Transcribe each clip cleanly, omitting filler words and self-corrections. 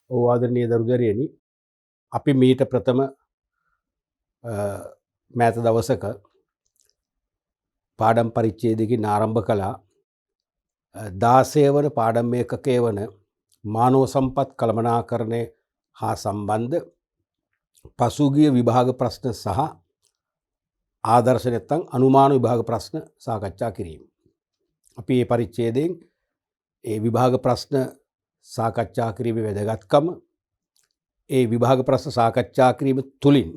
ආදරණීය දරුදරියනි, අපි මීට ප්‍රථම මෑත දවසක පාඩම් පරිච්ඡේදයකින් ආරම්භ කළා 16 වන පාඩම් ඒකකයේ වන මානව සම්පත් කළමනාකරණය හා සම්බන්ධ පසුගිය විභාග ප්‍රශ්න සහ ආදර්ශ නැත්නම් අනුමාන විභාග ප්‍රශ්න සාකච්ඡා කිරීම. අපි මේ පරිච්ඡේදයෙන් ඒ විභාග ප්‍රශ්න සාකච්ඡා කිරීමේ වැදගත්කම, ඒ විභාග ප්‍රශ්න සාකච්ඡා කිරීම තුළින්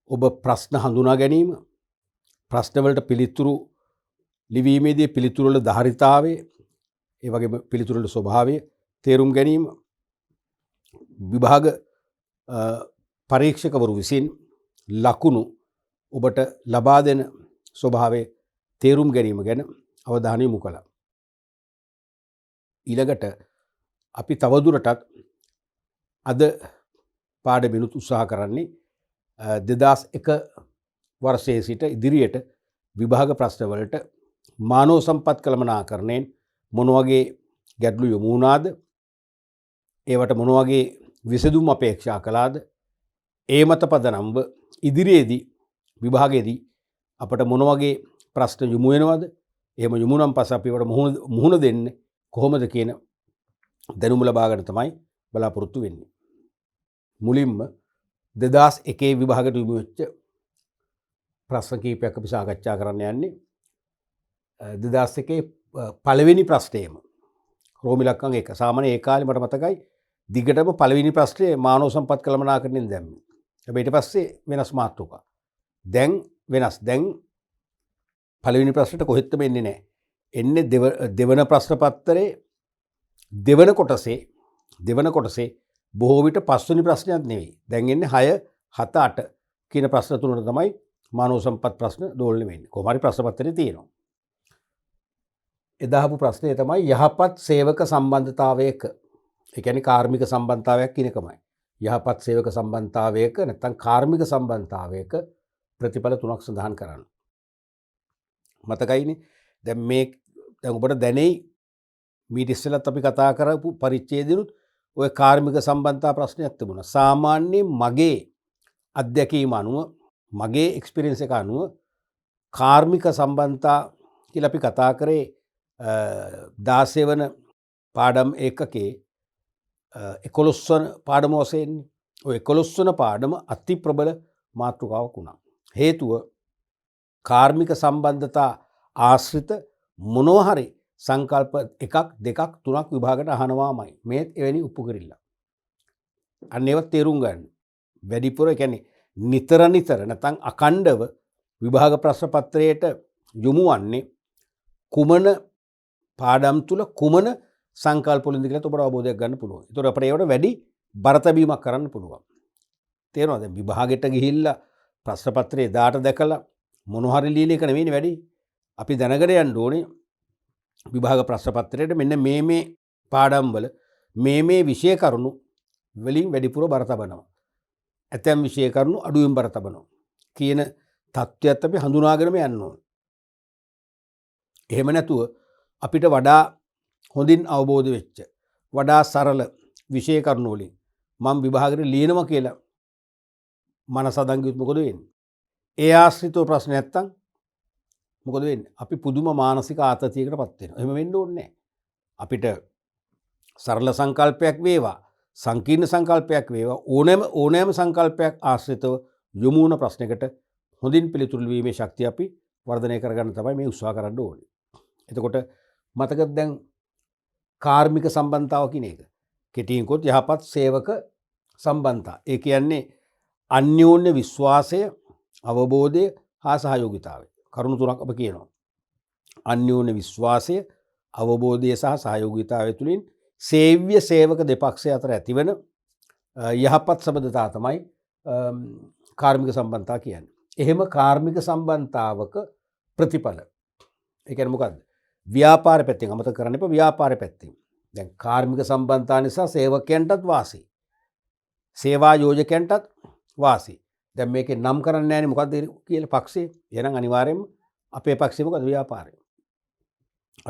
ඔබ ප්‍රශ්න හඳුනා ගැනීම, ප්‍රශ්නවලට පිළිතුරු ලිවීමේදී පිළිතුරු වල ධාරිතාවය, ඒ වගේම පිළිතුරු වල ස්වභාවය තේරුම් ගැනීම, විභාග පරීක්ෂකවරු විසින් ලකුණු ඔබට ලබා දෙන ස්වභාවය තේරුම් ගැනීම ගැන අවධානය යොමු කළා. ඊළඟට අපි තවදුරටත් අද පාඩමිනුත් උත්සාහ කරන්නේ 2001 වර්ෂයේ සිට ඉදිරියට විභාග ප්‍රශ්නවලට මානව සම්පත් කළමනාකරණයෙන් මොන වගේ ගැටලු යොමු වුණාද, ඒවට මොන වගේ විසඳුම් අපේක්ෂා කළාද, ඒ මත පදනම්ව ඉදිරියේදී විභාගයේදී අපට මොන වගේ ප්‍රශ්න යොමු වෙනවද, එහෙම යොමු නම් පස්සේ අපි ඒවට මුහුණ දෙන්නේ කොහොමද කියන දැනුම ලබා ගන්න තමයි බලාපොරොත්තු වෙන්නේ. මුලින්ම 2001 විභාගයට යොමු වෙච්ච ප්‍රශ්න කීපයක් අපි සාකච්ඡා කරන්න යන්නේ. 2001 පළවෙනි ප්‍රශ්නයම රෝම ඉලක්කම් 1. සාමාන්‍ය ඒ කාලේ මට මතකයි දිගටම පළවෙනි ප්‍රශ්නේ මානව සම්පත් කළමනාකරණයෙන් දැම්මේ. හැබැයි ඊට පස්සේ වෙනස් මාතෘකා. දැන් වෙනස්. දැන් පළවෙනි ප්‍රශ්නට කොහෙත්ම එන්නේ නැහැ. එන්නේ දෙවන ප්‍රශ්න පත්‍රයේ දෙවන කොටසේ බොහෝ විට පස්වෙනි ප්‍රශ්නයක් නෙවෙයි. දැන් එන්නේ 6, 7, 8 කියන ප්‍රශ්න තුනට තමයි මානව සම්පත් ප්‍රශ්න දෝලණය වෙන්නේ. කොහොම හරි ප්‍රශ්න පත්‍රයේ තියෙනවා. එදා අහපු ප්‍රශ්නේ තමයි යහපත් සේවක සම්බන්ධතාවයක. ඒ කියන්නේ කාර්මික සම්බන්ධතාවයක් කියන එකමයි. යහපත් සේවක සම්බන්ධතාවයක නැත්නම් කාර්මික සම්බන්ධතාවයක ප්‍රතිඵල 3ක් සඳහන් කරන්න. මතකයිනේ. දැන් ඔබට දැනෙයි මීට ඉස්සෙල්ලත් අපි කතා කරපු පරිච්ඡේදෙනුත් ඔය කාර්මික සම්බන්ධතා ප්‍රශ්නයක් තිබුණා. සාමාන්‍යයෙන් මගේ අත්දැකීම අනුව, මගේ එක්ස්පීරියන්ස් එක අනුව කාර්මික සම්බන්ධතා කියලා අපි කතා කරේ 16 වන පාඩම් ඒකකයේ 11 වන පාඩම වශයෙන්. ඔය 11 වන පාඩම අති ප්‍රබල මාතෘකාවක් වුණා. හේතුව කාර්මික සම්බන්ධතා ආශ්‍රිත මොනවා හරි සංකල්ප 1, 2, 3ක් විභාගයට අහනවාමයි. මේ එවැනි උපුකරිල්ල. අන්න ඒවත් තේරුම් ගන්න. වැඩිපුර කියන්නේ නිතර නැත්නම් අඛණ්ඩව විභාග ප්‍රශ්න පත්‍රයට යොමු වන්නේ කුමන පාඩම් තුල කුමන සංකල්ප වලින්ද කියලා ඔබට අවබෝධයක් ගන්න පුළුවන්. ඒතකොට අපිට ඒවට වැඩි බරතැබීමක් කරන්න පුළුවන්. තේරෙනවද? දැන් විභාගෙට ගිහිල්ලා ප්‍රශ්න පත්‍රයේ දාට දැකලා මොනවා හරි ලියන එක නෙවෙයි වැඩි. අපි දැනගෙන යන්න ඕනේ විභාග ප්‍රශ්න පත්‍රයට මෙන්න මේ පාඩම් වල මේ විෂය කරුණු වලින් වැඩිපුර බර තබනවා. ඇතැම් විෂය කරුණු අඩුවෙන් බර තබනවා කියන තත්ත්වයක් අපි හඳුනාගෙනම යන්න ඕනේ. එහෙම නැතුව අපිට වඩා හොඳින් අවබෝධ වෙච්ච, වඩා සරල විෂය කරුණු වලින් මම විභාගෙට ලියනවා කියලා මනස අදංගියොත් මොකද වෙන්නේ? ඒ ආශ්‍රිතව ප්‍රශ්න නැත්තම් මොකද වෙන්නේ? අපි පුදුම මානසික ආතතියකටපත් වෙනවා. එහෙම වෙන්න ඕනේ නැහැ. අපිට සරල සංකල්පයක් වේවා, සංකීර්ණ සංකල්පයක් වේවා, ඕනෑම සංකල්පයක් ආශ්‍රිතව යොමු වුණ ප්‍රශ්නයකට හොඳින් පිළිතුරු ලිවීමේ ශක්තිය අපි වර්ධනය කරගන්න තමයි මේ උත්සාහ කරන්න ඕනේ. එතකොට මතකද දැන් කාර්මික සම්බන්ධතාව කියන එක. කෙටියෙන් කිව්වොත් යහපත් සේවක සම්බන්ධතා. ඒ කියන්නේ අන්‍යෝන්‍ය විශ්වාසය, අවබෝධය හා සහයෝගිතාවය. කරුණු තුනක් අප කියනවා. අන්‍යෝන්‍ය විශ්වාසය, අවබෝධය සහ සහයෝගිතාවය තුළින් සේව්‍ය සේවක දෙපක්ෂය අතර ඇතිවන යහපත් සම්බන්ධතා තමයි කාර්මික සම්බන්ධතා කියන්නේ. එහෙම කාර්මික සම්බන්ධතාවක ප්‍රතිඵල. ඒ කියන්නේ මොකද්ද? ව්‍යාපාර පැත්තෙන් අමතක කරන්න එපා. ව්‍යාපාර පැත්තෙන්. දැන් කාර්මික සම්බන්ධතා නිසා සේවකයන්ටත් වාසි. සේවා යෝජකයන්ටත් වාසි. දැන් මේකේ නම් කරන්නේ නැහැනේ මොකද්ද කියලා පක්ෂේ. එහෙනම් අනිවාර්යයෙන්ම අපේ පක්ෂේ මොකද්ද? ව්‍යාපාරය.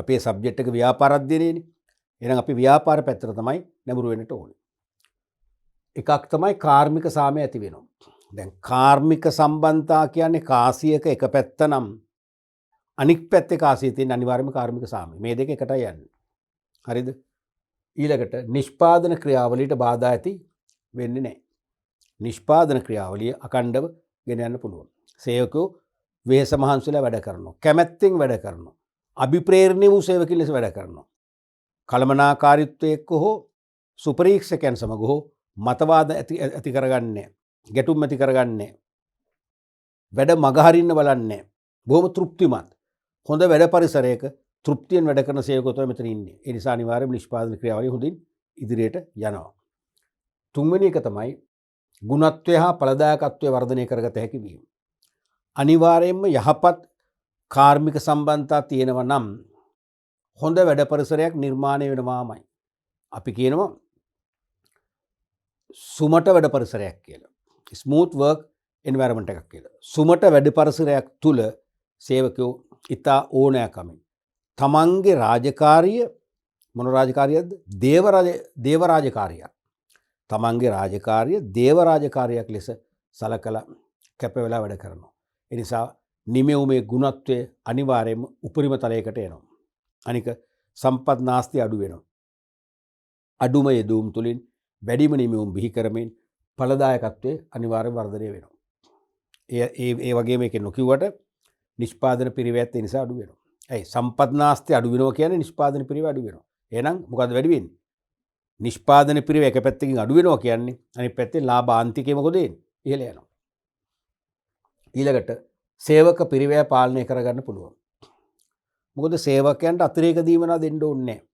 අපේ සබ්ජෙක්ට් එක ව්‍යාපාර අධ්‍යයනයනේ. එහෙනම් අපි ව්‍යාපාර පැත්තට තමයි නැඹුරු වෙන්නට ඕනේ. එකක් තමයි කාර්මික සාමය ඇති වෙනවා. දැන් කාර්මික සම්බන්ධතා කියන්නේ කාසියක එක පැත්ත නම් අනික් පැත්තේ කාසියේ තියෙන අනිවාර්යයෙන්ම කාර්මික සාමය. මේ දෙක එකටයි යන්නේ. හරිද? ඊළඟට නිෂ්පාදන ක්‍රියාවලියට බාධා ඇති වෙන්නේ නැහැ. නිෂ්පාදන ක්‍රියාවලිය අකණ්ඩව ගෙන යන්න පුළුවන්. සේවකයෝ වෙහෙස මහන්සිලා වැඩ කරනවා. කැමැත්තෙන් වැඩ කරනවා. අභිප්‍රේරණීය වූ සේවකින් ලෙස වැඩ කරනවා. කළමනාකාරීත්වයේ එක්ක හෝ සුපරීක්ෂකයන් සමග හෝ මතවාද ඇති කරගන්නේ, ගැටුම් ඇති කරගන්නේ, වැඩ මගහරින්න බලන්නේ, බොහොම තෘප්තිමත් හොඳ වැඩ පරිසරයක තෘප්තියෙන් වැඩ කරන සේවකයෝ තමයි මෙතන ඉන්නේ. ඒ නිසා අනිවාර්යයෙන්ම නිෂ්පාදන ක්‍රියාවලිය හොඳින් ඉදිරියට යනවා. තුන්වෙනි එක තමයි ගුණත්වය හා ඵලදායකත්වය වර්ධනය කරගත හැකි වීම. අනිවාර්යයෙන්ම යහපත් කාර්මික සම්බන්ධතා තියෙනවා නම් හොඳ වැඩ පරිසරයක් නිර්මාණය වෙනවාමයි. අපි කියනවා සුමට වැඩ පරිසරයක් කියලා. ස්මූත් වර්ක් එන්වයරන්මන්ට් එකක් කියලා. සුමට වැඩ පරිසරයක් තුල සේවකයෝ ඉතා ඕනෑකමින් තමන්ගේ රාජකාරිය මොන රාජකාරියක්ද? දේව රාජකාරියක්. තමන්ගේ රාජකාරිය දේව රාජකාරියක් ලෙස සලකලා කැප වෙලා වැඩ කරනවා. ඒ නිසා නිමෙවුමේ ගුණත්වය අනිවාර්යයෙන්ම උපරිම තලයකට එනවා. අනික සම්පත් නාස්ති අඩු වෙනවා. අඩුම යෙදීම් තුලින් වැඩිම නිමෙවුම් බිහි කරමින් ඵලදායකත්වයේ අනිවාර්ය වර්ධනය වෙනවා. ඒ වගේම එකෙන් නොකියුවට නිෂ්පාදන පිරිවැයත් ඒ නිසා අඩු වෙනවා. ඇයි සම්පත් නාස්ති අඩු වෙනවා කියන්නේ නිෂ්පාදන පිරිවැය අඩු වෙනවා. එහෙනම් මොකද්ද වැඩි වෙන්නේ? නිෂ්පාදන පිරිවැය එක පැත්තකින් අඩු වෙනවා කියන්නේ අනිත් පැත්තේ ලාභාන්තිකය මොකද වෙන්නේ? ඉහළ යනවා. ඊළඟට සේවක පිරිවැය පාලනය කරගන්න පුළුවන්. මොකද සේවකයන්ට අතිරේක දීමනා දෙන්න ඕනේ නැහැ.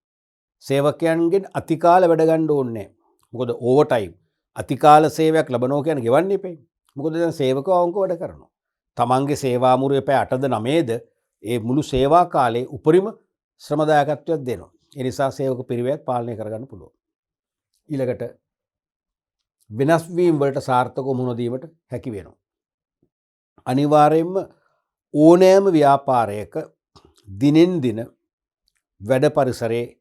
සේවකයන්ගෙන් අතිකාල වැඩ ගන්න ඕනේ නැහැ. මොකද ඕවර් ටයිම් අතිකාල සේවයක් ලැබනවා කියන්නේ ගෙවන්න එපේ. මොකද දැන් සේවකව අවංකව වැඩ කරනවා. තමන්ගේ සේවා මුරුවේ පැය 8ද 9ද ඒ මුළු සේවා කාලේ උපරිම ශ්‍රමදායකත්වයක් දෙනවා. ඒ නිසා සේවක පිරිවැයත් පාලනය කරගන්න පුළුවන්. ඊළඟට වෙනස් වීම වලට සාර්ථකව මුහුණ දීමට හැකි වෙනවා. අනිවාර්යයෙන්ම ඕනෑම ව්‍යාපාරයක දිනෙන් දින වැඩ පරිසරයේ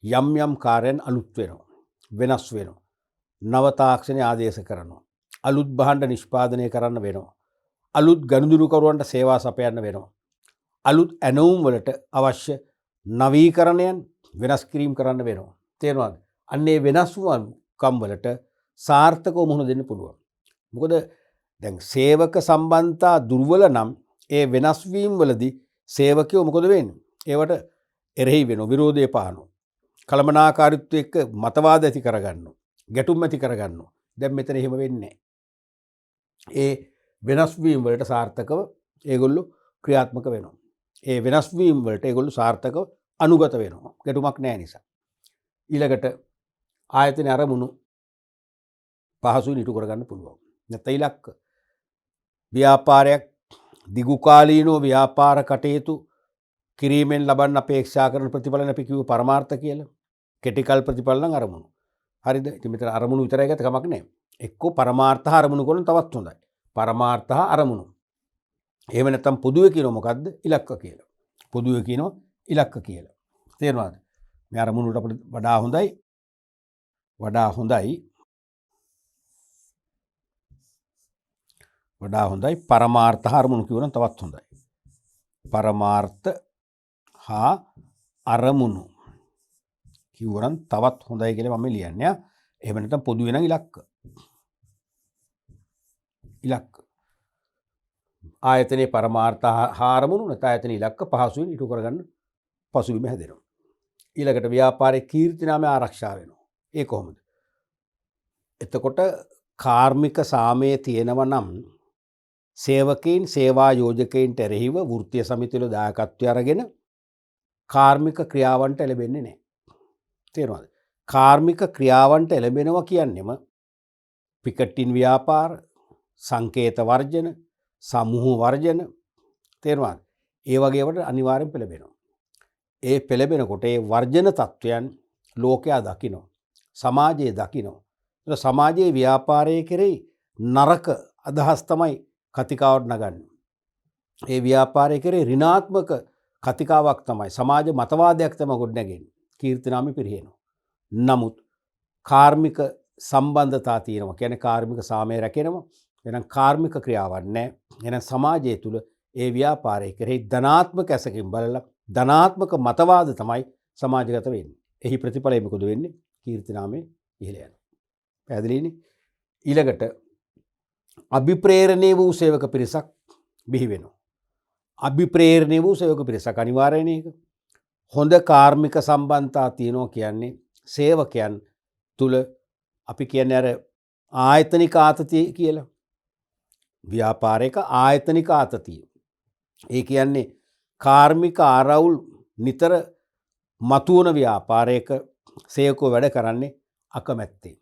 යම් යම් කාර්යයන් අලුත් වෙනවා. වෙනස් වෙනවා. නව තාක්ෂණය ආදේශ කරනවා. අලුත් භාණ්ඩ නිෂ්පාදනය කරන්න වෙනවා. අලුත් ගනුදෙනුකරුවන්ට සේවා සපයන්න වෙනවා. අලුත් ඇනවුම් වලට අවශ්‍ය නවීකරණයන් වෙනස් කිරීම කරන්න වෙනවා. තේරෙනවද? අන්නේ වෙනස් වූකම් වලට සාර්ථකව මුහුණ දෙන්න පුළුවන්. මොකද දැන් සේවක සම්බන්ධතා දුර්වල නම් ඒ වෙනස් වීම වලදී සේවකයෝ මොකද වෙන්නේ? ඒවට එරෙහි වෙනවා, විරෝධය පානවා. කළමනාකාරීත්වය එක්ක මතවාද ඇති කරගන්නවා. ගැටුම් ඇති කරගන්නවා. දැන් මෙතන එහෙම වෙන්නේ නැහැ. ඒ වෙනස් වීම වලට සාර්ථකව ඒගොල්ලෝ ක්‍රියාත්මක වෙනවා. ඒ වෙනස් වීම වලට ඒගොල්ලෝ සාර්ථකව අනුගත වෙනවා. ගැටුමක් නැහැ නිසා. ඊළඟට ආයතන අරමුණු පහසුවෙන් ඉටු කරගන්න පුළුවන්. නැත්නම් ඉලක්ක ව්‍යාපාරයක් දිගුකාලීනව ව්‍යාපාර කටයුතු කිරීමෙන් ලබන්න අපේක්ෂා කරන ප්‍රතිඵල අපි කිව්ව පරමාර්ථ කියලා. කෙටිකල් ප්‍රතිඵල නම් අරමුණු. හරිද? ඉතින් මෙතන අරමුණු විතරයි ගත කමක් නැහැ. එක්කෝ පරමාර්ථ අරමුණු කරන තවත් හොඳයි. පරමාර්ථ අරමුණු. එහෙම නැත්නම් පොදුවේ කියනවා මොකද්ද? ඉලක්ක කියලා. පොදුවේ කියනවා ඉලක්ක කියලා. තේරුණාද? මේ අරමුණු වලට අපිට වඩා හොඳයි පරමාර්ථ අරමුණු කියවනම් තවත් හොඳයි. පරමාර්ථ හා අරමුණු කියවනම් තවත් හොඳයි කියලා මම ලියන්නේ. එහෙම නැත්නම් පොදුවේ නම් ඉලක්ක. ආයතනයේ පරමාර්ථ හා අරමුණු නැත්නම් ආයතන ඉලක්ක පහසුවෙන් ඉටු කරගන්න පසුබිම හැදෙනවා. ඊළඟට ව්‍යාපාරයේ කීර්ති නාමය ආරක්ෂා වෙනවා. ඒ කොහොමද? එතකොට කාර්මික සාමයේ තියෙනවා නම් සේවකයන් සේවා යෝජකයන්ට එරෙහිව වෘත්තීය සමිතිවල දායකත්වය අරගෙන කාර්මික ක්‍රියාවන්ට එළඹෙන්නේ නැහැ. තේරුණාද? කාර්මික ක්‍රියාවන්ට එළඹෙනවා කියන්නේම පිකටින් ව්‍යාපාර, සංකේත වර්ජන, සමූහ වර්ජන තේරුණාද? ඒ වගේවට අනිවාර්යෙන් පෙළඹෙනවා. ඒ පෙළඹෙනකොට ඒ වර්ජන තත්වයන් ලෝකයා දකිනවා. සමාජයේ දකිනවා. ඒක සමාජයේ ව්‍යාපාරයේ කෙරෙහි නරක අදහස් තමයි කතිකාවට නගන්නේ. ඒ ව්‍යාපාරයේ කෙරෙහි ඍණාත්මක කතිකාවක් තමයි සමාජ මතවාදයක් තමයි ගොඩනැගෙන්නේ. කීර්තිනාමය පිරිහෙනවා. නමුත් කාර්මික සම්බන්ධතා තියෙනවා. කියන්නේ කාර්මික සාමය රැකෙනවා. එහෙනම් කාර්මික ක්‍රියාවක් නැහැ. එහෙනම් සමාජය තුළ ඒ ව්‍යාපාරය කෙරෙහි ධනාත්මක ඇසකින් බලලා ධනාත්මක මතවාද තමයි සමාජගත වෙන්නේ. එහි ප්‍රතිඵලය මොකද වෙන්නේ? කීර්තිනාමයේ ඉහළ යනවා. පැහැදිලිනේ? ඊළඟට අභිප්‍රේරණීය වූ සේවක පිරිසක් බිහි වෙනවා. අභිප්‍රේරණීය වූ සේවක පිරිසක් අනිවාර්යයෙන් ඒක. හොඳ කාර්මික සම්බන්ධතා තියෙනවා කියන්නේ සේවකයන් තුල අපි කියන්නේ අර ආයතනික ආතතිය කියලා. ව්‍යාපාරයක ආයතනික ආතතිය. ඒ කියන්නේ කාර්මික ආරවුල් නිතර මතුවන ව්‍යාපාරයක සේවකෝ වැඩ කරන්නේ අකමැත්තෙන්.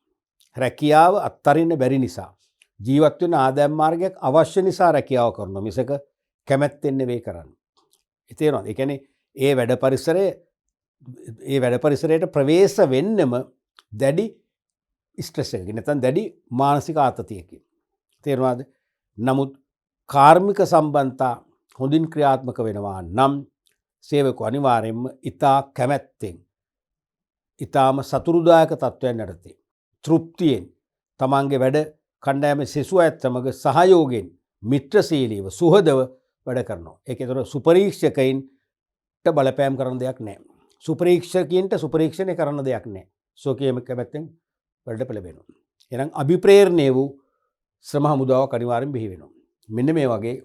රැකියාව අත්තරින්න බැරි නිසා. ජීවත් වෙන ආදායම් මාර්ගයක් අවශ්‍ය නිසා රැකියාව කරනවා මිසක කැමැත්තෙන් නෙවෙයි කරන්නේ. තේරෙනවද? ඒ කියන්නේ ඒ වැඩ පරිසරයට ප්‍රවේශ වෙන්නම දැඩි ස්ට්‍රෙස් එකකින් නැත්නම් දැඩි මානසික ආතතියකින්. තේරෙනවද? නමුත් කාර්මික සම්බන්ධතා හොඳින් ක්‍රියාත්මක වෙනවා නම් සේවකෝ අනිවාර්යයෙන්ම ඊතා කැමැත්තෙන් ඊතාම සතුරුදායක තත්ත්වයන් යටතේ තෘප්තියෙන් තමන්ගේ වැඩ කණ්ඩායමේ සෙසු අයත් සමග සහයෝගයෙන් මිත්‍රශීලීව සුහදව වැඩ කරනවා. ඒකේතර සුපරීක්ෂකයින්ට බලපෑම් කරන දෙයක් නැහැ. සුපරීක්ෂකයින්ට සුපරීක්ෂණය කරන දෙයක් නැහැ. සෝකියම කැමැත්තෙන් වැඩ පෙළඹෙනවා. එහෙනම් අභිප්‍රේරණීය වූ ශ්‍රම හමුදාවක් අනිවාර්යෙන් බිහි වෙනවා. මෙන්න මේ වගේ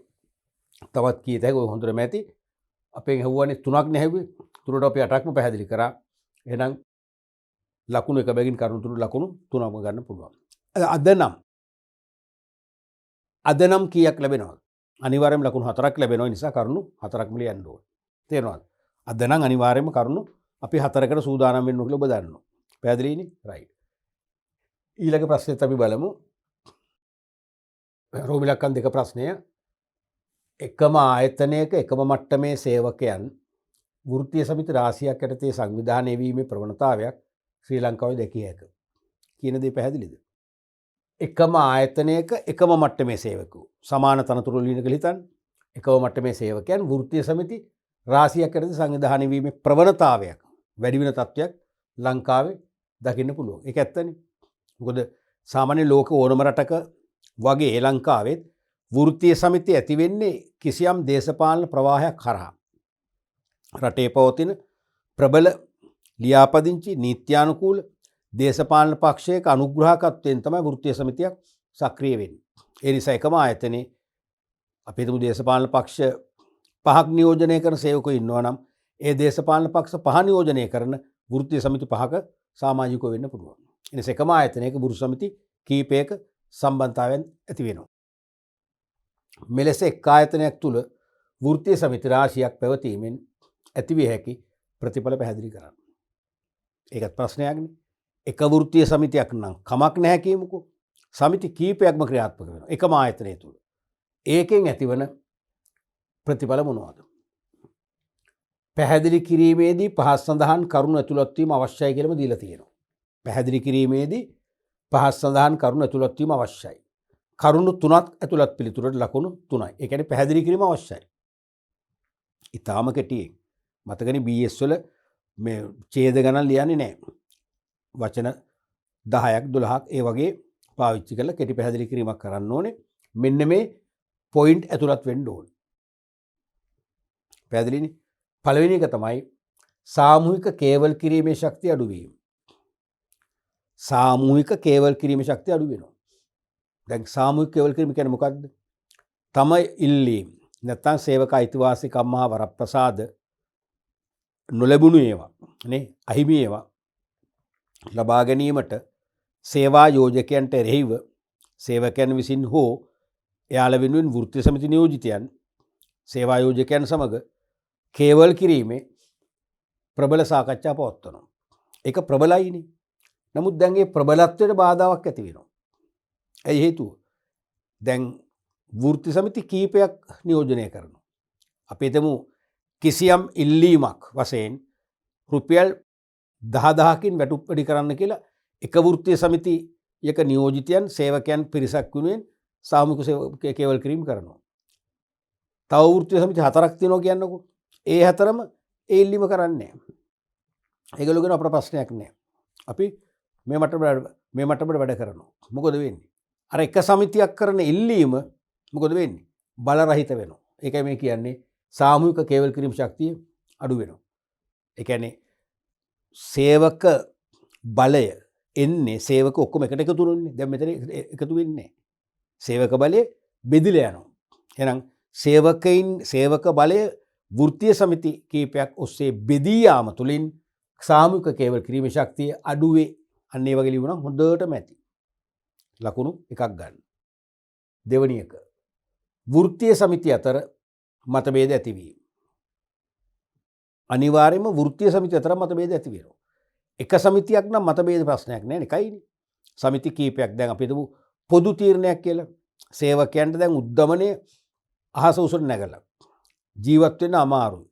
තවත් කීයත හැකි ඔය හොඳටම ඇති. අපෙන් ඇහුවානේ 3ක් නැහැවි. 3ට අපි 8ක්ම පැහැදිලි කරා. එහෙනම් ලකුණු එක බැගින් කරුණු 3 ලකුණු 3ක්ම ගන්න පුළුවන්. අද නම් කීයක් ලැබෙනවද? අනිවාර්යයෙන්ම ලකුණු 4ක් ලැබෙනවා. නිසා කරුණු 4ක්ම ලියන්න ඕනේ. තේරෙනවද? අද නම් අනිවාර්යයෙන්ම කරුණු අපි 4කට සූදානම් වෙන්න ඕන කියලා ඔබ දන්නවා. පැහැදිලිනේ? රයිට්. ඊළඟ ප්‍රශ්නෙත් අපි බලමු. රෝමිලක්කන් 2 ප්‍රශ්නය. එකම ආයතනයක එකම මට්ටමේ සේවකයන් වෘත්තීය සමිති රාශියක් යටතේ සංවිධානය වීමේ ප්‍රවණතාවයක් ශ්‍රී ලංකාවේ දැකිය හැකියි. කියන දේ පැහැදිලිද? එකම ආයතනයක එකම මට්ටමේ සේවකයෝ සමාන තනතුරු වලින් කියලා හිතන්න. එකම මට්ටමේ සේවකයන් වෘත්තීය සමිති රාශියක් යටතේ සංවිධානය වීමේ ප්‍රවණතාවයක් වැඩි වෙන තත්ත්වයක් ලංකාවේ දකින්න පුළුවන්. ඒක ඇත්තනේ. මොකද සාමාන්‍ය ලෝක ඕනම රටක වගේ ලංකාවෙත් වෘත්තීය සමිතිය ඇති වෙන්නේ කිසියම් දේශපාලන ප්‍රවාහයක් කරා. රටේ පවතින ප්‍රබල ලියාපදිංචි නීත්‍යානුකූල දේශපාලන පක්ෂයක අනුග්‍රහකත්වයෙන් තමයි වෘත්තීය සමිතියක් සක්‍රිය වෙන්නේ. ඒ නිසා එකම ආයතනයේ අපි හිතමු දේශපාලන පක්ෂ 5ක් නියෝජනය කරන සේවකයෝ ඉන්නවා නම් ඒ දේශපාලන පක්ෂ 5 නියෝජනය කරන වෘත්තීය සමිති 5ක සමාජිකයෝ වෙන්න පුළුවන්. ඒ නිසා එකම ආයතනයක වෘත්තීය සමිති කීපයක සම්බන්ධතාවයන් ඇති වෙනවා. මෙලෙස එක් ආයතනයක් තුල වෘත්තීය සමිති රාශියක් පැවතීමෙන් ඇතිවිය හැකි ප්‍රතිඵල පැහැදිලි කරන්න. ඒකත් ප්‍රශ්නයක්නේ. එක වෘත්තීය සමිතියක් නම් කමක් නැහැ කියමුකෝ. සමිති කීපයක්ම ක්‍රියාත්මක වෙනවා එකම ආයතනය තුල. ඒකෙන් ඇතිවන ප්‍රතිඵල මොනවද? පැහැදිලි කිරීමේදී පහත් සඳහන් කරුණු ඇතුළත් වීම අවශ්‍යයි කියලාම දීලා තියෙනවා. පැහැදිලි කිරීමේදී පහත් සඳහන් කරුණු ඇතුළත් වීම අවශ්‍යයි. කරුණු 3ක් ඇතුළත් පිළිතුරට ලකුණු 3යි. ඒ කියන්නේ පැහැදිලි කිරීම අවශ්‍යයි. ඊටාම කෙටියෙන් මතකනේ BS වල මේ ඡේද ගණන් ලියන්නේ නැහැ. වචන 10ක් 12ක් ඒ වගේ පාවිච්චි කරලා කෙටි පැහැදිලි කිරීමක් කරන්න ඕනේ. මෙන්න මේ පොයින්ට් ඇතුළත් වෙන්න ඕනේ. පැහැදිලිනේ? පළවෙනි එක තමයි සාමූහික කේවල් කිරීමේ ශක්තිය අඩු වීම. සාමූහික කේවල් කිරීමේ ශක්තිය අඩු වෙනවා. දැන් සාමූහික කේවල් කිරීම කියන්නේ මොකද්ද? තම ඉල්ලීම් නැත්නම් සේවක අයිතිවාසිකම් මහා වරප්‍රසාද නොලැබුණු ඒවා නේ අහිමි ඒවා ලබා ගැනීමට සේවා යෝජකයන්ට එරෙහිව සේවකයන් විසින් හෝ එයාලා වෙනුවෙන් වෘත්තීය සමිති නියෝජිතයන් සේවා යෝජකයන් සමග කේවල් කිරීමේ ප්‍රබල සාකච්ඡා පවත්වනවා. ඒක ප්‍රබලයිනේ. නමුත් දැන් මේ ප්‍රබලත්වයට බාධාවක් ඇති වෙනවා. ඇයි හේතුව? දැන් වෘත්තීය සමිති කීපයක් නියෝජනය කරනවා. අපි හිතමු කිසියම් ඉල්ලීමක් වශයෙන් රුපියල් 10,000කින් වැටුප්පඩි කරන්න කියලා එක වෘත්තීය සමිතියක නියෝජිතයන් සේවකයන් පිරිසක් වෙනුවෙන් සාමූහික කේවල් කිරීම කරනවා. තව වෘත්තීය සමිති 4ක් තියෙනවා කියන්නකෝ. ඒ 4ම ඒ ඉල්ලීම කරන්නේ නැහැ. ඒගොල්ලෝ කියන අපේ ප්‍රශ්නයක් නැහැ. අපි මේ මට මේ මට්ටමට වැඩ කරනවා. මොකද වෙන්නේ? අර එක සමිතියක් කරන ඉල්ලීම මොකද වෙන්නේ? බල රහිත වෙනවා. ඒකයි මේ කියන්නේ සාමූහික කේවල් කිරීම ශක්තිය අඩු වෙනවා. ඒ කියන්නේ සේවක බලය එන්නේ සේවක ඔක්කොම එකට එකතු වෙන්නේ. දැන් මෙතන එකතු වෙන්නේ නැහැ. සේවක බලය බෙදිලා යනවා. එහෙනම් සේවක බලය වෘත්තීය සමිති කීපයක් ඔස්සේ බෙදී යාම තුළින් සාමූහික කේවල් කිරීමේ ශක්තිය අඩු වේ. අන්න ඒ වගේ ලියුණා හොඳටම ඇති. ලකුණු එකක් ගන්න. දෙවැනි එක වෘත්තීය සමිති අතර මතභේද ඇතිවීම. අනිවාර්යයෙන්ම වෘත්තීය සමිති අතර මතභේද ඇති වෙනවා. එක සමිතියක් නම් මතභේද ප්‍රශ්නයක් නැහැ නේ. කයිනේ. සමිති කීපයක් දැන් අපි හිතමු පොදු තීරණයක් කියලා. සේවකයන්ට දැන් උද්දමනය අහස උසට නැගලා. ජීවත් වෙන්න අමාරුයි.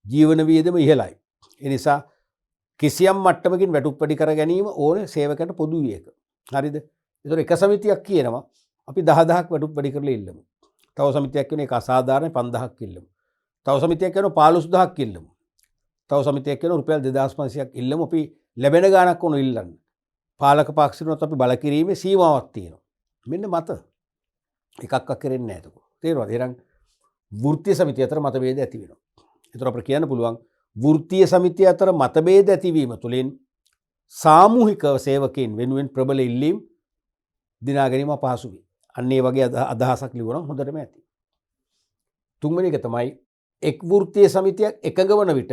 ජීවන වියදම ඉහළයි. ඒ නිසා කිසියම් මට්ටමකින් වැටුප්පඩි කර ගැනීම ඕනේ සේවකයන්ට පොදුයි ඒක. හරිද? ඒතර එක සමිතියක් කියනවා අපි 10000ක් වැටුප්පඩි කරලා ඉල්ලමු. තව සමිතියක් කියන එක අසාධාරණ 5000ක් ඉල්ලමු. තව සමිතියක් කියනවා 15000ක් ඉල්ලමු. තව සමිතියක් කියනවා රුපියල් 2500ක් ඉල්ලමු. අපි ලැබෙන ගාණක් ඕන ඉල්ලන්න. පාලක පක්ෂිනුත් අපි බල කිරීමේ සීමාවක් තියෙනවා. මෙන්න මත එකක්වත් කරෙන්නේ නැහැ එතකොට. තේරුණාද? එහෙනම් වෘත්තීය සමිතිය අතර මතභේද ඇති වෙනවා. ඒතර අපිට කියන්න පුළුවන් වෘත්තීය සමිතිය අතර මතභේද ඇතිවීම තුළින් සාමූහිකව සේවකයන් වෙනුවෙන් ප්‍රබල ඉල්ලීම් දිනා ගැනීම අපහසු වේ. අන්න ඒ වගේ අදහසක් ලියුණා හොඳටම ඇති. තුන්වෙනි එක තමයි එක් වෘත්තීය සමිතියක් එකඟ වන විට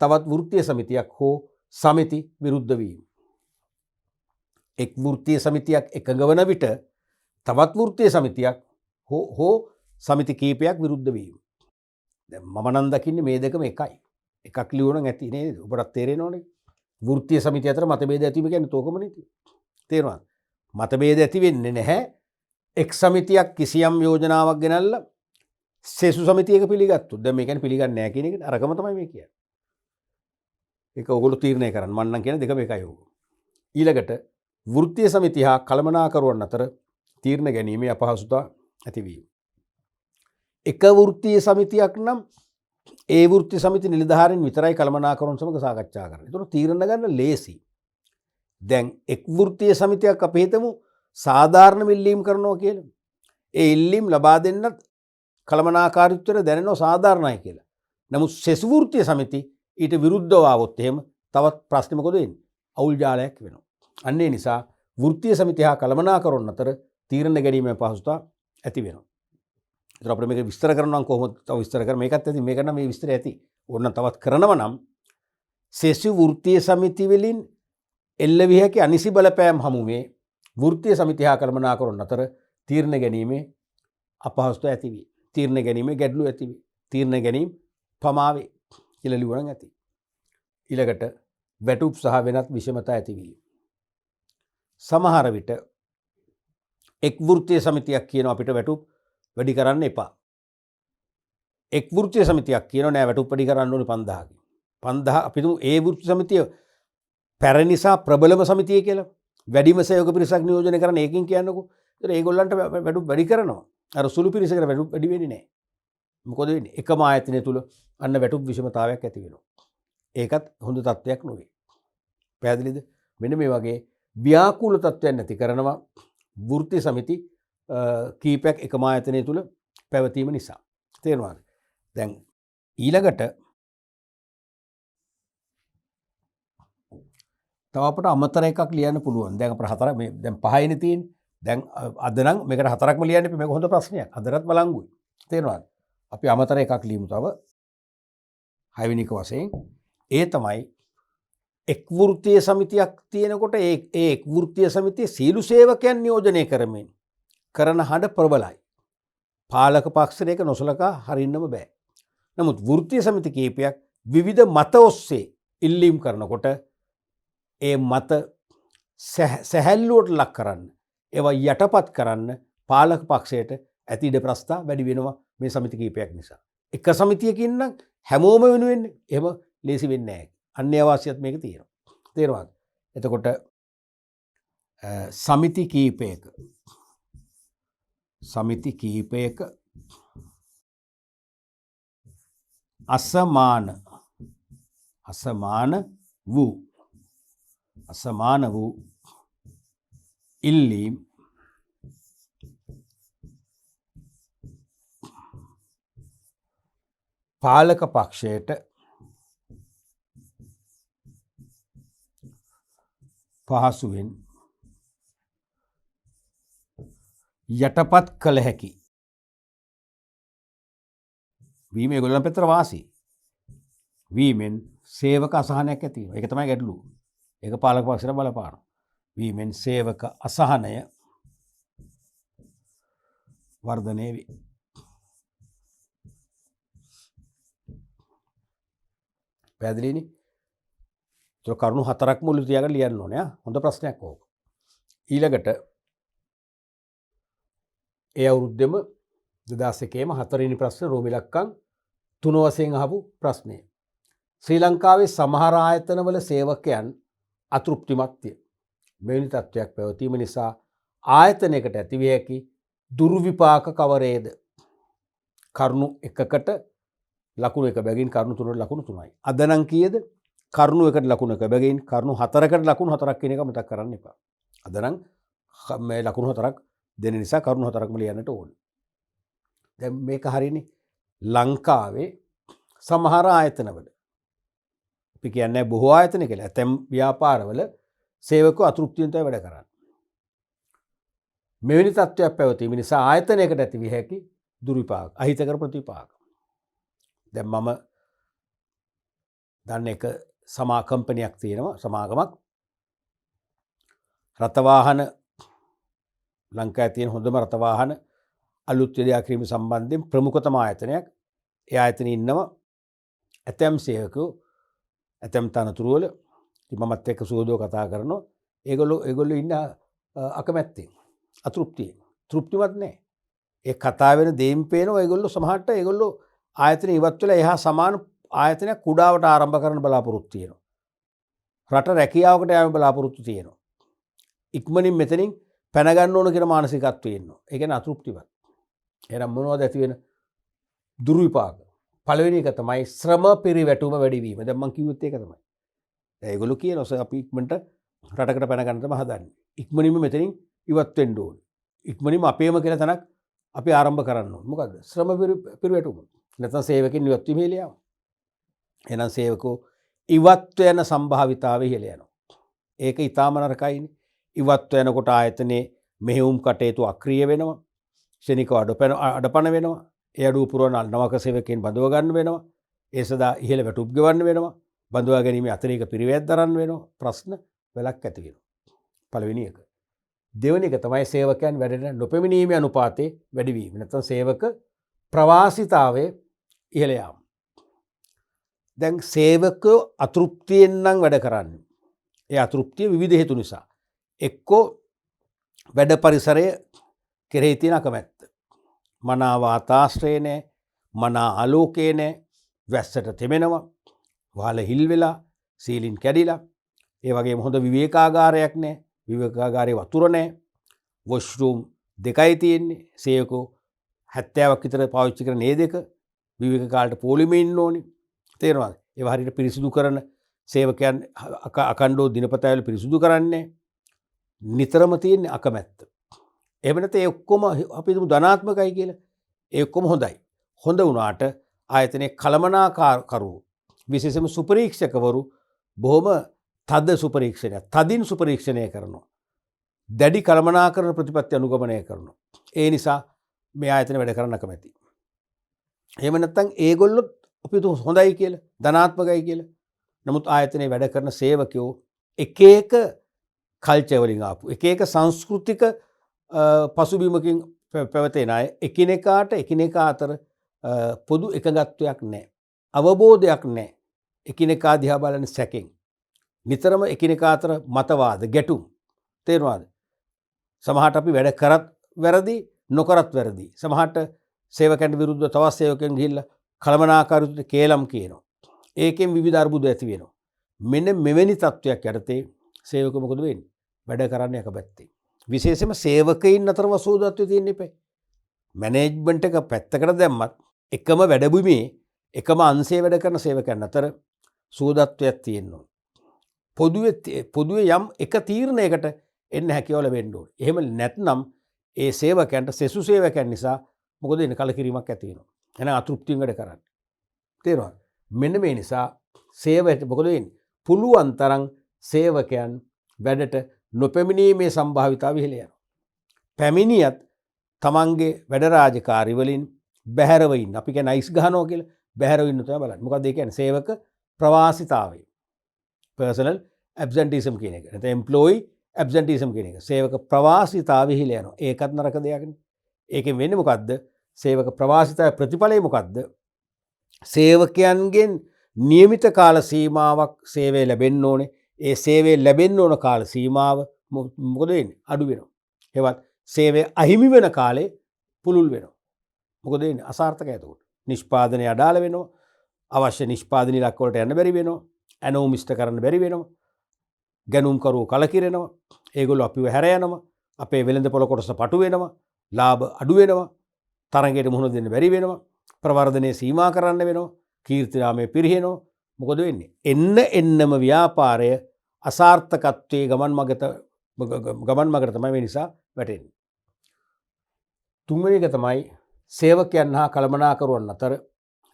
තවත් වෘත්තීය සමිතියක් හෝ සමිති විරුද්ධ වීම. එක් වෘත්තීය සමිතියක් එකඟ වන විට තවත් වෘත්තීය සමිතියක් හෝ සමිති කීපයක් විරුද්ධ වීම. දැන් මම නම් දකින්නේ මේ දෙකම එකයි. එකක් ලියුණා ඇති නේද? ඔබට තේරෙනවනේ. වෘත්තීය සමිතිය අතර මතභේද ඇතිවීම කියන්නේ තෝකම නේද? තේරුණාද? මතභේද ඇති වෙන්නේ නැහැ. එක් සමිතියක් කිසියම් යෝජනාවක් ගෙනල්ලා සෙසු සමිතියක පිළිගත්තොත්. දැන් මේ කියන්නේ පිළිගන්නේ නැහැ කියන එක අරකම තමයි මේ කියන්නේ. ඒක ඔයගොල්ලෝ තීරණය කරන්න. මම නම් කියන දෙකම එකයි ඕක. ඊළඟට වෘත්තීය සමිතිය හා කළමනාකරුවන් අතර තීරණ ගැනීමේ අපහසුතා ඇතිවීම. එක වෘත්තීය සමිතියක් නම් ඒ වෘත්තීය සමිති නිලධාරීන් විතරයි කළමනාකරුවන් සමග සාකච්ඡා කරන්නේ. ඒතකොට තීරණ ගන්න ලේසි. දැන් එක් වෘත්තීය සමිතියක් අපි හිතමු සාධාරණ ඉල්ලීම් කරනවා කියලා. ඒ ඉල්ලීම් ලබා දෙන්නත් කළමනාකාරීත්වයට දැනෙනවා සාධාරණයි කියලා. නමුත් සෙසු වෘත්තීය සමිති ඊට විරුද්ධව ආවොත් එහෙම තවත් ප්‍රශ්න මොකද වෙන්නේ? අවුල් ජාලයක් වෙනවා. අන්න ඒ නිසා වෘත්තීය සමිතිය හා කළමනාකරුවන් අතර තීරණ ගැනීමේ පහසුතා ඇති වෙනවා. ඒතර අපිට මේක විස්තර කරනවා නම් කොහොමද? තව විස්තර කර මේකත් ඇති. මේක නම් මේ විස්තරය ඇති. ඕනනම් තවත් කරනවා නම් සෙසු වෘත්තීය සමිති වලින් එල්ල විය හැකි අනිසි බලපෑම් හමුවේ වෘත්තීය සමිතිය හා කළමනාකරුවන් අතර තීරණ ගැනීමේ අපහසුතාව ඇති වේ. තීරණ ගැනීමේ ගැටලු ඇති වේ. තීරණ ගැනීම පමාවේ කියලා ලියුණා ඇති. ඊළඟට වැටුප් සහ වෙනත් විෂමතා ඇති වීම. සමහර විට එක් වෘත්තීය සමිතියක් කියනවා අපිට වැටුප් වැඩි කරන්න එපා. එක් වෘත්තීය සමිතියක් කියනවා නෑ වැටුප් වැඩි කරන්න ඕනේ 5000කින්. 5000 අපි තුමු ඒ වෘත්තීය සමිතිය පැරණි නිසා ප්‍රබලම සමිතිය කියලා. වැඩිම සේවක පිරිසක් නියෝජනය කරන එකකින් කියන්නකෝ. ඒතර ඒගොල්ලන්ට වැටුප් වැඩි කරනවා. අර සුළු පිරිසකට වැටුප් වැඩි වෙන්නේ නෑ. මොකද වෙන්නේ? එකම ආයතනය තුල අන්න වැටුප් විෂමතාවයක් ඇති වෙනවා. ඒකත් හොඳ තත්ත්වයක් නෙවෙයි. පැහැදිලිද? මෙන්න මේ වගේ ව්‍යාකූල තත්ත්වයන් නැති කරනවා වෘත්තීය සමිති කීපයක් එකම ආයතනය තුල පැවතීම නිසා. තේරුණාද? දැන් ඊළඟට තව අපට අමතර එකක් ලියන්න පුළුවන්. දැන් අපිට හතර මේ දැන් පහයිනේ තියෙන්නේ. දැන් අද නම් මේකට හතරක්ම ලියන්න මේක හොඳ ප්‍රශ්නයක්. අදටත් බලංගුයි. තේරුණාද? අපි අමතර එකක් ලියමු තව. හයවෙනි එක වශයෙන් ඒ තමයි එක් වෘත්තීය සමිතියක් තියෙනකොට ඒ එක් වෘත්තීය සමිතියේ සීළු සේවකයන් නියෝජනය කරමින් කරන හඬ ප්‍රබලයි. පාලක පක්ෂයට ඒක නොසලකා හරින්නම බෑ. නමුත් වෘත්තීය සමිති කීපයක් විවිධ මත ඔස්සේ ඉල්ලීම් කරනකොට ඒ මත සැහැල්ලුවට ලක් කරන්න ඒවා යටපත් කරන්න පාලක පක්ෂයට ඇති ඉඩ ප්‍රස්ථා වැඩි වෙනවා මේ සමිති කීපයක් නිසා. එක සමිතියකින් නම් හැමෝම වෙනුවෙන්නේ එහෙම ලේසි වෙන්නේ නැහැ. අන්‍ය අවශ්‍යත් මේක තියෙනවා. තේරුණාද? එතකොට සමිති කීපයක අසමාන වූ ඉල්ලීම් පාලක පක්ෂයට පහසුවෙන් යටපත් කළ හැකි වීම ඒගොල්ලන් පැත්තට වාසි වීමෙන් සේවක අසහනයක් ඇති වෙනවා. ඒක තමයි ගැටලුව. ඒක පාලක පක්ෂයට බලපානවා. වීමෙන් සේවක අසහනය වර්ධනය වේ. පැහැදිලිනේ? ඒක කරුණු හතරක් මුල් තියාගෙන ලියන්න ඕනේ. හොඳ ප්‍රශ්නයක් ඕක. ඊළඟට ඒ අවුරුද්දෙම 2001ේම 4 වෙනි ප්‍රශ්නේ රෝම ඉලක්කම් 3 වශයෙන් අහපු ප්‍රශ්නය. ශ්‍රී ලංකාවේ සමහර ආයතනවල සේවකයන් අතෘප්තිමත්ය. මෙවැනි තත්ත්වයක් පැවතීම නිසා ආයතනයකට ඇතිවිය හැකි දුර්විපාක කවරේද? කරුණු එකකට ලකුණු එක බැගින් කරුණු 3ට ලකුණු 3යි. අද නම් කීයද? කරුණු එකට ලකුණු එක බැගින් කරුණු 4කට ලකුණු 4ක් කියන එක මතක් කරන්න එපා. අද නම් මේ ලකුණු 4ක් දෙන නිසා කරුණු 4ක්ම ලියන්නට ඕනේ. දැන් මේක හරියනේ. ලංකාවේ සමහර ආයතනවල අපි කියන්නේ බොහෝ ආයතන කියලා. ඇතැම් ව්‍යාපාරවල සේවකයෝ අතෘප්තියෙන් තමයි වැඩ කරන්නේ. මෙවැනි තත්ත්වයක් පැවතීම නිසා ආයතනයකට ඇතිවිය හැකි දුර්විපාක, අහිතකර ප්‍රතිපාක. දැන් මම දන්න එක කම්පැනියක් තියෙනවා, සමාගමක්. රථවාහන ලංකාවේ තියෙන හොඳම රථවාහන අලුත් යදා කිරීම සම්බන්ධයෙන් ප්‍රමුඛතම ආයතනයක්. ඒ ආයතනයේ ඉන්නවා ඇතැම් සේවකයෝ ඇතැම් තනතුරු වල. ඉතින් මමත් එක්ක සුවදව කතා කරනවා. ඒගොල්ලෝ ඉන්න අකමැත්තෙන්, අතෘප්තියෙන්. තෘප්තිමත් නැහැ. ඒ කතා වෙන දේම් පේනවා ඒගොල්ලෝ සමහරට ඒගොල්ලෝ ආයතන ඉවත් වෙලා එහා සමාන ආයතනයක් කුඩාවට ආරම්භ කරන්න බලාපොරොත්තු තියෙනවා. රට රැකියාවකට යෑම බලාපොරොත්තු තියෙනවා. ඉක්මනින් මෙතනින් පැන ගන්න ඕන කියන මානසිකත්වයේ ඉන්නවා. ඒ කියන්නේ අතෘප්තිවත්. එහෙනම් මොනවද ඇති වෙන දුර්විපාක? පළවෙනි එක තමයි ශ්‍රම පරිවැටුම වැඩි වීම. දැන් මම කිව්වෙත් ඒක තමයි. දැන් ඒගොල්ලෝ කියනවා අපි ඉක්මනට රටකට පැන ගන්න තමයි හදන්නේ. ඉක්මනින්ම මෙතනින් ඉවත් වෙන්න ඕනේ. ඉක්මනින්ම අපේම කියලා තැනක් අපි ආරම්භ කරන්න ඕනේ. මොකද්ද? ශ්‍රම පරිවැටුම. නැත්නම් සේවකෙන් ඉවත් වීම ඉහළ යනවා. එහෙනම් සේවකෝ ඉවත් වෙන සම්භාවිතාවය ඉහළ යනවා. ඒක ඊටාම නරකයිනේ. ඉවත් වෙනකොට ආයතනයේ මෙහෙයුම් කටයුතු අක්‍රිය වෙනවා. ශනිකව අඩපණ වෙනවා. ඒ අඩුව පුරවන නවක සේවකයන් බඳව ගන්න වෙනවා. ඒ සදා ඉහළ වැටුප් ගෙවන්න වෙනවා. බඳවා ගැනීම අතිරේක පිරිවැයක් දරන්න වෙනවා. ප්‍රශ්න වෙලක් ඇති වෙනවා. පළවෙනි එක. දෙවෙනි එක තමයි සේවකයන් වැඩට නොපැමිණීමේ අනුපාතය වැඩි වීම. නැත්නම් සේවක ප්‍රවාසිතාවයේ ඉහළ යාම. දැන් සේවකයෝ අතෘප්තියෙන් නම් වැඩ කරන්නේ. ඒ අතෘප්තිය විවිධ හේතු නිසා. එක්කෝ වැඩ පරිසරය කෙරෙහි තියෙන අකමැත්ත. මනා වාතාශ්‍රය නැහැ, මනා ආලෝකය නැහැ, වැස්සට තෙමෙනවා, වහල හිල් වෙලා, සීලින් කැඩිලා, ඒ වගේම හොඳ විවේකාගාරයක් නැහැ, විවේකාගාරයේ වතුර නැහැ, වොෂ්රූම් දෙකයි තියෙන්නේ, සේවකෝ 70ක් විතර පාවිච්චි කරන මේ දෙක, විවේක කාලට පොලිමේ ඉන්න ඕනේ. තේරෙනවද? ඒව හරියට පිරිසිදු කරන සේවකයන් අකණ්ඩව දිනපතාවල පිරිසිදු කරන්නේ නිතරම තියෙන අකමැත්ත. එහෙම නැත්නම් ඒ ඔක්කොම අපි හිතමු ධනාත්මකයි කියලා. ඒ ඔක්කොම හොඳයි. හොඳ වුණාට ආයතනයේ කළමනාකරුවෝ විශේෂයෙන්ම සුපරීක්ෂකවරු බොහොම තද සුපරීක්ෂණයක්, තදින් සුපරීක්ෂණය කරනවා. දැඩි කළමනාකරන ප්‍රතිපත්ති අනුගමනය කරනවා. ඒ නිසා මේ ආයතන වැඩ කරන්න කැමැති. එහෙම නැත්නම් ඒගොල්ලොත් අපි හිතමු හොඳයි කියලා, ධනාත්මකයි කියලා. නමුත් ආයතනයේ වැඩ කරන සේවකයෝ එක එක කල්චර් වලින් ආපු, එක එක සංස්කෘතික පසුබිමකින් පැවතෙන අය එකිනෙකා අතර පොදු එකගත්වයක් නැහැ. අවබෝධයක් නැහැ. එකිනෙකා දිහා බලන සැකෙන්. නිතරම එකිනෙකා අතර මතවාද, ගැටුම්. තේරෙනවද? සමහරට අපි වැඩ කරත් වැරදි, නොකරත් වැරදි. සමහරට සේවකයන්ට විරුද්ධව තවත් සේවකයන් ගිහිල්ලා කළමනාකාරීත්වයට කේලම් කියනවා. ඒකෙන් විවිධ අර්බුද ඇති වෙනවා. මෙන්න මෙවැනි තත්වයක් යටතේ සේවක මොකද වෙන්නේ? වැඩ කරන්නේ අකපැත්තේ. විශේෂයෙන්ම සේවකයින් අතර වසූදත්වයේ තියෙන ඉපේ. මැනේජ්මන්ට් එක පැත්තකට දැම්මත් එකම වැඩබිමේ එකම අංශයේ වැඩ කරන සේවකයන් අතර සූදත්වයක් තියෙනවා. පොදුවේ යම් එක තීරණයකට එන්න හැකියාව ලැබෙන්න ඕනේ. එහෙම නැත්නම් ඒ සේවකයන්ට සෙසු සේවකයන් නිසා මොකද වෙන්නේ? කලකිරීමක් ඇති වෙනවා. එහෙනම් අතෘප්තියෙන් වැඩ කරන්නේ. තේරුණාද? මෙන්න මේ නිසා සේවයට මොකද වෙන්නේ? පුළුවන් තරම් සේවකයන් වැඩට නොපැමිණීමේ සම්භාවිතාව ඉහළ යනවා. පැමිණියත් තමන්ගේ වැඩ රාජකාරි වලින් බැහැරව ඉන්න. අපි කියන්නේ අයිස් ගහනවා කියලා. බැහැරව ඉන්න තමයි බලන්න. මොකක්ද ඒ කියන්නේ? සේවක ප්‍රවාසිතාවය. personal absenteeism කියන එක. නැත්නම් employee absenteeism කියන එක. සේවක ප්‍රවාසිතාවය ඉහළ යනවා. ඒකත් නරක දෙයක් නේ. ඒකෙන් වෙන්නේ මොකද්ද? සේවක ප්‍රවාසිතාවේ ප්‍රතිඵලය මොකද්ද? සේවකයන්ගෙන් නියමිත කාල සීමාවක් සේවය ලැබෙන්න ඕනේ. ඒ සේවය ලැබෙන්න ඕන කාල සීමාව මොකද වෙන්නේ? අඩු වෙනවා. ඒවත් සේවය අහිමි වෙන කාලේ පුළුල් වෙනවා. මොකද වෙන්නේ? අසාර්ථකයි එතකොට. නිෂ්පාදනය අඩාල වෙනවා. අවශ්‍ය නිෂ්පාදන ඉලක්ක වලට යන්න බැරි වෙනවා. ඇනෝම් ඉෂ්ට කරන්න බැරි වෙනවා. ගැනුම්කරුවෝ කලකිරෙනවා. ඒගොල්ලෝ අපිව හැර යනවා. අපේ වෙළඳපොළ කොටස පටු වෙනවා. ලාභ අඩු වෙනවා. තරඟයට මුහුණ දෙන්න බැරි වෙනවා. ප්‍රවර්ධනය සීමා කරන්න වෙනවා. කීර්තිනාමය පිරිහෙනවා. මොකද වෙන්නේ? එන්නම ව්‍යාපාරය අසාර්ථකත්වයේ ගමන් මගට තමයි මේ නිසා වැටෙන්නේ. තුන්වෙනි එක තමයි සේවකයන් හා කළමනාකරුවන් අතර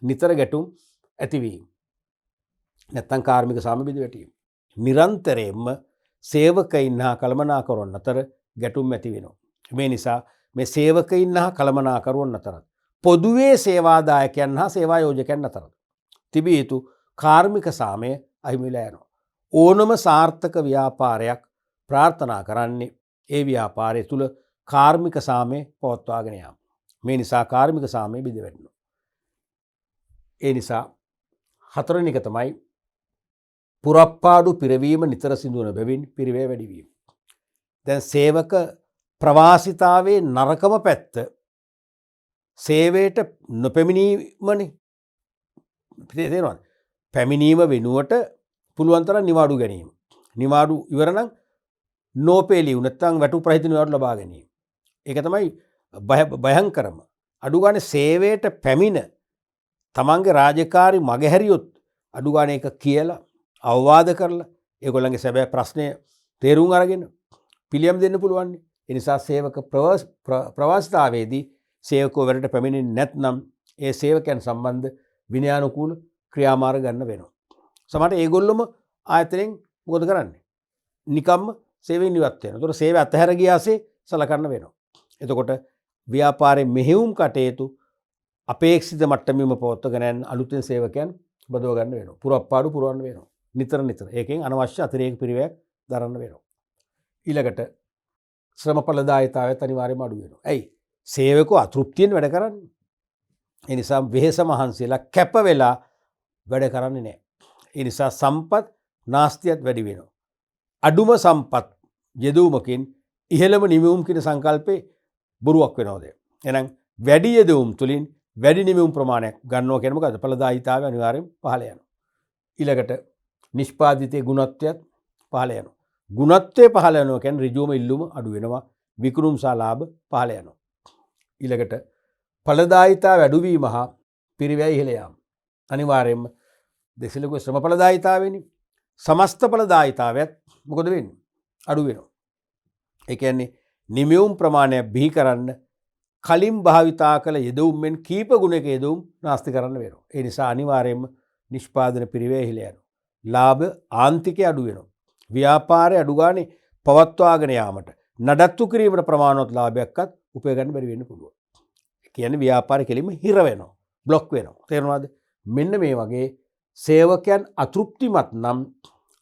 නිතර ගැටුම් ඇතිවීම. නැත්තම් කාර්මික සාම බිඳ වැටීම. නිරන්තරයෙන්ම සේවකයින් හා කළමනාකරුවන් අතර ගැටුම් ඇති වෙනවා. මේ නිසා මේ සේවකයින් හා කළමනාකරුවන් අතර පොදුවේ සේවාදායකයන් හා සේවා යෝජකයන් අතර තිබිය යුතු කාර්මික සාමය අහිමි වෙලා යනවා. ඕනම සාර්ථක ව්‍යාපාරයක් ප්‍රාර්ථනා කරන්නේ ඒ ව්‍යාපාරය තුල කාර්මික සාමය පවත්වාගෙන යාම. මේ නිසා කාර්මික සාමය බිඳ වැටෙනවා. ඒ නිසා හතරවෙනි එක තමයි පුරප්පාඩු පිරවීම නිතර සිදුවන බැවින් පිරිවැය වැඩි වීම. දැන් සේවක ප්‍රවාසිතාවේ නරකම පැත්ත සේවයට නොපැමිණීමනේ. තේරෙනවද? පැමිණීම වෙනුවට පුළුවන් තරම් නිවාඩු ගැනීම. නිවාඩු ඉවර නම් නෝපේලියු නැත්නම් වැටු ප්‍රහිත නිවාඩු ලබා ගැනීම. ඒක තමයි භයංකරම. අඩු ගානේ සේවයට පැමිණ තමන්ගේ රාජකාරි මගහැරියොත් අඩු ගානේ ඒක කියලා අවවාද කරලා ඒගොල්ලන්ගේ සැබෑ ප්‍රශ්නය තේරුම් අරගෙන පිළියම් දෙන්න පුළුවන්. ඒ නිසා සේවක ප්‍රවාසිතාවේදී සේවකෝ වැඩට පැමිණෙන්නේ නැත්නම් ඒ සේවකයන් සම්බන්ධ විනයානුකූල ක්‍රියාමාර්ග ගන්න වෙනවා. සමහරට ඒගොල්ලොම ආයතනයෙන් මොකද කරන්නේ? නිකම්ම සේවයෙන් ඉවත් වෙනවා. ඒතකොට සේවය අතහැර ගියාසේ සලකන්න වෙනවා. එතකොට ව්‍යාපාරයේ මෙහෙයුම් කටයුතු අපේක්ෂිත මට්ටමෙම පවත්වාගෙන යන අලුතෙන් සේවකයන් බදව ගන්න වෙනවා. පුරප්පාඩු පුරවන්න වෙනවා. නිතර. ඒකෙන් අනවශ්‍ය අතිරේක පිරිවැයක් දරන්න වෙනවා. ඊළඟට ශ්‍රමඵලදායීතාවයත් අනිවාර්යයෙන්ම අඩු වෙනවා. ඇයි? සේවකෝ අතෘප්තියෙන් වැඩ කරන්නේ. ඒ නිසා වෙහෙස මහන්සියලා කැප වෙලා වැඩ කරන්නේ නැහැ. ඒ නිසා සම්පත් නාස්තියත් වැඩි වෙනවා. අඩුම සම්පත් යෙදවීමකින් ඉහළම නිමවුම් කියන සංකල්පේ බොරුවක් වෙනවද? එහෙනම් වැඩි යෙදවීම් තුලින් වැඩි නිමවුම් ප්‍රමාණයක් ගන්නවා කියන්නේ මොකද්ද? ඵලදායීතාවය අනිවාර්යෙන් පහළ යනවා. ඊළඟට නිෂ්පාදිතයේ ගුණත්වයත් පහළ යනවා. ගුණත්වය පහළ යනවා කියන්නේ ඍජුවම ඉල්ලුම අඩු වෙනවා. විකුණුම් සහ ලාභ පහළ යනවා. ඊළඟට ඵලදායීතාවය අඩු වීම හා පිරිවැය ඉහළ යාම. අනිවාර්යයෙන්ම දෙසිලක ශ්‍රම ඵලදායීතාවෙනේ. සමස්ත ඵලදායීතාවයත් මොකද වෙන්නේ? අඩු වෙනවා. ඒ කියන්නේ නිමවුම් ප්‍රමාණය බිහි කරන්න කලින් භාවිතා කළ යෙදවුම්ෙන් කීප ගුණයක යෙදවුම් නාස්ති කරන්න වෙනවා. ඒ නිසා අනිවාර්යයෙන්ම නිෂ්පාදන පිරිවැය ඉහළ යනවා. ලාභ ආන්තිකය අඩු වෙනවා. ව්‍යාපාරය අඩු ගානේ පවත්වාගෙන යාමට නඩත්තු කිරීමට ප්‍රමාණවත් ලාභයක්වත් උපය ගන්න බැරි වෙන්න පුළුවන්. කියන්නේ ව්‍යාපාරය කෙලින්ම හිර වෙනවා. બ્લોක් වෙනවා. තේරෙනවද? මෙන්න මේ වගේ සේවකයන් අතෘප්තිමත් නම්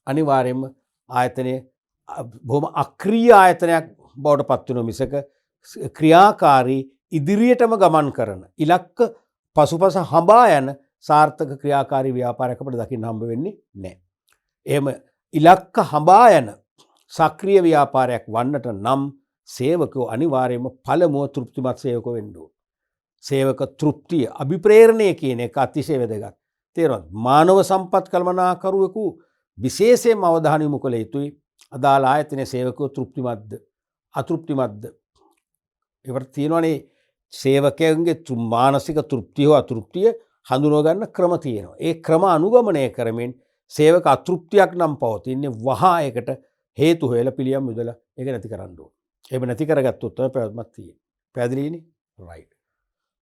අනිවාර්යයෙන්ම ආයතනයේ බොහොම අක්‍රීය ආයතනයක් බවට පත් වෙන මිසක ක්‍රියාකාරී ඉදිරියටම ගමන් කරන ඉලක්ක පසුපස හඹා යන සාර්ථක ක්‍රියාකාරී ව්‍යාපාරයක් අපිට දකින්න හම්බ වෙන්නේ නැහැ. එහෙම ඉලක්ක හඹා යන සක්‍රීය ව්‍යාපාරයක් වන්නට නම් සේවකයෝ අනිවාර්යයෙන්ම පළමුව තෘප්තිමත් සේවකෝ වෙන්න ඕන. සේවක තෘප්තිය අභිප්‍රේරණය කියන එක අතිශය වැදගත්. තේරෙනවද? මානව සම්පත් කළමනාකරුවෙකු විශේෂයෙන්ම අවධානය යොමු කළ යුතුයි. අදාළ ආයතනයේ සේවකයෝ තෘප්තිමත්ද අතෘප්තිමත්ද? ඒවට තියෙනවානේ සේවකයන්ගේ මානසික තෘප්තිය හෝ අතෘප්තිය හඳුනා ගන්න ක්‍රම තියෙනවා. ඒ ක්‍රම අනුගමනය කරමින් සේවක අතෘප්තියක් නම් පවතින්නේ වහා ඒකට හේතු හොයලා පිළියම් යොදලා ඒක නැති කරන්න ඕන. එහෙම නැති කරගත්තොත් තමයි පැවැත්මක් තියෙන්නේ. පැහැදිලිනේ? රයිට්.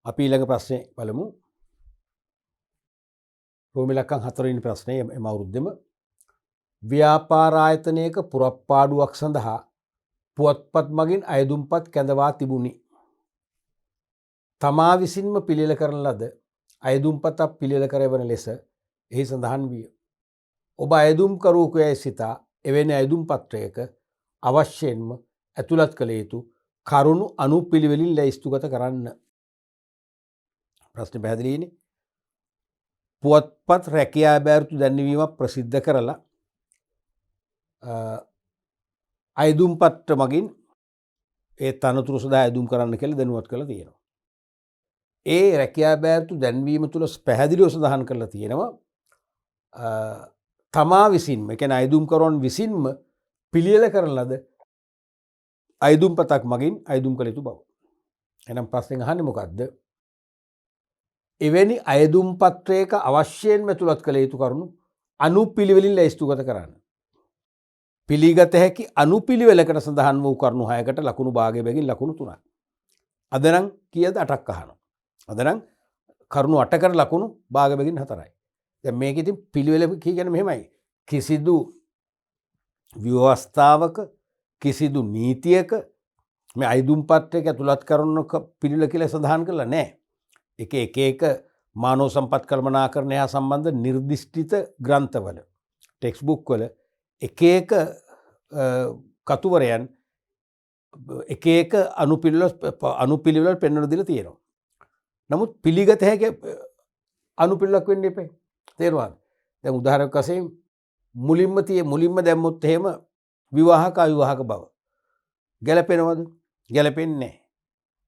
අපි ඊළඟ ප්‍රශ්නේ බලමු. රෝම ඉලක්කම් 4 වෙනි ප්‍රශ්නේ එම අවුරුද්දෙම ව්‍යාපාර ආයතනයක පුරප්පාඩුවක් සඳහා පුවත්පත් මගින් අයදුම්පත් කැඳවා තිබුණි. තමා විසින්ම පිළියෙල කරන ලද අයදුම්පතක් පිළියෙල කරවන ලෙස එහි සඳහන් විය. ඔබ අයදුම්කරුවෙකු යැයි සිතා එවැනි අයදුම් පත්‍රයක අවශ්‍යයෙන්ම ඇතුළත් කළ යුතු කරුණු අනුපිළිවෙලින් ලැයිස්තුගත කරන්න. ප්‍රශ්නේ පැහැදිලිනේ? පුවත්පත් රැකියා බෑරුතු දැන්වීමක් ප්‍රසිද්ධ කරලා අයදුම් පත්‍ර මගින් ඒ තනතුරු සඳහා අයදුම් කරන්න කියලා දැනුවත් කරලා තියෙනවා. ඒ රැකියා බෑරුතු දැන්වීම තුළ පැහැදිලිව සඳහන් කරලා තියෙනවා තමා විසින්ම, ඒ කියන්නේ අයදුම්කරුවන් විසින්ම පිළියෙල කරන ලද අයදුම්පතක් මගින් අයදුම් කළ යුතු බව. එහෙනම් ප්‍රශ්නෙන් අහන්නේ මොකද්ද? එවැනි අයදුම් පත්‍රයක අවශ්‍යයෙන්ම ඇතුළත් කළ යුතු කරුණු අනුපිළිවෙලින් ලැයිස්තුගත කරන්න. පිළිගත හැකි අනුපිළිවෙලකට සඳහන් වූ කරුණු 6කට ලකුණු භාගය බැගින් ලකුණු 3ක්. අද නම් කීයද? 8ක් අහනවා. අද නම් කරුණු 8කට ලකුණු භාගය බැගින් 4යි. දැන් මේක ඉතින් පිළිවෙල කියන්නේ මෙහෙමයි. කිසිදු ව්‍යවස්ථාවක කිසිදු නීතියක මේ අයදුම් පත්‍රයක ඇතුළත් කරන පිළිවෙල කියලා සඳහන් කරලා නැහැ. එක මානව සම්පත් කළමනාකරණය හා සම්බන්ධ නිර්දිෂ්ටිත ග්‍රන්ථවල ටෙක්ස්ට් බුක් වල එක කතුවරයන් එක අනුපිළිවෙල පෙන්වලා දීලා තියෙනවා. නමුත් පිළිගත හැකි අනුපිළිවෙලක් වෙන්න එපා. තේරුණාද? දැන් උදාහරණයක් වශයෙන් මුලින්ම දැම්මොත් එහෙම විවාහක අවිවාහක බව ගැලපෙනවද? ගැලපෙන්නේ නැහැ.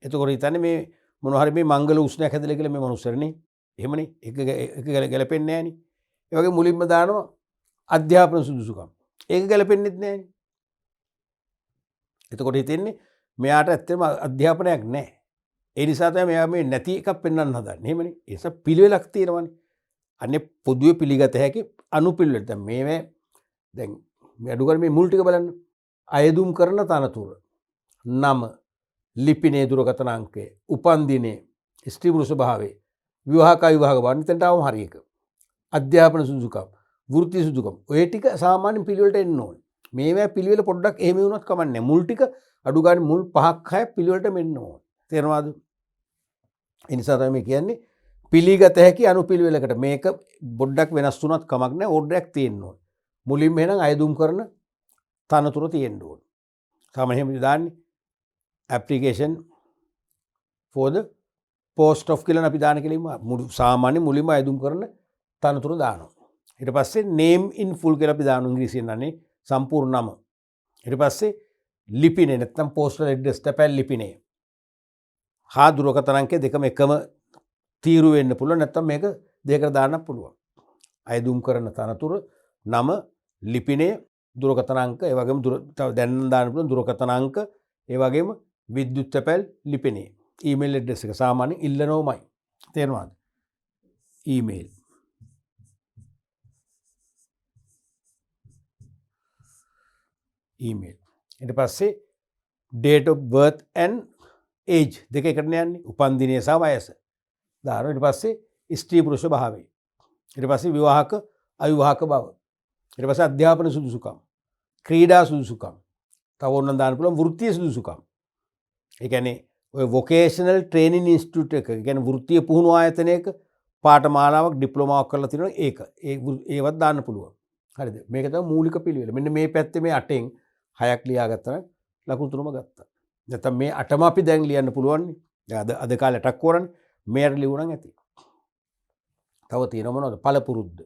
එතකොට හිතන්නේ මේ මොනවා හරි මේ මංගල උෂ්ණයක් හැදලා කියලා මේ මනුස්සරනේ. එහෙමනේ. එක ගැලපෙන්නේ නැහනේ. ඒ වගේ මුලින්ම දානවා අධ්‍යාපන සුදුසුකම්. ඒක ගැලපෙන්නේත් නැහනේ. එතකොට හිතෙන්නේ මෙයාට ඇත්තටම අධ්‍යාපනයක් නැහැ. ඒ නිසා තමයි මෙයා මේ නැති එකක් පෙන්වන්න හදන්නේ. එහෙමනේ. ඒ නිසා පිළිවෙලක් තියෙනවානේ. අනේ පොදුවේ පිළිගත හැකි අනුපිළිවෙල. දැන් දැන් මේ අඩු කරන්නේ මේ මුල් ටික බලන්න. අයදුම් කරන තනතුර. නම, ලිපිනේ දුරකථන අංකය, උපන්දිනේ, ස්ත්‍රී පුරුෂ භාවය, විවාහක අවිවාහක බව නිතන්ට આવම හරි එක. අධ්‍යාපන සුදුසුකම්, වෘත්ති සුදුසුකම්. ඔය ටික සාමාන්‍ය පිළිවෙලට එන්න ඕනේ. මේවා පිළිවෙල පොඩ්ඩක් එහෙම වුණත් කමන්නේ. මුල් ටික අඩු ගන්න මුල් 5ක් 6ක් පිළිවෙලට මෙන්න ඕනේ. තේරෙනවද? ඒ නිසා තමයි කියන්නේ පිළිගත හැකි අනුපිළිවෙලකට මේක පොඩ්ඩක් වෙනස් වුණත් කමක් නැහැ. ඕඩරයක් තියෙන්න ඕනේ. මුලින්ම එහෙනම් අයදුම් කරන තනතුර තියෙන්න ඕනේ. සාමාන්‍යයෙන් එහෙම දාන්නේ application for the post of කියලා අපි දාන කියලා සාමාන්‍ය මුලින්ම අයදුම් කරන තනතුර දානවා. ඊට පස්සේ name in full කියලා අපි දානවා ඉංග්‍රීසියෙන් නන්නේ සම්පූර්ණ නම. ඊට පස්සේ ලිපිනේ නැත්නම් postal address තැපැල් ලිපිනේ. හා දුරකථන අංකය දෙකම එකම තීරු වෙන්න පුළුවන් නැත්නම් මේක දෙකකට දාන්නත් පුළුවන්. අයදුම් කරන තනතුර නම, ලිපිනේ, දුරකථන අංක, ඒ වගේම දැන් දාන්න පුළුවන් දුරකථන අංක, ඒ වගේම විද්‍යුත් තැපැල් ලිපිනේ. ඊමේල් ඇඩ්‍රස් එක සාමාන්‍යයෙන් ඉල්ලනෝමයි. තේරුණාද? ඊමේල්. ඊමේල්. ඊට පස්සේ date of birth and age දෙක එකට යන්නේ. උපන්දිනය සහ වයස. දානවා. ඊට පස්සේ ස්ත්‍රී පුරුෂ භාවය. ඊට පස්සේ විවාහක අවිවාහක බව. ඊට පස්සේ අධ්‍යාපන සුදුසුකම්, ක්‍රීඩා සුදුසුකම්, තව ඕනනම් දාන්න පුළුවන් වෘත්තීය සුදුසුකම්. ඒ කියන්නේ ඔය වොකේෂනල් ට්‍රේනින් ඉන්ස්ටිටියුට් එක, ඒ කියන්නේ වෘත්තීය පුහුණු ආයතනයක පාඨමාලාවක් ඩිප්ලෝමාවක් කරලා තියෙනවා. ඒවත් දාන්න පුළුවන්. හරිද? මේක තමයි මූලික පිළිවෙල. මෙන්න මේ පැත්තේ මේ 8න් 6ක් ලියාගත්තා නම් ලකුණු 3ම ගත්තා. නැත්නම් මේ 8ම අපි දැන් ලියන්න පුළුවන් නේ. දැන් අද කාලේ 8ක් කරන්නේ. මේකට ලියුණා ඇති. තව තියෙනව මොනවද? පළපුරුද්ද.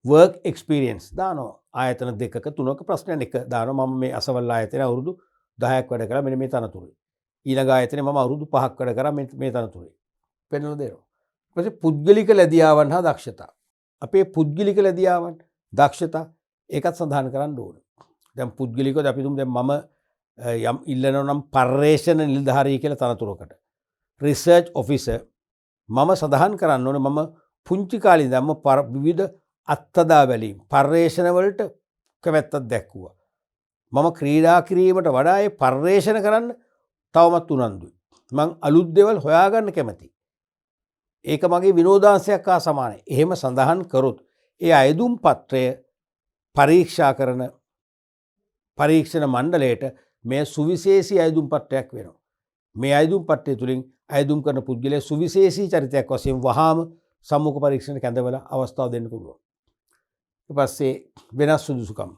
work experience දානවා. ආයතන 2ක 3ක ප්‍රශ්නයක් එක දානවා. මම මේ අසවල් ආයතන අවුරුදු 10ක් වැඩ කරා මෙන්න මේ තනතුරේ. ඊළඟ ආයතනේ මම අවුරුදු 5ක් වැඩ කරා මේ තනතුරේ. පෙන්වලා දෙනවා. ඊට පස්සේ පුද්ගලික ලැබියාවන් හා දක්ෂතා. අපේ පුද්ගලික ලැබියාවන් දක්ෂතා ඒකත් සඳහන් කරන්න ඕනේ. දැන් පුද්ගලිකව අපි තුමු දැන් මම යම් ඉල්ලනවා නම් පර්යේෂණ නිලධාරී කියලා තනතුරකට. රිසර්ච් ඔෆිසර් මම සඳහන් කරන්න ඕනේ මම පුංචි කාලේ ඉඳන්ම විවිධ අත්දැකීම් පර්යේෂණ වලට කැමැත්තක් දැක්වුවා. මම ක්‍රීඩා කිරීමට වඩා ඒ පර්යේෂණ කරන්න තවමත් උනන්දුයි. මං අලුත් දේවල් හොයාගන්න කැමතියි. ඒක මගේ විනෝදාංශයක් හා සමානයි. එහෙම සඳහන් කරොත් ඒ අයදුම් පත්‍රය පරීක්ෂා කරන පරීක්ෂණ මණ්ඩලයට මේ සුවිශේෂී අයදුම් පත්‍රයක් වෙනවා. මේ අයදුම් පත්‍රය තුළින් අයදුම් කරන පුද්ගලයා සුවිශේෂී චරිතයක් වශයෙන් වහාම සම්මුඛ පරීක්ෂණ කැඳවලා අවස්ථාව දෙන්න පුළුවන්. ඊට පස්සේ වෙනස් සුදුසුකම්,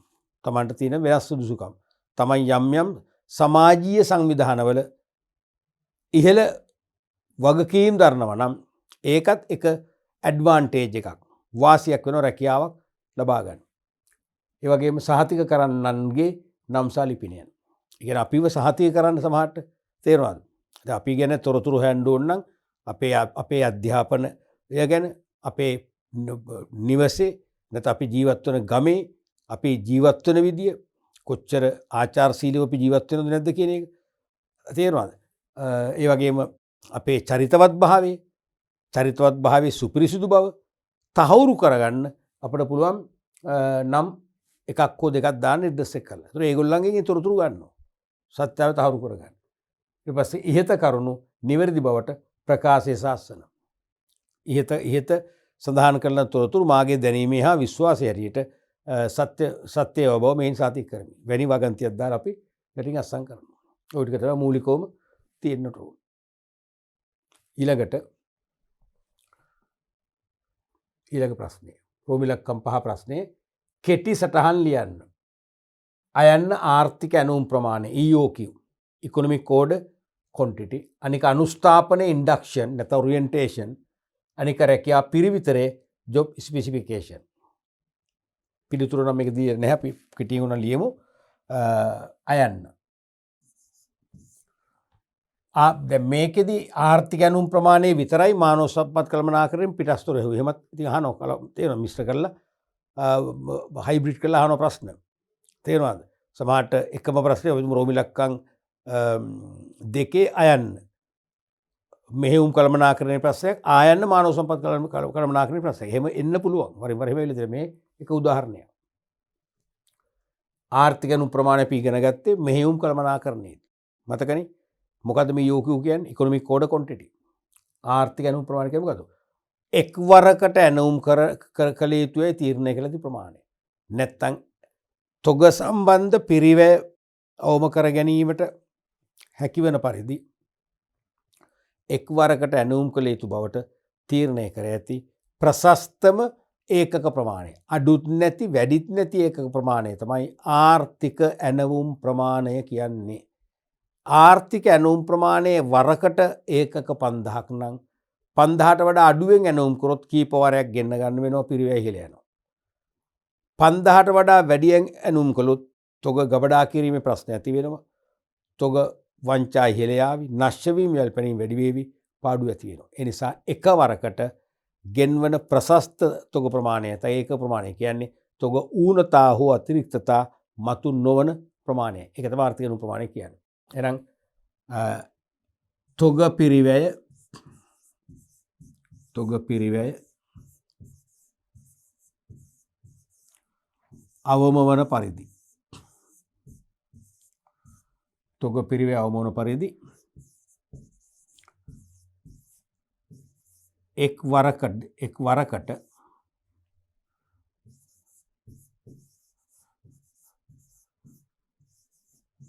තමන්ට තියෙන වෙනස් සුදුසුකම්, තමන් යම් යම් සමාජීය සංවිධානවල ඉහළ වගකීම් දරනවා නම් ඒකත් එක ඇඩ්වාන්ටේජ් එකක්, වාසියක් වෙනවා රැකියාවක් ලබා ගන්න. ඒ වගේම සහතික කරන්නන්ගේ නම්සා ලිපිනයන්. ඒ කියන්නේ අපිව සහතික කරන්න සමහරට තේරෙනවද? දැන් අපි ගැන තොරතුරු හොයන්න ඕන නම් අපේ අධ්‍යාපනය ගැන, අපේ නිවසේ නැත්නම් අපි ජීවත් වෙන ගමේ අපි ජීවත් වෙන විදිය කොච්චර ආචාරශීලීව අපි ජීවත් වෙනවද නැද්ද කියන එක තේරෙනවද? ඒ වගේම අපේ චරිතවත් භාවයේ සුපිරිසුදු බව තහවුරු කරගන්න අපිට පුළුවන් නම් එකක් හෝ දෙකක් දාන්න ඇඩ්‍රස් එක කරලා. ඒතර ඒගොල්ලන්ගෙන් තොරතුරු ගන්නවා. සත්‍යව තහවුරු කරගන්න. ඊට පස්සේ ඉහත කරුණු නිවැරදි බවට ප්‍රකාශය සාසන. ඉහත සඳහන් කරන තොරතුරු මාගේ දැනීමේ හා විශ්වාසය හැටියට සත්‍ය බව මෙයින් සාතික කරමි. වැනි වගන්තියක් දාලා අපි යටින් අස්සම් කරනවා. ඔය ටික තමයි මූලිකවම තියෙන්නට ඕන. ඊළඟ ප්‍රශ්නය. රෝමිලක්කම් 5 ප්‍රශ්නේ කෙටි සටහන් ලියන්න. අයන්න ආර්ථික ඇණවුම් ප්‍රමාණය EOQ ඉකොනොමික් කෝඩ් quantity. අනික අනුස්ථාපන ඉන්ඩක්ෂන් නැත්නම් ඔරියන්ටේෂන්. අනික රැකියා පිරිවිතරේ ජොබ් ස්පෙසිෆිකේෂන්. පිළිතුරු නම් මේක දී නැහැ, අපි කෙටියෙන් උන ලියමු. අයන්න දැන් මේකෙදි ආර්ථික ඇණවුම් ප්‍රමාණය විතරයි මානව සම්පත් කළමනාකරණයෙන් පිටස්තර හෙව්වේ. එහෙමත් ඉතින් අහනවා තේරෙනවා මිශ්‍ර කරලා හයිබ්‍රිඩ් කරලා අහන ප්‍රශ්න. තේරෙනවද? සමහරට එකම ප්‍රශ්නේ රෝමිලක්කම් 2 අයන්න මෙහෙයුම් කළමනාකරණයේ ප්‍රශ්නයක්, ආයන්න මානව සම්පත් කළමනාකරණයේ ප්‍රශ්නයක්. එහෙම එන්න පුළුවන්. වරින් වර එහෙම වෙලා මේ එක උදාහරණයක්. ආර්ථික ඇණවුම් ප්‍රමාණය අපි ඉගෙන ගත්තේ මෙහෙයුම් කළමනාකරණයේදී. මතකනේ? මොකද්ද මේ EOQ කියන්නේ? ඉකොනොමික් කෝඩ් ක්වොන්ටිටි. ආර්ථික ඇණවුම් ප්‍රමාණය කියන්නේ මොකද්ද? එක්වරකට ඇණවුම් කළ යුතුයි තීරණය කළ යුතු ප්‍රමාණය. නැත්තම් තොග සම්බන්ධ පිරිවැය අවම කර ගැනීමට හැකිවන පරිදි එක්වරකට ඇණවුම් කළ යුතු බවට තීරණය කර ඇති ප්‍රශස්තම ඒකක ප්‍රමාණය. අඩුත් නැති වැඩිත් නැති ඒකක ප්‍රමාණය තමයි ආර්ථික ඇණවුම් ප්‍රමාණය කියන්නේ. ආර්ථික ඇණවුම් ප්‍රමාණයේ වරකට ඒකක 5000ක් නම් 5000ට වඩා අඩුවෙන් ඇණවුම් කරොත් කීප වරයක් ගෙන්න ගන්න වෙනවා, පිරිවැය ඉහළ යනවා. 5000ට වඩා වැඩියෙන් ඇණවුම් කළොත් තොග ගබඩා කිරීමේ ප්‍රශ්න ඇති වෙනවා. තොග වංචා ඉහළ යාවි, නැශ්‍ය වීම යල්පැනීම වැඩි වේවි, පාඩු ඇති වෙනවා. ඒ නිසා එකවරකට ගෙන්වන ප්‍රශස්ත තොග ප්‍රමාණය තයි ඒක ප්‍රමාණය කියන්නේ තොග ඌනතා හෝ අතිරික්තතා මතු නොවන ප්‍රමාණය. ඒක තමයි ආර්ථික ඇණවුම් ප්‍රමාණය කියන්නේ. එහෙනම් තොග පිරිවැය අවම වන පරිදි එක් වරකට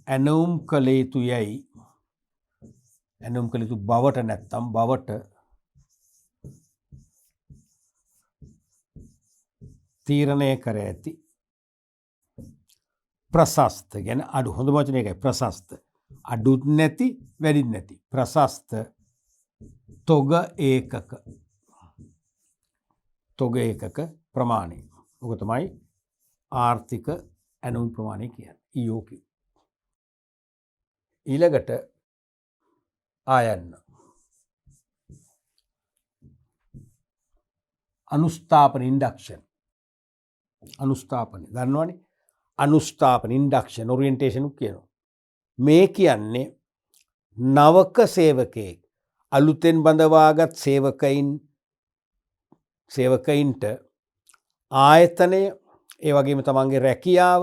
ඇණවුම් කළ යුතු යයි, ඇණවුම් කළ යුතු බවට නැත්තම් බවට තීරණය කර ඇති ප්‍රශස්ත ගැන අඩු හොඳ වචන එකයි ප්‍රශස්ත. අඩුත් නැති වැඩිත් නැති ප්‍රශස්ත තොග ඒකක ප්‍රමාණය. ඔක තමයි ආර්ථික ඇණවුම් ප්‍රමාණය කියන්නේ EOQ. ඊළඟට ආයන්න අනුස්ථාපන ඉන්ඩක්ෂන්. අනුස්ථාපන දන්නවනේ? අනුස්ථාපන ඉන්ඩක්ෂන් ඔරියන්ටේෂන් කියනවා. මේ කියන්නේ නවක සේවකයෙක් අලුතෙන් බඳවාගත් සේවකයින්ට ආයතනය, ඒ වගේම තමන්ගේ රැකියාව,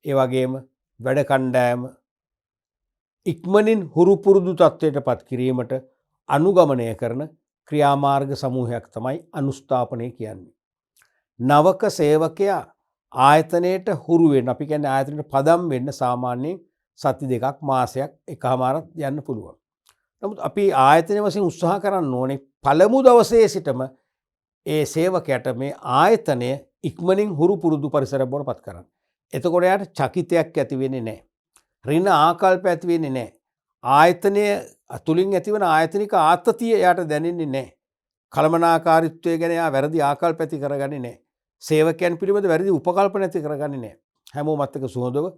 ඒ වගේම වැඩ කණ්ඩෑම ඉක්මනින් හුරු පුරුදු තත්ත්වයට පත් කිරීමට අනුගමනය කරන ක්‍රියාමාර්ග සමූහයක් තමයි අනුස්ථාපනය කියන්නේ. නවක සේවකයා ආයතනයට හුරුවෙන් අපි කියන්නේ ආයතනයට පදම් වෙන්න සාමාන්‍යයෙන් සති දෙකක් මාසයක් එකහමාරක් යන්න පුළුවන්. නමුත් අපි ආයතනය වශයෙන් උත්සාහ කරන්න ඕනේ පළමු දවසේ සිටම ඒ සේවකයට මේ ආයතනය ඉක්මනින් හුරු පුරුදු පරිසරයක් බවට පත් කරන්න. එතකොට යාට චකිතයක් ඇති වෙන්නේ නැහැ. ඍණ ආකල්ප ඇති වෙන්නේ නැහැ. ආයතනය තුලින් ඇතිවන ආයතනික ආතතිය යාට දැනෙන්නේ නැහැ. කළමනාකාරීත්වය ගැන යා වැරදි ආකල්ප ඇති කරගන්නේ නැහැ. සේවකයන් පිළිබඳ වැරදි උපකල්පන ඇති කරගන්නේ නැහැ. හැමෝම අත්ක සුහදව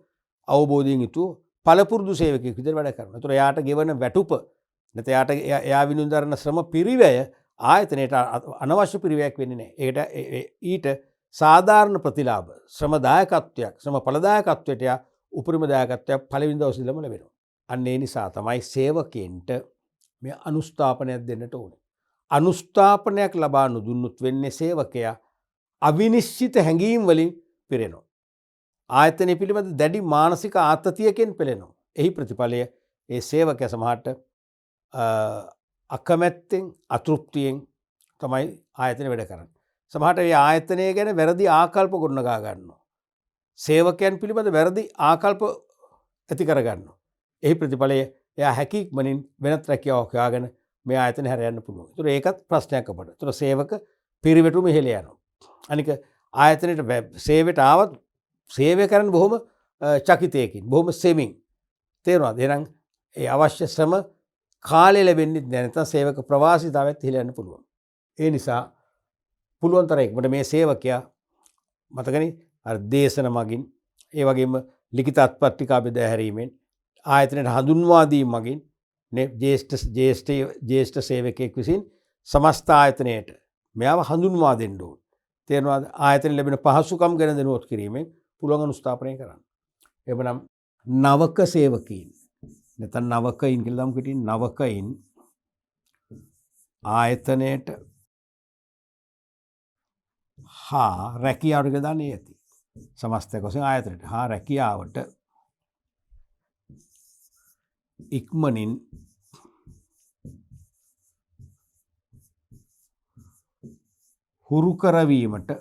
අවබෝධයෙන් යුතුව පළපුරුදු සේවකයෙක් විදිහට වැඩ කරනවා. ඒතර යාට ගෙවන වැටුප නැත්නම් යාට එයා විනුදරන ශ්‍රම පිරිවැය ආයතනයට අනවශ්‍ය පිරිවැයක් වෙන්නේ නැහැ. ඒකට ඊට සාධාරණ ප්‍රතිලාභ ශ්‍රමදායකත්වයක් ශ්‍රම ඵලදායකත්වයට යා උපරිම දායකත්වයක් පළවෙනි දවසේ ඉඳලම ලැබෙනවා. අන්න ඒ නිසා තමයි සේවකයන්ට මේ අනුස්ථාපනයක් දෙන්නට ඕනේ. අනුස්ථාපනයක් ලබා නොදුන්නොත් වෙන්නේ සේවකයා අවිනිශ්චිත හැඟීම් වලින් පිරෙනවා. ආයතනය පිළිබඳ දැඩි මානසික ආතතියකින් පෙළෙනවා. එහි ප්‍රතිඵලය ඒ සේවකයා සමහරට අකමැත්තෙන් අතෘප්තියෙන් තමයි ආයතනය වැඩ කරන්නේ. සමහරට මේ ආයතනය ගැන වැරදි ආකල්ප ගොඩනගා ගන්නවා. සේවකයන් පිළිබඳ වැරදි ආකල්ප ඇති කර ගන්නවා. එහි ප්‍රතිඵලය එයා හැකියික්මනින් වෙනත් රැකියාවක් හොයාගෙන මේ ආයතනය හැර යන්න පුළුවන්. ඒතර ඒකත් ප්‍රශ්නයක් අපට. ඒතර සේවක පිරිවැටුම ඉහළ යනවා. අනික ආයතනයට සේවයට ආවත් සේවය කරන්න බොහොම චකිතයකින් බොහොම සෙමින් තේරුණාද? එහෙනම් ඒ අවශ්‍ය ශ්‍රම කාලය ලැබෙන්නේ නැහැ. නැත්නම් සේවක ප්‍රවාසීතාවයත් ඉහළ යන්න පුළුවන්. ඒ නිසා පුළුවන් තරමට මේ සේවකයා මතකනේ අර දේශන මගින් ඒ වගේම ලිඛිත අත්පත්‍රිකා බෙදා හැරීමෙන් ආයතනයට හඳුන්වා දීම මගින් ජ්‍යෙෂ්ඨ සේවකයෙක් විසින් සමස්ත ආයතනයට මෙයාව හඳුන්වා දෙන්න ඕන. තේරෙනවද? ආයතන ලැබෙන පහසුකම් ගැන දැනුවත් කිරීමෙන් පුළුවන් අනුස්ථාපනය කරන්න. එබනම් නවක සේවකීන් නැත්නම් නවකයින් කියලා නම් කිටින් නවකයින් ආයතනයට හා රැකියාවට ගදාන්නේ ඇති. සමස්තයක් වශයෙන් ආයතනයට හා රැකියාවට ඉක්මනින් හුරු කරවීමට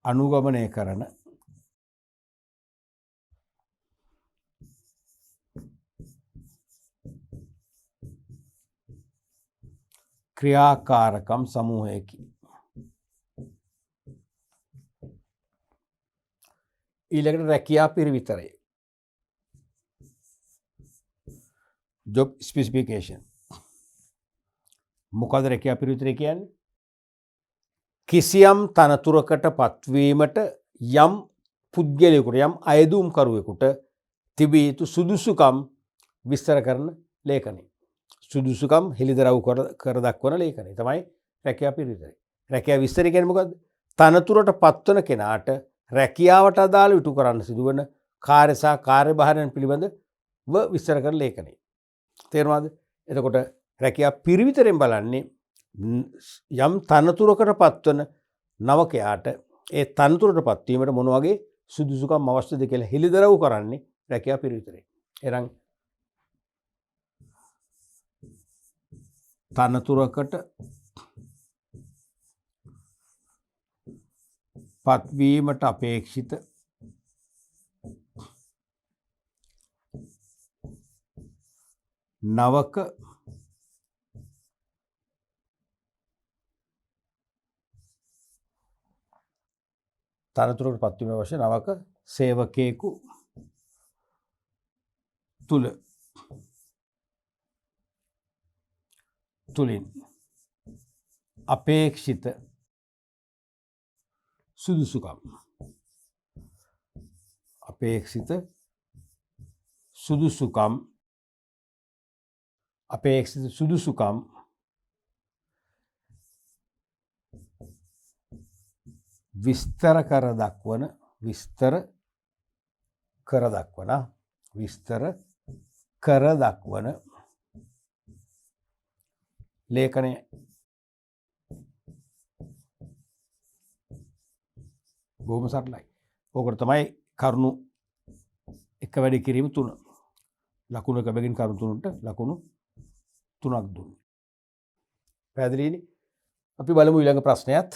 අනුගමනය කරන ක්‍රියාකාරකම් සමූහයකි. ඊළඟට රැකියා පිරිවිතරය. Job specification. මොකද රැකියා පිරිවිතරය කියන්නේ? කිසියම් තනතුරකට පත්වීමට යම් පුද්ගලයෙකුට යම් අයදුම්කරුවෙකුට තිබිය යුතු සුදුසුකම් විස්තර කරන ලේඛනය. සුදුසුකම් හෙළිදරව් කර දක්වන ලේඛනය තමයි රැකියා පිරිවිතරය. රැකියා විස්තරය කියන්නේ මොකද්ද? තනතුරට පත්වන කෙනාට රැකියාවට අදාළ ඉටු කරන්න සිදුවන කාර්ය සහ කාර්යභාරයන් පිළිබඳව විස්තර කරන ලේඛනය. තේරුණාද? එතකොට රැකියා පිරිවිතරෙන් බලන්නේ යම් තනතුරකට පත්වන නවකයාට ඒ තනතුරට පත්වීමට මොන වගේ සුදුසුකම් අවශ්‍යද කියලා හෙළිදරව් කරන්නේ රැකියා පිරිවිතරේ. එහෙනම් තනතුරකට පත්වීමට අපේක්ෂිත නවක තනතුරකට පත්වීම අවශ්‍ය නවක සේවකයෙකු තුලින් අපේක්ෂිත සුදුසුකම් විස්තර කර දක්වන ලේඛනය. බොහොම සරලයි. ඕකට තමයි කරුණු එක වැඩි කිරීම 3. ලකුණු 1 බැගින් කරුණු 3ට ලකුණු 3ක් දුන්නේ. පැහැදිලිනේ? අපි බලමු ඊළඟ ප්‍රශ්නයත්.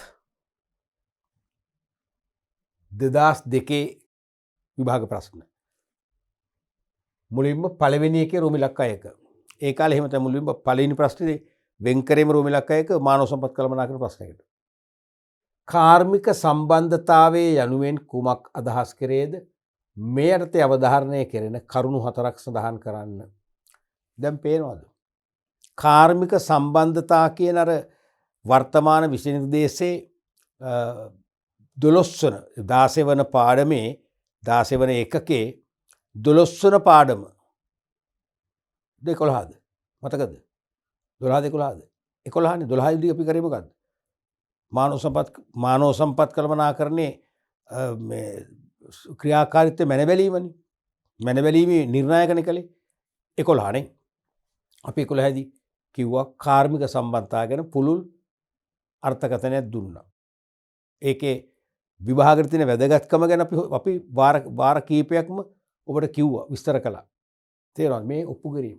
2002 විභාග ප්‍රශ්න. මුලින්ම පළවෙනි එකේ රෝම ඉලක්ක 1. ඒ කාලේ එහෙම තමයි මුලින්ම පළවෙනි ප්‍රශ්නේ වෙන් කරේම රෝම ඉලක්ක 1 මානව සම්පත් කළමනාකරන ප්‍රශ්නයකට. කාර්මික සම්බන්ධතාවයේ යනුවෙන් කුමක් අදහස් කරේද? මේ යටතේ අවධාරණය කෙරෙන කරුණු 4ක් සඳහන් කරන්න. දැන් පේනවද? කාර්මික සම්බන්ධතා කියන අර වර්තමාන විෂය නිර්දේශයේ 12 වන පාඩමේ 16 වන එකකේ 12 වන පාඩම 11ද මතකද? 12ද 11ද? 11නේ 12 දී අපි කරේ මොකද්ද? මානව සම්පත් කළමනාකරණයේ මේ ක්‍රියාකාරීත්වය මැනබැලීමනේ. මැනබැලීමේ නිර්ණායකනේ කලේ 11නේ. අපි 11 දී කිව්වා කාර්මික සම්බන්ධතාව ගැන පුළුල් අර්ථකථනයක් දුන්නා. ඒකේ විභාගයට තියෙන වැදගත්කම ගැන අපි වාර කීපයක්ම ඔබට කිව්වා විස්තර කළා. තේරෙනවද? මේ ඔප්පු කිරීම.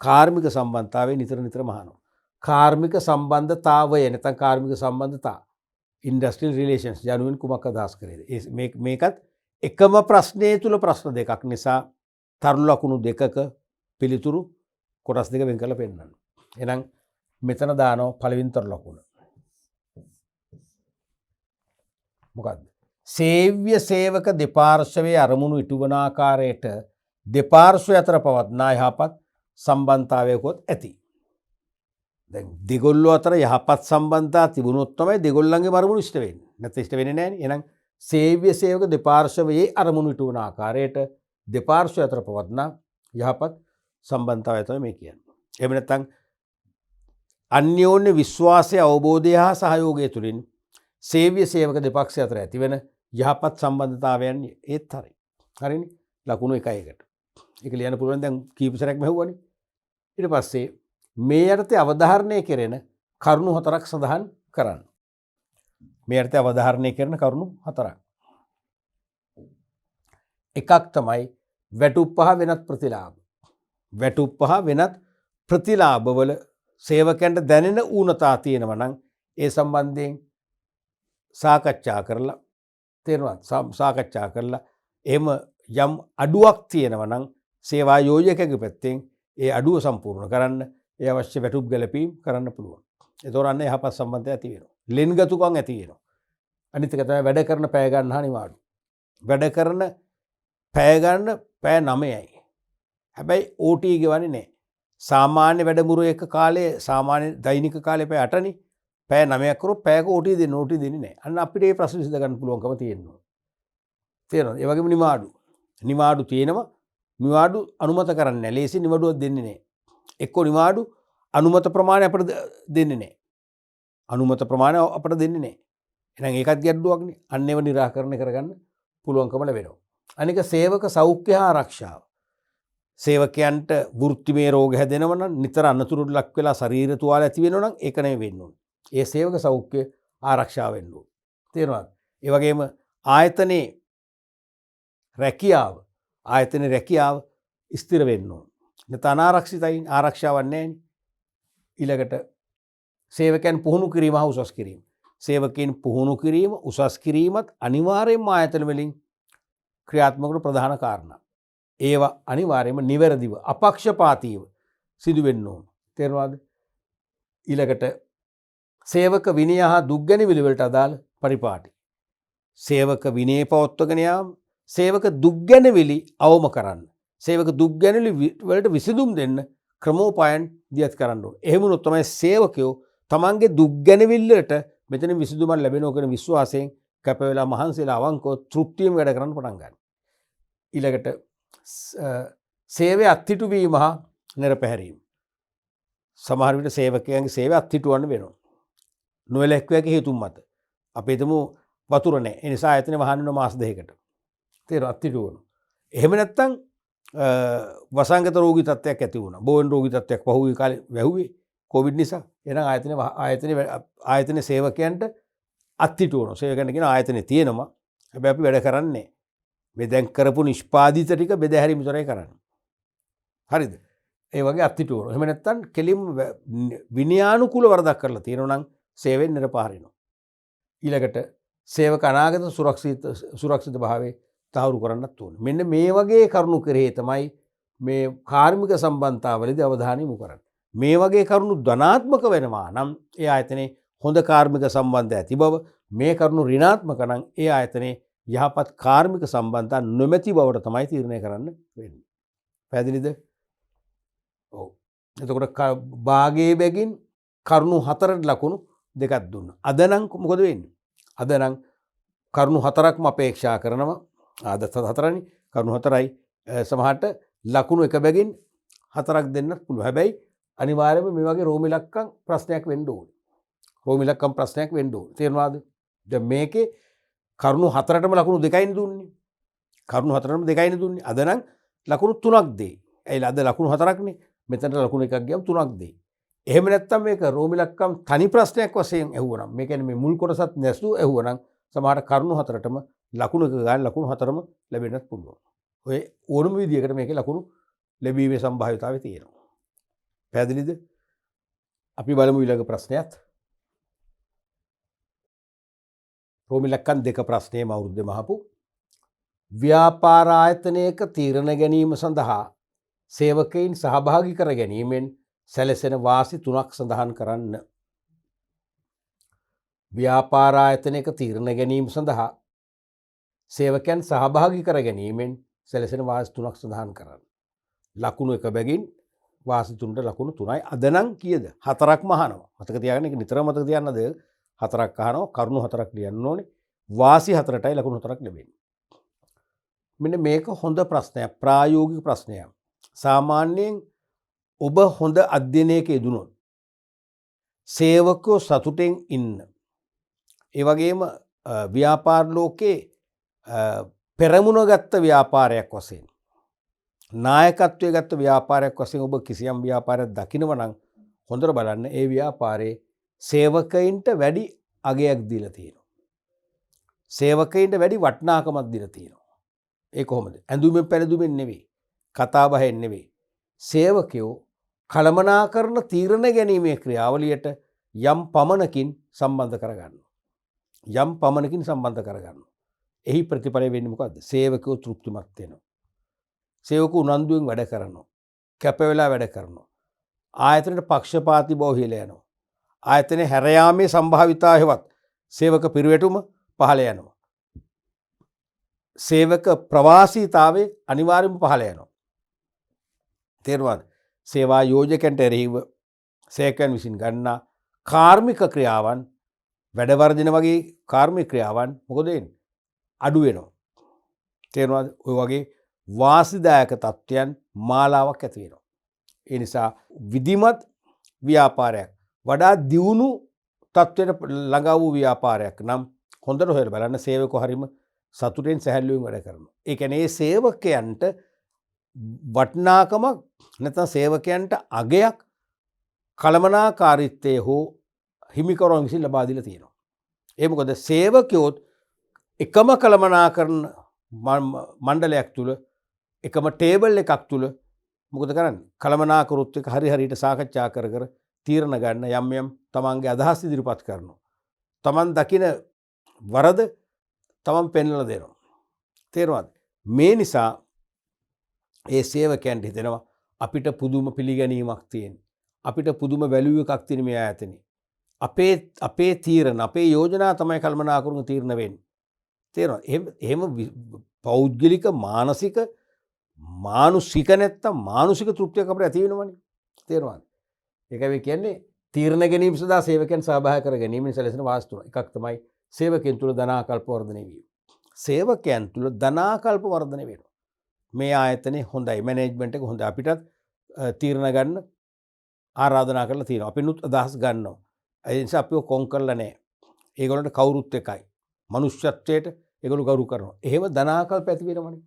කාර්මික සම්බන්ධතාවයේ නිතර අහනවා. කාර්මික සම්බන්ධතාවය නැත්නම් කාර්මික සම්බන්ධතා ඉන්ඩස්ට්‍රියල් රිලේෂන්ස් යනුවෙන් කුමක් අදහස් කරේද? මේකත් එකම ප්‍රශ්නයේ තුල ප්‍රශ්න දෙකක් නිසා තරුණ ලකුණු දෙකක පිළිතුරු කොටස් දෙක වෙන් කරලා පෙන්නන්න. එහෙනම් මෙතන දානවා පළවෙනි තරුණ ලකුණ. මොකද්ද? සේව්‍ය සේවක දෙපාර්ශ්වයේ අරමුණු ඉටුවන ආකාරයට දෙපාර්ශ්වය අතර පවත්නා යහපත් සම්බන්ධතාවයකොත් ඇති. දැන් දෙගොල්ලෝ අතර යහපත් සම්බන්ධතා තිබුණොත් තමයි දෙගොල්ලන්ගේ අරමුණු ඉෂ්ට වෙන්නේ. නැත්නම් ඉෂ්ට වෙන්නේ නැහැ නේ. එහෙනම් සේව්‍ය සේවක දෙපාර්ශ්වයේ අරමුණු ඉටුවන ආකාරයට දෙපාර්ශ්වය අතර පවත්නා යහපත් සම්බන්ධතාවය තමයි මේ කියන්නේ. එහෙම නැත්නම් අන්‍යෝන්‍ය විශ්වාසය අවබෝධය හා සහයෝගය තුළින් සේව්‍ය සේවක දෙපක්ෂ අතර ඇතිවන යහපත් සම්බන්ධතාවයන් ඒත් හරි. හරිනේ? ලකුණු 1කට. ඒක ලියන්න පුළුවන් දැන් කීප සැරයක් මෙහුවනේ. ඊට පස්සේ මේ යටතේ අවධාරණය කෙරෙන කරුණු 4ක් සඳහන් කරන්න. මේ යටතේ අවධාරණය කරන කරුණු 4ක්. එකක් තමයි වැටුප්පහ වෙනත් ප්‍රතිලාභ. වැටුප්පහ වෙනත් ප්‍රතිලාභවල සේවකයන්ට දැනෙන ඌනතා තියෙනවා නම් ඒ සම්බන්ධයෙන් සාකච්ඡා කරලා තේරෙනවද? සාකච්ඡා කරලා එහෙම යම් අඩුවක් තියෙනවා නම් සේවා යෝජකයාගේ පැත්තෙන් ඒ අඩුව සම්පූර්ණ කරන්න ඒ අවශ්‍ය වැටුප් ගැලපීම් කරන්න පුළුවන්. ඒතොර අන්න යහපත් සම්බන්ධය ඇති වෙනවා. ලෙන්ගතුකම් ඇති වෙනවා. අනිත් එක තමයි වැඩ කරන පැය ගන්න හා නිවාඩු. වැඩ කරන පැය ගන්න පැය 9යි. හැබැයි OT ගෙවන්නේ නැහැ. සාමාන්‍ය වැඩමුළු එක කාලේ සාමාන්‍ය දෛනික කාලේ පැය 8නේ. පැය 9ක් කරොත් පැයක OT දෙන්න OT දෙන්නේ නැහැ. අන්න අපිට මේ ප්‍රශ්න විසඳ ගන්න පුළුවන්කම තියෙනවා. තේරෙනවද? ඒ වගේම නිවාඩු තියෙනවා. නිවාඩු අනුමත කරන්නේ නැහැ. ලේසි නිවාඩුවක් දෙන්නේ නැහැ. එක්කෝ නිවාඩු අනුමත ප්‍රමාණය අපිට දෙන්නේ නැහැ. අනුමත ප්‍රමාණය අපිට දෙන්නේ නැහැ. එහෙනම් ඒකත් ගැටලුවක්නේ. අන්න ඒව निराකරණය කරගන්න පුළුවන්කම ලැබෙනවා. අනික සේවක සෞඛ්‍ය හා ආරක්ෂාව. සේවකයන්ට වෘත්තිමය රෝග හැදෙනවා නම් නිතර අනතුරුට ලක් වෙලා ශරීර තුවාල ඇති වෙනවා නම් ඒක නෙවෙයි වෙන්න ඕනේ. ඒ සේවක සෞඛ්‍ය ආරක්ෂාව වෙන්න ඕනේ. තේරුණාද? ඒ වගේම ආයතනයේ රැකියාව ස්ථිර වෙන්න ඕනේ. නැත්නම් අනාරක්ෂිතයි ආරක්ෂාවක් නැහැ නේ. ඊළඟට සේවකයන් පුහුණු කිරීම හා උසස් කිරීම. සේවකයන් පුහුණු කිරීම උසස් කිරීමත් අනිවාර්යයෙන්ම ආයතන වලින් ක්‍රියාත්මක වන ප්‍රධාන කාරණා. ඒවා අනිවාර්යයෙන්ම නිවැරදිව අපක්ෂපාතීව සිදු වෙන්න ඕන. තේරුණාද? ඊළඟට සේවක විනය හා දුක්ගැනවිලි වලට අදාළ පරිපාටි. සේවක විනය පවත්වගෙන යාම, සේවක දුක්ගැනවිලි අවම කරන්න. සේවක දුක්ගැනවිලි වලට විසඳුම් දෙන්න ක්‍රමෝපායන් දියත් කරන්න ඕන. එහෙම වුණොත් තමයි සේවකයෝ තමන්ගේ දුක්ගැනවිල්ලට මෙතන විසඳුමක් ලැබෙනවා කියන විශ්වාසයෙන් කැප වෙලා මහන්සිලා අවංකව තෘප්තියෙන් වැඩ කරන්න පටන් ගන්න. ඊළඟට සේවය අත්හිටු වීම හා නිරපැහැරීම. සමහර විට සේවකයන්ගේ සේවය අත්හිටුවන්න වෙනවා. නොලැක්වයක හේතුන් මත. අපි හිතමු වතුර නැහැ. ඒ නිසා ආයතනේ වහන්න වෙන මාස 2කට. තේරෙනවද? අත්හිටුවන. එහෙම නැත්නම් වසංගත රෝගී තත්ත්වයක් ඇති වුණා. බෝවෙන් රෝගී තත්ත්වයක් පහුගිය කාලේ වැහුවේ කොවිඩ් නිසා. එහෙනම් ආයතනේ සේවකයන්ට අත්හිටුවන. සේවකයන්ට කියන ආයතනේ තියෙනවා. හැබැයි අපි වැඩ කරන්නේ මේ දැන් කරපු නිෂ්පාදිත ටික බෙදහැරීම විතරයි කරන්නේ. හරිද? ඒ වගේ අත්හිටුවන. එහෙම නැත්නම් කෙලින්ම විනයානුකූල වරදක් කරලා තියෙනවා නම් සේවයෙන් නිරපාරිනවා. ඊළඟට සේවක අනාගත සුරක්ෂිත භාවයේ තහවුරු කරන්නත් ඕනේ. මෙන්න මේ වගේ කරුණු කරේ තමයි මේ කාර්මික සම්බන්ධතාවලදී අවධානය යොමු කරන්නේ. මේ වගේ කරුණු ධනාත්මක වෙනවා නම් ඒ ආයතනයේ හොඳ කාර්මික සම්බන්ධ ඇති බව, මේ කරුණු ඍණාත්මක නම් ඒ ආයතනයේ යහපත් කාර්මික සම්බන්ධතා නොමැති බවට තමයි තීරණය කරන්න වෙන්නේ. පැහැදිලිද? ඔව්. එතකොට භාගයේ බැගින් කරුණු 4ට ලකුණු 2ක් දුන්නා. අද නම් මොකද වෙන්නේ? අද නම් කරුණු 4ක්ම අපේක්ෂා කරනවා. අද 4නේ කරුණු 4යි සමහරට ලකුණු 1 බැගින් 4ක් දෙන්නත් පුළුවන්. හැබැයි අනිවාර්යයෙන්ම මේ වගේ රෝමිලක්කම් ප්‍රශ්නයක් වෙන්න ඕනේ. රෝමිලක්කම් ප්‍රශ්නයක් වෙන්න ඕනේ. තේරුණාද? දැන් මේකේ කරුණු 4ටම ලකුණු 2යිනේ දුන්නේ. කරුණු 4ටම 2යිනේ දුන්නේ. අද නම් ලකුණු 3ක් දෙයි. ඇයි අද ලකුණු 4ක්නේ. මෙතනට ලකුණු 1ක් ගියම 3ක් දෙයි. එහෙම නැත්නම් මේක රෝමිලක්කම් තනි ප්‍රශ්නයක් වශයෙන් ඇහුවනම්, මේ කියන්නේ මේ මුල් කොටසත් නැසු ඇහුවනම් සමහරට කරුණු 4ටම ලකුණු 1 ගන්න ලකුණු 4ම ලැබෙන්නත් පුළුවන්. ඔය ඕනම විදියකට මේකේ ලකුණු ලැබීමේ සම්භාවිතාවය තියෙනවා. පැහැදිලිද? අපි බලමු ඊළඟ ප්‍රශ්නයත්. රෝමිලක්කම් 2 ප්‍රශ්නයේ අවුරුද්දේ මහපු ව්‍යාපාර ආයතනයක තීරණ ගැනීම සඳහා සේවකයින් සහභාගී කර ගැනීමෙන් සැලසෙන වාසි 3ක් සඳහන් කරන්න. ව්‍යාපාර ආයතනයක තීරණ ගැනීම සඳහා සේවකයන් සහභාගී කර ගැනීමෙන් සැලසෙන වාසි 3ක් සඳහන් කරන්න. ලකුණු 1 බැගින් වාසි 3ට ලකුණු 3යි. අද නම් කීයද? 4ක්ම අහනවා. මතක තියාගන්න, ඒක නිතරම මතක තියාගන්නද? 4ක් අහනවා, කරුණු 4ක් ලියන්න ඕනේ. වාසි 4ටයි ලකුණු 4ක් ලැබෙන්නේ. මෙන්න මේක හොඳ ප්‍රශ්නයක්, ප්‍රායෝගික ප්‍රශ්නයක්. සාමාන්‍යයෙන් ඔබ හොඳ අධ්‍යයනයක යෙදුණොත් සේවකයෝ සතුටෙන් ඉන්න. ඒ වගේම ව්‍යාපාර ලෝකේ පෙරමුණ ගත්ත ව්‍යාපාරයක් වශයෙන්, නායකත්වය ගත්ත ව්‍යාපාරයක් වශයෙන් ඔබ කිසියම් ව්‍යාපාරයක් දකිනවා නම් හොඳට බලන්න, ඒ ව්‍යාපාරයේ සේවකයින්ට වැඩි අගයක් දීලා තියෙනවා. සේවකයින්ට වැඩි වටිනාකමක් දීලා තියෙනවා. ඒ කොහොමද? ඇඳුමෙන් පැළඳුමෙන් නෙවෙයි, කතා බහෙන් නෙවෙයි. සේවකයෝ කළමනාකරන තීරණ ගැනීමේ ක්‍රියාවලියට යම් පමණකින් සම්බන්ධ කරගන්නවා. යම් පමණකින් සම්බන්ධ කරගන්නවා. එහි ප්‍රතිඵලය වෙන්නේ මොකද්ද? සේවකයෝ තෘප්තිමත් වෙනවා. සේවකයෝ උනන්දුවෙන් වැඩ කරනවා. කැප වෙලා වැඩ කරනවා. ආයතනයේ පක්ෂපාතී බව හිල යනවා. ආයතනයේ හැර යාමේ සම්භාවිතාවයවත් සේවක පිරිවැටුම පහළ යනවා. සේවක ප්‍රවාසීතාවයේ අනිවාර්යයෙන්ම පහළ යනවා. තේරුණාද? සේවා යෝජකයන්ට එරෙහිව සේවකයන් විසින් ගන්නා කාර්මික ක්‍රියාවන්, වැඩ වර්ජන වගේ කාර්මික ක්‍රියාවන් මොකද වෙන්නේ? අඩු වෙනවා. තේරුණාද? ඔය වගේ වාසිදායක තත්ත්වයන් මාලාවක් ඇති වෙනවා. ඒ නිසා විධිමත් ව්‍යාපාරයක්, වඩා දියුණු තත්ත්වයට ළඟා වූ ව්‍යාපාරයක් නම් හොඳට හොයලා බලන්න සේවකෝ හරීම සතුටෙන් සැහැල්ලුවෙන් වැඩ කරනවා. ඒ කියන්නේ මේ සේවකයන්ට වටිනාකමක් නැත්නම් සේවකයන්ට අගයක් කළමනාකාරීත්වයේ හෝ හිමිකරුවන් විසින් ලබා දීලා තියෙනවා. ඒ මොකද සේවකයෝත් එකම කළමනාකරන මණ්ඩලයක් තුල, එකම ටේබල් එකක් තුල මොකද කරන්නේ? කළමනාකරුත් එක්ක හරියට සාකච්ඡා කර කර තීරණ ගන්න, යම් යම් තමන්ගේ අදහස් ඉදිරිපත් කරනවා. තමන් දකින වරද තමන් පෙන්වලා දෙනවා. තේරුණාද? මේ නිසා ඒ සේවකයන්ට හිතෙනවා අපිට පුදුම පිළිගැනීමක් තියෙන. අපිට පුදුම වැලියු එකක් තියෙන මේ ආයතනේ. අපේ තීරණ, අපේ යෝජනා තමයි කළමනාකරුන් තීරණ වෙන්නේ. තේරුණාද? එහෙම පෞද්ගලික මානසික නැත්තම් මානසික තෘප්තියක් අපිට ඇති වෙනවනේ. තේරුණාද? ඒකයි කියන්නේ තීරණ ගැනීම සඳහා සේවකයන් සහභාගී කර ගැනීමෙන් සැලසෙන වාසි තුන. එකක් තමයි සේවකයන් තුළ ධනාකල්ප වර්ධනය වීම. සේවකයන් තුළ ධනාකල්ප වර්ධනය වෙනවා. මේ ආයතනේ හොඳයි, මැනේජ්මන්ට් එක හොඳයි, අපිටත් තීරණ ගන්න ආරාධනා කරලා තියෙනවා. අපිනුත් අදහස් ගන්නවා. ඒ නිසා අපිව කොන් කරලා නැහැ. ඒගොල්ලන්ට කවුරුත් එකයි. මනුෂ්‍යත්වයට ඒගොල්ලෝ ගරු කරනවා. එහෙම ධනාකල්ප ඇති වෙනවනේ.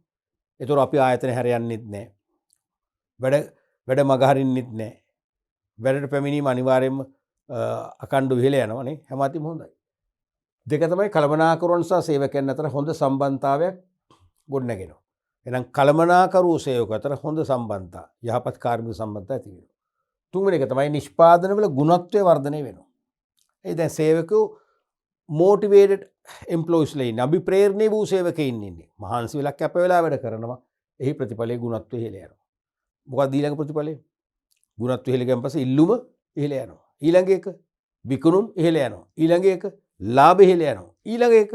ඒතර අපි ආයතනේ හැර යන්නෙත් නැහැ. වැඩ මග හරින්නෙත් නැහැ. වැඩට පැමිණීම අනිවාර්යයෙන්ම අකණ්ඩු විහිල යනවනේ. හැමතිස්සෙම හොඳයි. දෙක තමයි කළමනාකරුවන් සහ සේවකයන් අතර හොඳ සම්බන්ධතාවයක් ගොඩනගෙනවා. එහෙනම් කළමනාකරු සේවක අතර හොඳ සම්බන්ධතා යහපත් කාර්මික සම්බන්ධතා ඇති වෙනවා. තුන්වෙනි එක තමයි නිෂ්පාදනවල ගුණත්වය වර්ධනය වෙනවා. ඒ දැන් සේවකයෝ මෝටිවේටඩ් එම්ප්ලොයිස්ලා ඉන්නේ. අභිප්‍රේරණීය වූ සේවකයින් ඉන්නේ. මහන්සි වෙලා කැප වෙලා වැඩ කරනවා. එහි ප්‍රතිඵලයේ ගුණත්වය ඉහළ යනවා. මොකක්ද ඊළඟ ප්‍රතිඵලය? ගුණත්වය ඉහළ ගියන් පස්සේ ඉල්ලුම ඉහළ යනවා. ඊළඟ එක විකුණුම් ඉහළ යනවා. ඊළඟ එක ලාභ ඉහළ යනවා. ඊළඟ එක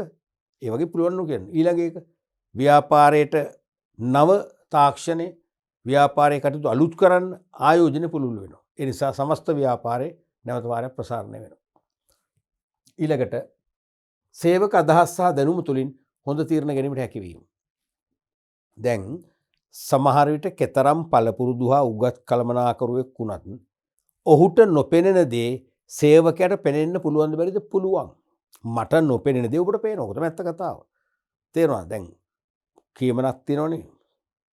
ඒ වගේ පුළුවන් නෝ කියන්නේ. ඊළඟ එක ව්‍යාපාරයට නව තාක්ෂණය ව්‍යාපාරයේ කටයුතු අලුත් කරන්න ආයෝජන පුළුල් වෙනවා. ඒ නිසා සමස්ත ව්‍යාපාරේ නැවත වාරයක් ප්‍රසාරණය වෙනවා. ඊළඟට සේවක අදහස් සහ දැනුම තුළින් හොඳ තීරණ ගැනීමට හැකිවීම. දැන් සමහර විට කෙතරම් පළපුරුදු හා උගත් කළමනාකරුවෙක් වුණත් ඔහුට නොපෙනෙන දේ සේවකයට පෙනෙන්න පුළුවන්ද බැරිද? පුළුවන්. මට නොපෙනෙන දේ ඔබට පේනවා. ඔක තමයි ඇත්ත කතාව. තේරෙනවද? දැන් කියමනක් තියෙනවනේ.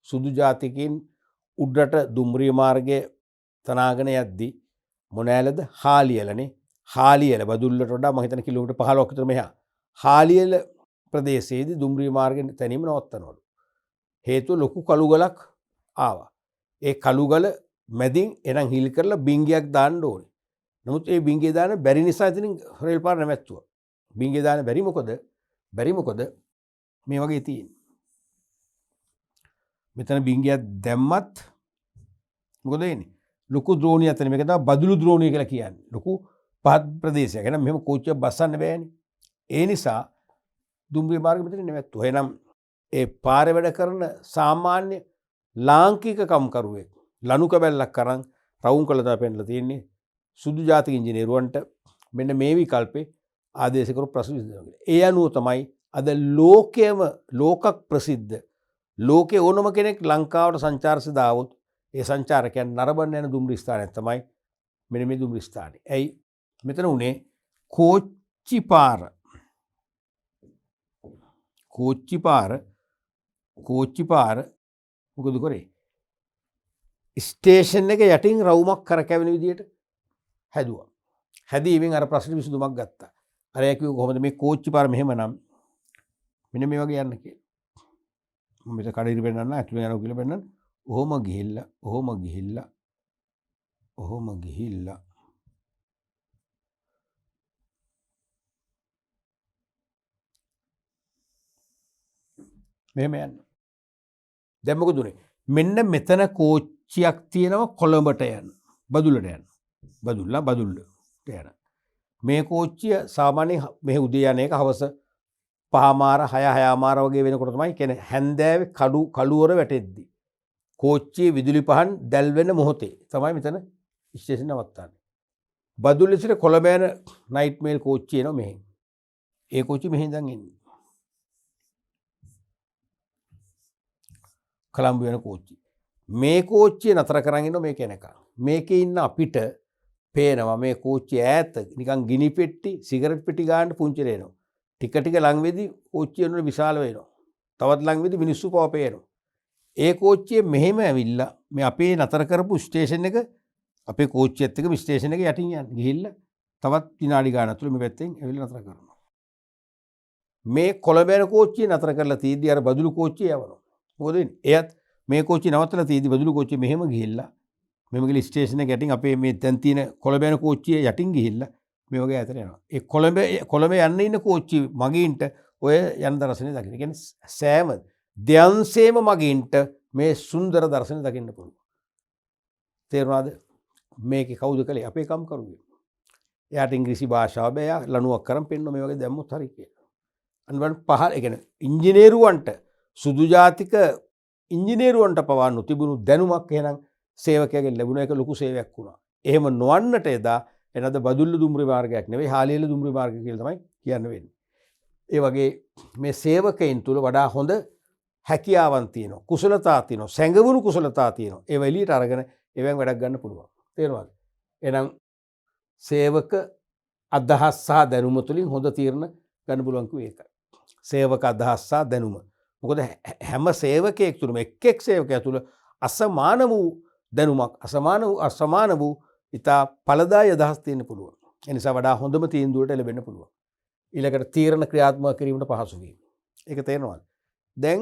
සුදු ජාතිකයින් උඩරට දුම්රිය මාර්ගයේ තනාගෙන යද්දී මොනෑලද? හාලියලනේ. හාලියල බදුල්ලට වඩා මම හිතන කිලෝමීටර් 15ක් විතර මෙහා. හාලියල ප්‍රදේශයේදී දුම්රිය මාර්ගෙන් තැනීම නවත්තනවලු. හේතුව ලොකු කළුගලක් ආවා. ඒ කළුගල මැදින් එනම් හිල් කරලා බිංගයක් දාන්න ඕනේ. නමුත් ඒ බිංගේ දාන්න බැරි නිසා ඉතින් රේල් පාර නැවැත්තුවා. බිංගේ දාන්න බැරි මොකද? මේ වගේ තියෙන්නේ. මෙතන බිංගයක් දැම්මත් මොකද වෙන්නේ? ලොකු ද්‍රෝණියක් තමයි. මේක තමයි බදුළු ද්‍රෝණිය කියලා කියන්නේ. ලොකු පහත් ප්‍රදේශයක්. එහෙනම් මෙහෙම කෝච්චියක් බස්සන්න බෑනේ. ඒ නිසා දුම්රිය මාර්ගෙ මෙතන නැවැත්තුවා. එහෙනම් ඒ පාරේ වැඩ කරන සාමාන්‍ය ලාංකික කම්කරුවෙක් ලනු කැබැල්ලක් අරන් රවුම් කළා තමයි පෙන්නලා තියෙන්නේ. සුදු ජාතික ඉංජිනේරුවන්ට මෙන්න මේ විකල්පේ ආදේශ කරු ප්‍රශ්න විසඳනවා. ඒ අනුව තමයි අද ලෝක ප්‍රසිද්ධ ලෝකේ ඕනම කෙනෙක් ලංකාවට සංචාරස දාවොත් ඒ සංචාරකයන් නරඹන්න යන දුම්රිය ස්ථානයක් තමයි මෙන්න මේ දුම්රිය ස්ථානය. ඇයි මෙතන උනේ කෝච්චි පාර මොකද කරේ? ස්ටේෂන් එක යටින් රවුමක් කරකැවෙන විදියට හැදුවා. හැදීමෙන් අර ප්‍රශ්න විසඳුමක් ගත්තා. අර යා කිව්ව කොහොමද මේ කෝච්චි පාර මෙහෙමනම් මෙන්න මේ වගේ යන්න කියලා. මම මෙතන කඩේට පෙන්නන්න ඇතුලෙන් යනවා කියලා පෙන්නන්න. ඔහොම ගිහිල්ලා මෙහෙම යන්න. දැන් මොකද උනේ? මෙන්න මෙතන කෝච්චියක් තියෙනවා කොළඹට යන. බදුල්ලට යන. බදුල්ලට යන. මේ කෝච්චිය සාමාන්‍යයෙන් මෙහි උදේ යන එක හවස 5:00 වගේ වෙනකොට තමයි කියන්නේ හැන්දෑවේ කළුවර වැටෙද්දි. කෝච්චියේ විදුලි පහන් දැල් වෙන මොහොතේ තමයි මෙතන ස්ටේෂන් නවත්තන්නේ. බදුල්ල සිට කොළඹ යන නයිට් මේල් කෝච්චිය එනවා මෙහෙන්. ඒ කෝච්චිය මෙහෙන් ඉඳන් එන්නේ. කොළඹ යන කෝච්චිය. මේ කෝච්චිය නතර කරන් ඉන්නවා මේක එනකන්. මේකේ ඉන්න අපිට පේනවා මේ කෝච්චිය ඈත නිකන් ගිනි පෙට්ටි සිගරට් පෙට්ටි ගන්න පුංචි වෙනවා. ටික ලඟ වෙදී කෝච්චිය උඩ විශාල වෙනවා. තවත් ලඟ වෙදී මිනිස්සු පව පේනවා. ඒ කෝච්චිය මෙහෙම ඇවිල්ලා මේ අපේ නතර කරපු ස්ටේෂන් එක අපේ කෝච්චියත් එක්ක මේ ස්ටේෂන් එක යටින් යන්න ගිහිල්ලා තවත් විනාඩි ගානක් තුළ මේ පැත්තෙන් ඇවිල්ලා නතර කරනවා. මේ කොළඹ යන කෝච්චිය නතර කරලා තීද්දි අර බදුළු කෝච්චිය යවනවා. මොකද වෙන්නේ? එයත් මේ කෝච්චිය නවත්තලා තීද්දි බදුළු කෝච්චිය මෙහෙම ගිහිල්ලා මෙහෙම ගිහලා ස්ටේෂන් එක යටින් අපේ මේ දැන් තියෙන කොළඹ යන කෝච්චිය යටින් ගිහිල්ලා මේ වගේ ඈතට යනවා. ඒ කොළඹ යන්න ඉන්න කෝච්චි මගීන්ට ඔය යන දර්ශනය දකින්න. ඒ කියන්නේ සෑම දෙයන්සේම මගීන්ට මේ සුන්දර දර්ශනය දකින්න පුළුවන්. තේරුණාද? මේක කවුද කළේ? අපේ කම්කරුවෝ. එයාට ඉංග්‍රීසි භාෂාව බෑ. එයා ලණුවක් කරන් පෙන්නන මේ වගේ දැම්මොත් හරි කියලා. අනිවාර්යෙන් පහල ඒ කියන්නේ ඉංජිනේරුවන්ට සුදු ජාතික ඉංජිනේරුවන්ට පවා නොතිබුණු දැනුමක් එහෙනම් සේවකයාගෙන් ලැබුණ එක ලොකු සේවයක් වුණා. එහෙම නොවන්නට එදා එනද බදුල්ල දුම්රිය මාර්ගයක් නෙවෙයි හාලියල දුම්රිය මාර්ගය කියලා තමයි කියන්න වෙන්නේ. ඒ වගේ මේ සේවකයන් තුල වඩා හොඳ හැකියාවන් තියෙනවා. කුසලතා තියෙනවා. සැඟවුණු කුසලතා තියෙනවා. ඒව එළියට අරගෙන ඒවෙන් වැඩක් ගන්න පුළුවන්. තේරුණාද? එහෙනම් සේවක අදහස් සහ දැනුම තුලින් හොඳ තීරණ ගන්න පුළුවන් කිව්වේ ඒකයි. සේවක අදහස් සහ දැනුම. මොකද හැම සේවකයෙක් තුළම එක් සේවකයා තුළ අසමාන වූ දැනුමක් අසමාන වූ ඉතා ඵලදායී අදහස් තියෙන්න පුළුවන්. ඒ නිසා වඩා හොඳම තීන්දුවට ලැබෙන්න පුළුවන්. ඊළඟට තීරණ ක්‍රියාත්මක කිරීමට පහසු වීම. ඒක තේරෙනවද? දැන්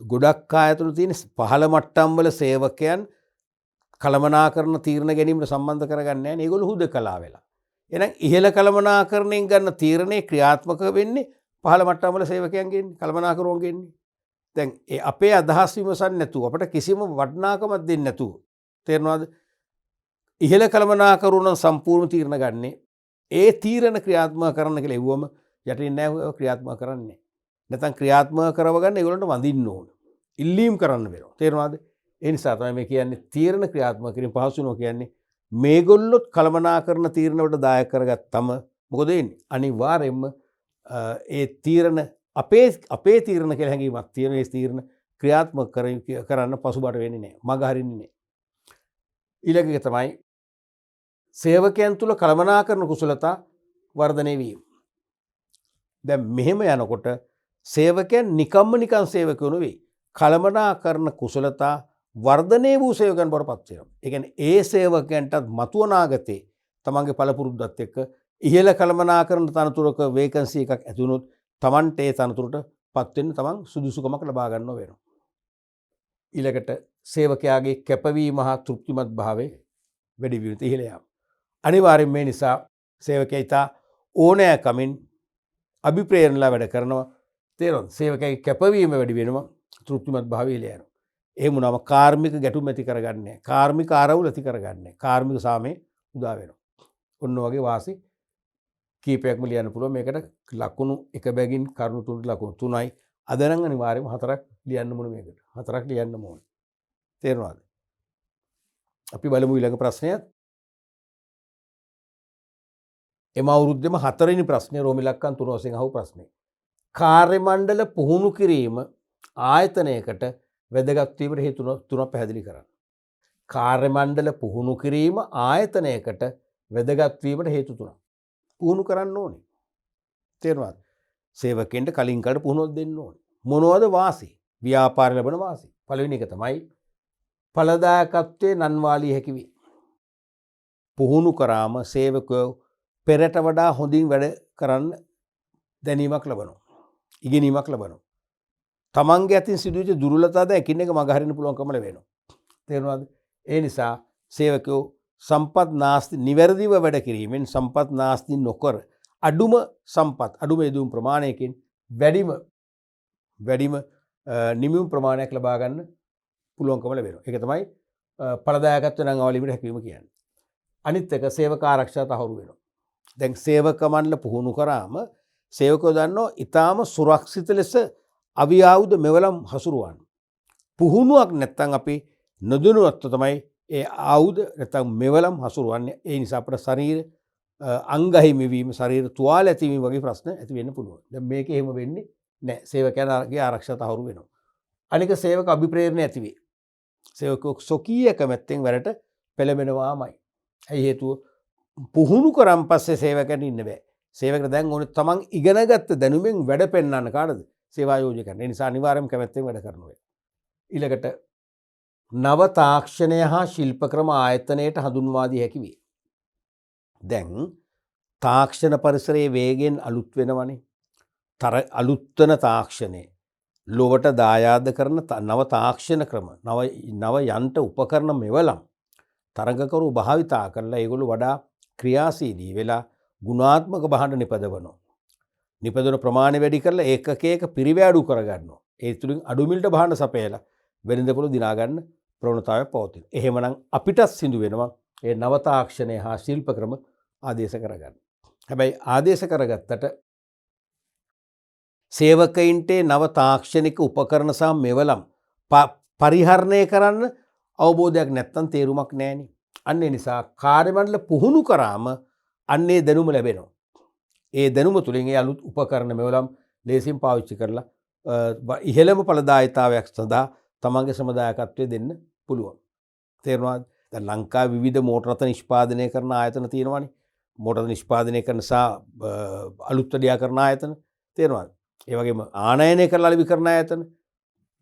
ගොඩක් ආයතන තියෙන පහළ මට්ටම් වල සේවකයන් කළමනාකරන තීරණ ගැනීමට සම්බන්ධ කරගන්නේ නැහැ. ඒගොල්ලෝ හුදකලා වෙලා. එහෙනම් ඉහළ කළමනාකරණයෙන් ගන්න තීරණේ ක්‍රියාත්මක වෙන්නේ පහළ මට්ටම් වල සේවකයන්ගෙන් කළමනාකරුවන්ගෙන්. දැන් ඒ අපේ අදහස් විමසන්නේ නැතුව අපිට කිසිම වටිනාකමක් දෙන්නේ නැතුව තේරෙනවද? ඉහළ කළමනාකරුවන් සම්පූර්ණ තීරණ ගන්නේ ඒ තීරණ ක්‍රියාත්මක කරන්න කියලා එව්වම යටින් නැහැ ක්‍රියාත්මක කරන්නේ. නැත්නම් ක්‍රියාත්මක කරව ගන්න ඒගොල්ලන්ට වඳින්න ඕන. ඉල්ලීම් කරන්න වෙනවා. තේරෙනවද? ඒ නිසා තමයි මේ කියන්නේ තීරණ ක්‍රියාත්මක කිරීම පහසු වෙනවා කියන්නේ මේගොල්ලොත් කළමනාකරන තීරණ වලට දායක කරගත්තම මොකද වෙන්නේ? අනිවාර්යයෙන්ම ඒ තීරණ අපේ තීරණ කියලා හැඟීමක් තියෙන ඒ තීරණ ක්‍රියාත්මක කරන්න පසුබට වෙන්නේ නැහැ. මග හරින්නේ නැහැ. ඊළඟ එක තමයි සේවකයන් තුළ කළමනාකරන කුසලතා වර්ධනය වීම. දැන් මෙහෙම යනකොට සේවකයන් නිකම්ම නිකන් සේවකයෝ නෙවෙයි. කළමනාකරන කුසලතා වර්ධනය වූ සේවකයන් බවට පත් වෙනවා. ඒ කියන්නේ ඒ සේවකයන්ටත් මතු අනාගතේ තමන්ගේ පළපුරුද්දත් එක්ක ඉහළ කළමනාකරන තනතුරක වේකන්සි එකක් ඇති වුණොත් තමන්ට ඒ තනතුරට පත් වෙන්න තමන් සුදුසුකමක් ලබා ගන්නව වෙනවා. ඊළඟට සේවකයාගේ කැපවීම හා තෘප්තිමත් භාවය වැඩි වීමට ඉහළ යාම. අනිවාර්යෙන් මේ නිසා සේවකයා ඉතා ඕනෑකමින් අභිප්‍රේරණලා වැඩ කරනවා. තේරෙනවද? සේවකයාගේ කැපවීම වැඩි වෙනවා, තෘප්තිමත් භාවය ඉහළ යනවා. එහෙම වුණාම කාර්මික ගැටුම් ඇති කරගන්නේ, කාර්මික ආරවුල් ඇති කරගන්නේ, කාර්මික සාමය උදා වෙනවා. ඔන්න වගේ වාසි කීපයක්ම ලියන්න පුළුවන්. මේකට ලකුණු එක බැගින් කරුණු තුනට ලකුණු 3යි. අද නම් අනිවාර්යයෙන්ම 4ක් ලියන්න ඕනේ මේකට. 4ක් ලියන්න ඕනේ. තේරෙනවද? අපි බලමු ඊළඟ ප්‍රශ්නය. එම අවුරුද්දේම 4 වෙනි ප්‍රශ්නේ රෝම ඉලක්කම් 3 වශයෙන් අහපු ප්‍රශ්නේ. කාර්ය මණ්ඩල පුහුණු කිරීම ආයතනයකට වැදගත් වීමට හේතු තුනක් පැහැදිලි කරන්න. කාර්ය මණ්ඩල පුහුණු කිරීම ආයතනයකට වැදගත් වීමට හේතු තුනක්. පුහුණු කරන්න ඕනේ. තේරුණාද? සේවකෙන්ට කලින් කාලේ පුහුණුවක් දෙන්න ඕනේ. මොනවද වාසි? ව්‍යාපාර ලැබෙන වාසි. පළවෙනි එක තමයි ඵලදායකත්වයේ නන්වාලිය හැකි වේ. පුහුණු කරාම සේවකයෝ පෙරට වඩා හොඳින් වැඩ කරන්න දැනීමක් ලබනවා. ඉගෙනීමක් ලබනවා. තමන්ගේ අතින් සිදුවෙච්ච දුර්වලතාවද එකින් එක මගහරින්න පුළුවන්කම ලැබෙනවා. තේරුණාද? ඒ නිසා සේවකයෝ සම්පත් නාස්ති නිවැරදිව වැඩ කිරීමෙන් සම්පත් නාස්ති නොකර අඩුම සම්පත් අඩුම යෙදුම් ප්‍රමාණයකින් වැඩිම නිමියුම් ප්‍රමාණයක් ලබා ගන්න පුළුවන්කම ලැබෙනවා. ඒක තමයි ඵලදායකත්ව නංවාලීමට හැකියවීම කියන්නේ. අනිත් එක සේවක ආරක්ෂා තහවුරු වෙනවා. දැන් සේවක මණ්ඩල පුහුණු කරාම සේවකයෝ දන්නවා ඊටාම සුරක්ෂිත ලෙස අවියාවුද මෙවලම් හසුරුවන්න. පුහුණුවක් නැත්තම් අපි නොදැනුවත්ව තමයි ඒ ආයුධ නැත්තම් මෙවලම් හසුරුවන්නේ. ඒ නිසා අපේ ශරීර අංග හිමිවීම, ශරීර තුවාල ඇතිවීම වගේ ප්‍රශ්න ඇති වෙන්න පුළුවන්. දැන් මේක එහෙම වෙන්නේ නැහැ. සේවකයන්ගේ ආරක්ෂා තහවුරු වෙනවා. අනික සේවක අභිප්‍රේරණය ඇති වේ. සේවකෝ සොකීය කැමැත්තෙන් වැඩට පෙළඹෙනවාමයි. ඇයි හේතුව? පුහුණු කරන් පස්සේ සේවකයන් ඉන්න බෑ. සේවකයා දැන් ඕනේ තමන් ඉගෙනගත්ත දැනුමෙන් වැඩ පෙන්වන්න කාටද? සේවා යෝජකයන්. ඒ නිසා අනිවාර්යයෙන්ම කැමැත්තෙන් වැඩ කරනවා. ඊළඟට නව තාක්ෂණය හා ශිල්ප ක්‍රම ආයතනයට හඳුන්වා දී හැකි වේ. දැන් තාක්ෂණ පරිසරයේ වේගෙන් අලුත් වෙනවනේ. අලුත්වන තාක්ෂණය ලොවට දායාද කරන නව තාක්ෂණ ක්‍රම, නව යන්ත්‍ර උපකරණ මෙවලම් තරඟකරු භාවිතා කරලා ඒගොල්ලෝ වඩා ක්‍රියාශීලී වෙලා ගුණාත්මක භාණ්ඩ නිපදවනවා. නිපදවන ප්‍රමාණය වැඩි කරලා ඒකකයක පිරිවැඩු කරගන්නවා. ඒ තුලින් අඩු මිලට භාණ්ඩ සපයලා වෙළඳපොළ දිනා ගන්න ප්‍රවණතාවයක් පවතිනවා. එහෙමනම් අපිටත් සිදු වෙනවා ඒ නව තාක්ෂණය හා ශිල්ප ක්‍රම ආදේශ කරගන්න. හැබැයි ආදේශ කරගත්තට සේවකයින්ට නව තාක්ෂණික උපකරණ සහ මෙවලම් පරිහරණය කරන්න අවබෝධයක් නැත්තම් තේරුමක් නැහෙනි. අන්න ඒ නිසා කාර්ය මණ්ඩල පුහුණු කරාම අන්නේ දැනුම ලැබෙනවා. ඒ දැනුම තුලින් ඒ අලුත් උපකරණ මෙවලම් ලේසියෙන් පාවිච්චි කරලා ඉහළම ඵලදායීතාවයක් සඳහා තමන්ගේ ශ්‍රමදායකත්වය දෙන්න පුළුවන්. තේරුණාද? දැන් ලංකාවේ විවිධ මෝටර රථ නිෂ්පාදනය කරන ආයතන තියෙනවානේ. මෝටර නිෂ්පාදනය කරන සහ අලුත් වැඩියා කරන ආයතන තේරුණාද? ඒ වගේම ආනයනය කරලා අලෙවි කරන ආයතන,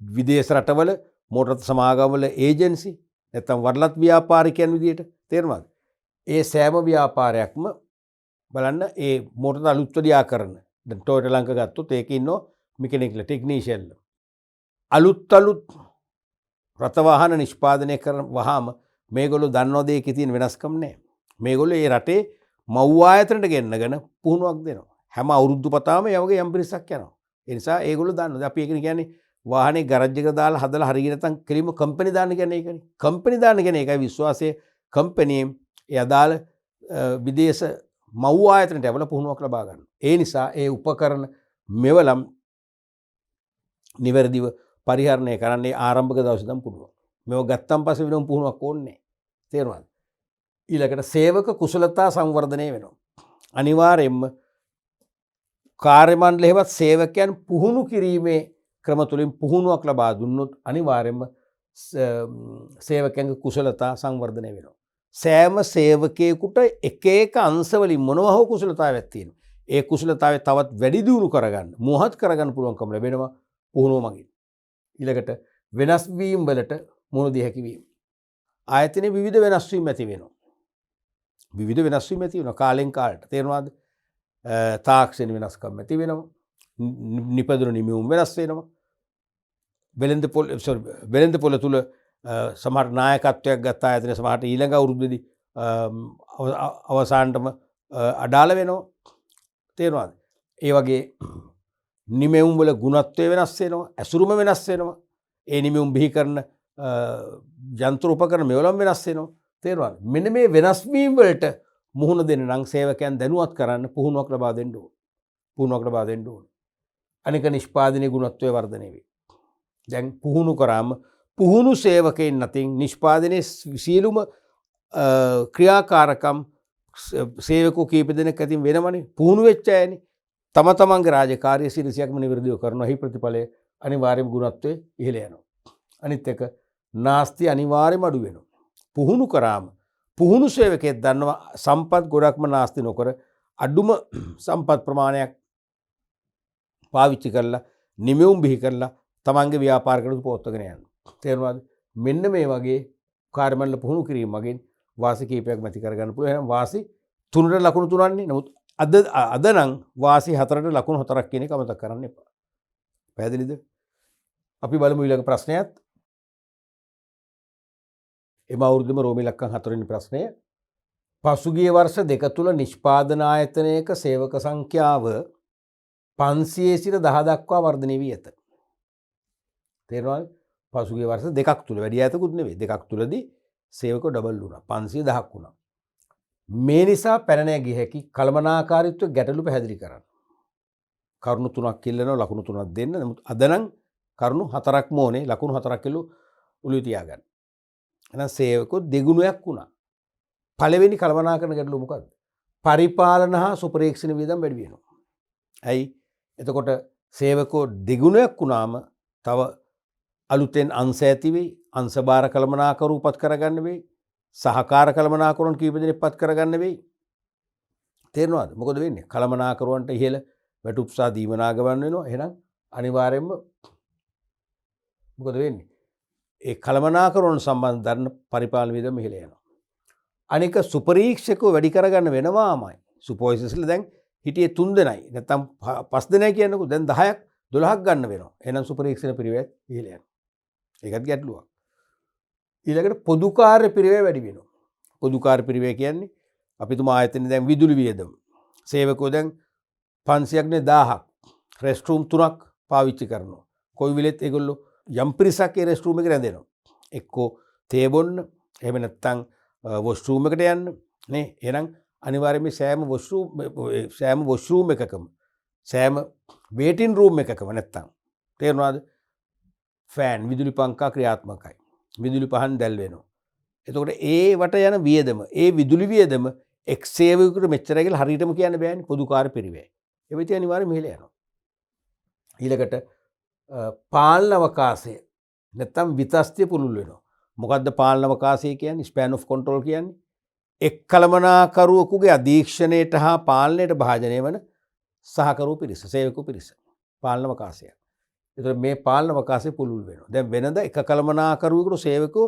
විදේශ රටවල මෝටර රථ සමාගම්වල ඒජන්සි නැත්නම් වරලත් ව්‍යාපාරිකයන් විදියට තේරුණාද? ඒ සෑම ව්‍යාපාරයක්ම බලන්න ඒ මෝටර අලුත් වැඩියා කරන දැන් ටොයෝටා ලංක ගත්තොත් ඒකේ ඉන්නෝ මෙකැනිකල් ටෙක්නීෂියන්ලා අලුත් රථ වාහන නිෂ්පාදනය කරන වහාම මේගොල්ලෝ දන්නවද ඒකේ තියෙන වෙනස්කම් නැහැ. මේගොල්ලෝ ඒ රටේ මව් ආයතනට ගෙන්නගෙන පුහුණුවක් දෙනවා. හැම අවුරුද්ද පතාම ඒ වගේ යම් පිරිසක් යනවා. ඒ නිසා ඒගොල්ලෝ දන්නවා. දැන් අපි ඒකනේ කියන්නේ වාහනේ ගරජ් එක දාලා හදලා හරියට නැත්නම් කෙලිම කම්පැනි දාන්න කියන්නේ ඒකනේ. කම්පැනි දාන්න කියන්නේ ඒකයි විශ්වාසයේ කම්පැනියෙන් ඒ අදාළ විදේශ මව් ආයතනට ඇවල පුහුණුවක් ලබා ගන්න. ඒ නිසා ඒ උපකරණ මෙවලම් නිවැරදිව පරිහරණය කරන්නේ ආරම්භක දවසේ ඉඳන් පුළුවන්. මේව ගත්තන් පස්සේ වෙනම පුහුණුවක් ඕනේ නැහැ. තේරුණාද? ඊළඟට සේවක කුසලතා සංවර්ධනය වෙනවා. අනිවාර්යයෙන්ම කාර්ය මණ්ඩලයේවත් සේවකයන් පුහුණු කිරීමේ ක්‍රම තුලින් පුහුණුවක් ලබා දුන්නොත් අනිවාර්යයෙන්ම සේවකයන්ගේ කුසලතා සංවර්ධනය වෙනවා. සෑම සේවකයෙකුට එක එක අංශවලින් මොනවා හෝ කුසලතාවයක් තියෙනවා. ඒ කුසලතාවය තවත් වැඩි දියුණු කරගන්න, මොහත් කරගන්න පුළුවන්කම ලැබෙනවා පුහුණුව මගින්. ඊළඟට වෙනස් වීම වලට මුහුණ දී හැකි වීම. ආයතනයේ විවිධ වෙනස් වීම් ඇති වෙනවා. විවිධ වෙනස් වීම් ඇති වෙනවා කාලෙන් කාලට. තේරුණාද? තාක්ෂණ වෙනස්කම් ඇති වෙනවා. නිපදවන නිමවුම් වෙනස් වෙනවා. වෙළඳ පොළ තුල සමහර නායකත්වයක් ගත්ත ආයතන සමහරට ඊළඟ අවුරුද්දේදී අවසානටම අඩාල වෙනවා. තේරුණාද? ඒ වගේ නිමවුම් වල ගුණත්වය වෙනස් වෙනවා, ඇසුරුම වෙනස් වෙනවා. ඒ නිමවුම් බිහි කරන යන්ත්‍ර උපකරණ මෙවලම් වෙනස් වෙනවා. තේරුණාද? මෙන්න මේ වෙනස් වීම වලට මුහුණ දෙන්න නම් සේවකයන් දැනුවත් කරන්න පුහුණුවක් ලබා දෙන්න ඕන. පුහුණුවක් ලබා දෙන්න ඕන. අනික නිෂ්පාදනයේ ගුණත්වය වර්ධනය වේ. දැන් පුහුණු කරාම පුහුණු සේවකයන් අතින් නිෂ්පාදනයේ සියලුම ක්‍රියාකාරකම් සේවකෝ කීප දෙනෙක් අතින් වෙනවනේ. පුහුණු වෙච්ච අයනේ. තම තමන්ගේ රාජකාරිය සිරසියක්ම නිවැරදිව කරනවා. එහි ප්‍රතිඵලය අනිවාර්යයෙන්ම ගුණත්වයේ ඉහළ යනවා. අනිත් එක නාස්ති අනිවාර්යයෙන්ම අඩු වෙනවා. පුහුණු කරාම පුහුණු සේවකයෙක් දන්නවා සම්පත් ගොඩක්ම නාස්ති නොකර අඩුම සම්පත් ප්‍රමාණයක් පාවිච්චි කරලා නිමවුම් බිහි කරලා තමන්ගේ ව්‍යාපාර කටයුතු පවත්වාගෙන යනවා. තේරුණාද? මෙන්න මේ වගේ කාර්ය මණ්ඩල පුහුණු කිරීම මගින් වාසි කීපයක් ඇති කරගන්න පුළුවන්. එහෙනම් වාසි 3ට ලකුණු 3න්නේ. නමුත් අද නම් වාසි 4ට ලකුණු 4ක් කියන එක අමතක කරන්න එපා. පැහැදිලිද? අපි බලමු ඊළඟ ප්‍රශ්නයත්. එම අවුරුද්දේම රෝම ඉලක්කම් 4 වෙනි ප්‍රශ්නය. පසුගිය වර්ෂ දෙක තුල නිෂ්පාදන ආයතනයක සේවක සංඛ්‍යාව 500 සිට 10 දක්වා වර්ධනය වී ඇත. තේරුණාද? පසුගිය වර්ෂ දෙකක් තුල වැඩි ඈතකුත් නෙවෙයි. දෙකක් තුලදී සේවකව ඩබල් වුණා. 510ක් වුණා. මේ නිසා පැන නැගිය හැකි කළමනාකාරීත්ව ගැටලු පැහැදිලි කරන්න. කරුණු 3ක් ඉල්ලනවා, ලකුණු 3ක් දෙන්න. නමුත් අද නම් කරුණු 4ක්ම ඕනේ, ලකුණු 4ක් ඉල්ලු ඔළුවේ තියාගන්න. එහෙනම් සේවකෝ දෙගුණයක් වුණා. පළවෙනි කළමනාකරන ගැටලුව මොකද්ද? පරිපාලන හා සුපරීක්ෂණ වියදම් වැඩි වෙනවා. ඇයි? එතකොට සේවකෝ දෙගුණයක් වුණාම තව අලුතෙන් අංශ ඇති වෙයි. අංශභාර කළමනාකරු උපත් කරගන්න වෙයි. සහකාර කළමනාකරුවන් කීප දෙනෙක් පත් කරගන්න වෙයි. තේරෙනවද? මොකද වෙන්නේ? කළමනාකරුවන්ට ඉහළ වැටුප් සහ දීමනා ගමන් වෙනවා. එහෙනම් අනිවාර්යයෙන්ම මොකද වෙන්නේ? ඒ කළමනාකරුවන් සම්බන්ධ දරන පරිපාලන වියදම ඉහළ යනවා. අනික සුපරීක්ෂකව වැඩි කරගන්න වෙනවාමයි. සුපර්වයිසර්ස්ලා දැන් හිටියේ 3 දෙනයි. නැත්තම් 5 දෙනයි කියන්නකෝ. දැන් 10ක් 12ක් ගන්න වෙනවා. එහෙනම් සුපරීක්ෂණ පිරිවෙත් ඉහළ යනවා. ඒකත් ගැටලුවක්. ඊළඟට පොදු කාර්ය පිරිවේ වැඩි වෙනවා. පොදු කාර්ය පිරිවේ කියන්නේ අපි තුමා ආයතනයේ දැන් විදුලි වියදම. සේවකයෝ දැන් 500ක් නේ 1000ක් රෙස්ට් රූම් 3ක් පාවිච්චි කරනවා. කොයි වෙලෙත් ඒගොල්ලෝ යම් පිරිසක් ඒ රෙස්ට් රූම් එකට රැඳෙනවා. එක්කෝ තේ බොන්න, එහෙම නැත්නම් වොෂ් රූම් එකට යන්න නේ. එහෙනම් අනිවාර්යයෙන්ම සෑම වොෂ් රූම් එකකම සෑම වේටින් රූම් එකකම නැත්තම් තේරුණාද? ෆෑන් විදුලි පංකා ක්‍රියාත්මකයි. විදුලි පහන් දැල් වෙනවා. එතකොට ඒවට යන වියදම, ඒ විදුලි වියදම එක් සේවකයෙකුට මෙච්චරයි කියලා හරියටම කියන්න බෑනේ පොදු කාර්ය පිරිවේ. ඒ වෙති අනිවාර්යයෙන්ම ඉහළ යනවා. ඊළඟට පාලන අවකාශය නැත්තම් විතස්තිය පුළුල් වෙනවා. මොකද්ද පාලන අවකාශය කියන්නේ? ස්පෑන් ඔෆ් කන්ට්‍රෝල් කියන්නේ එක් කළමනාකරුවෙකුගේ අධීක්ෂණයට හා පාලනයට භාජනය වන සහකරු පිරිස, සේවකු පිරිස. පාලන අවකාශය. ඒතර මේ පාලන අවකාශය පුළුල් වෙනවා. දැන් වෙනද එක කළමනාකරුවෙකුට සේවකෝ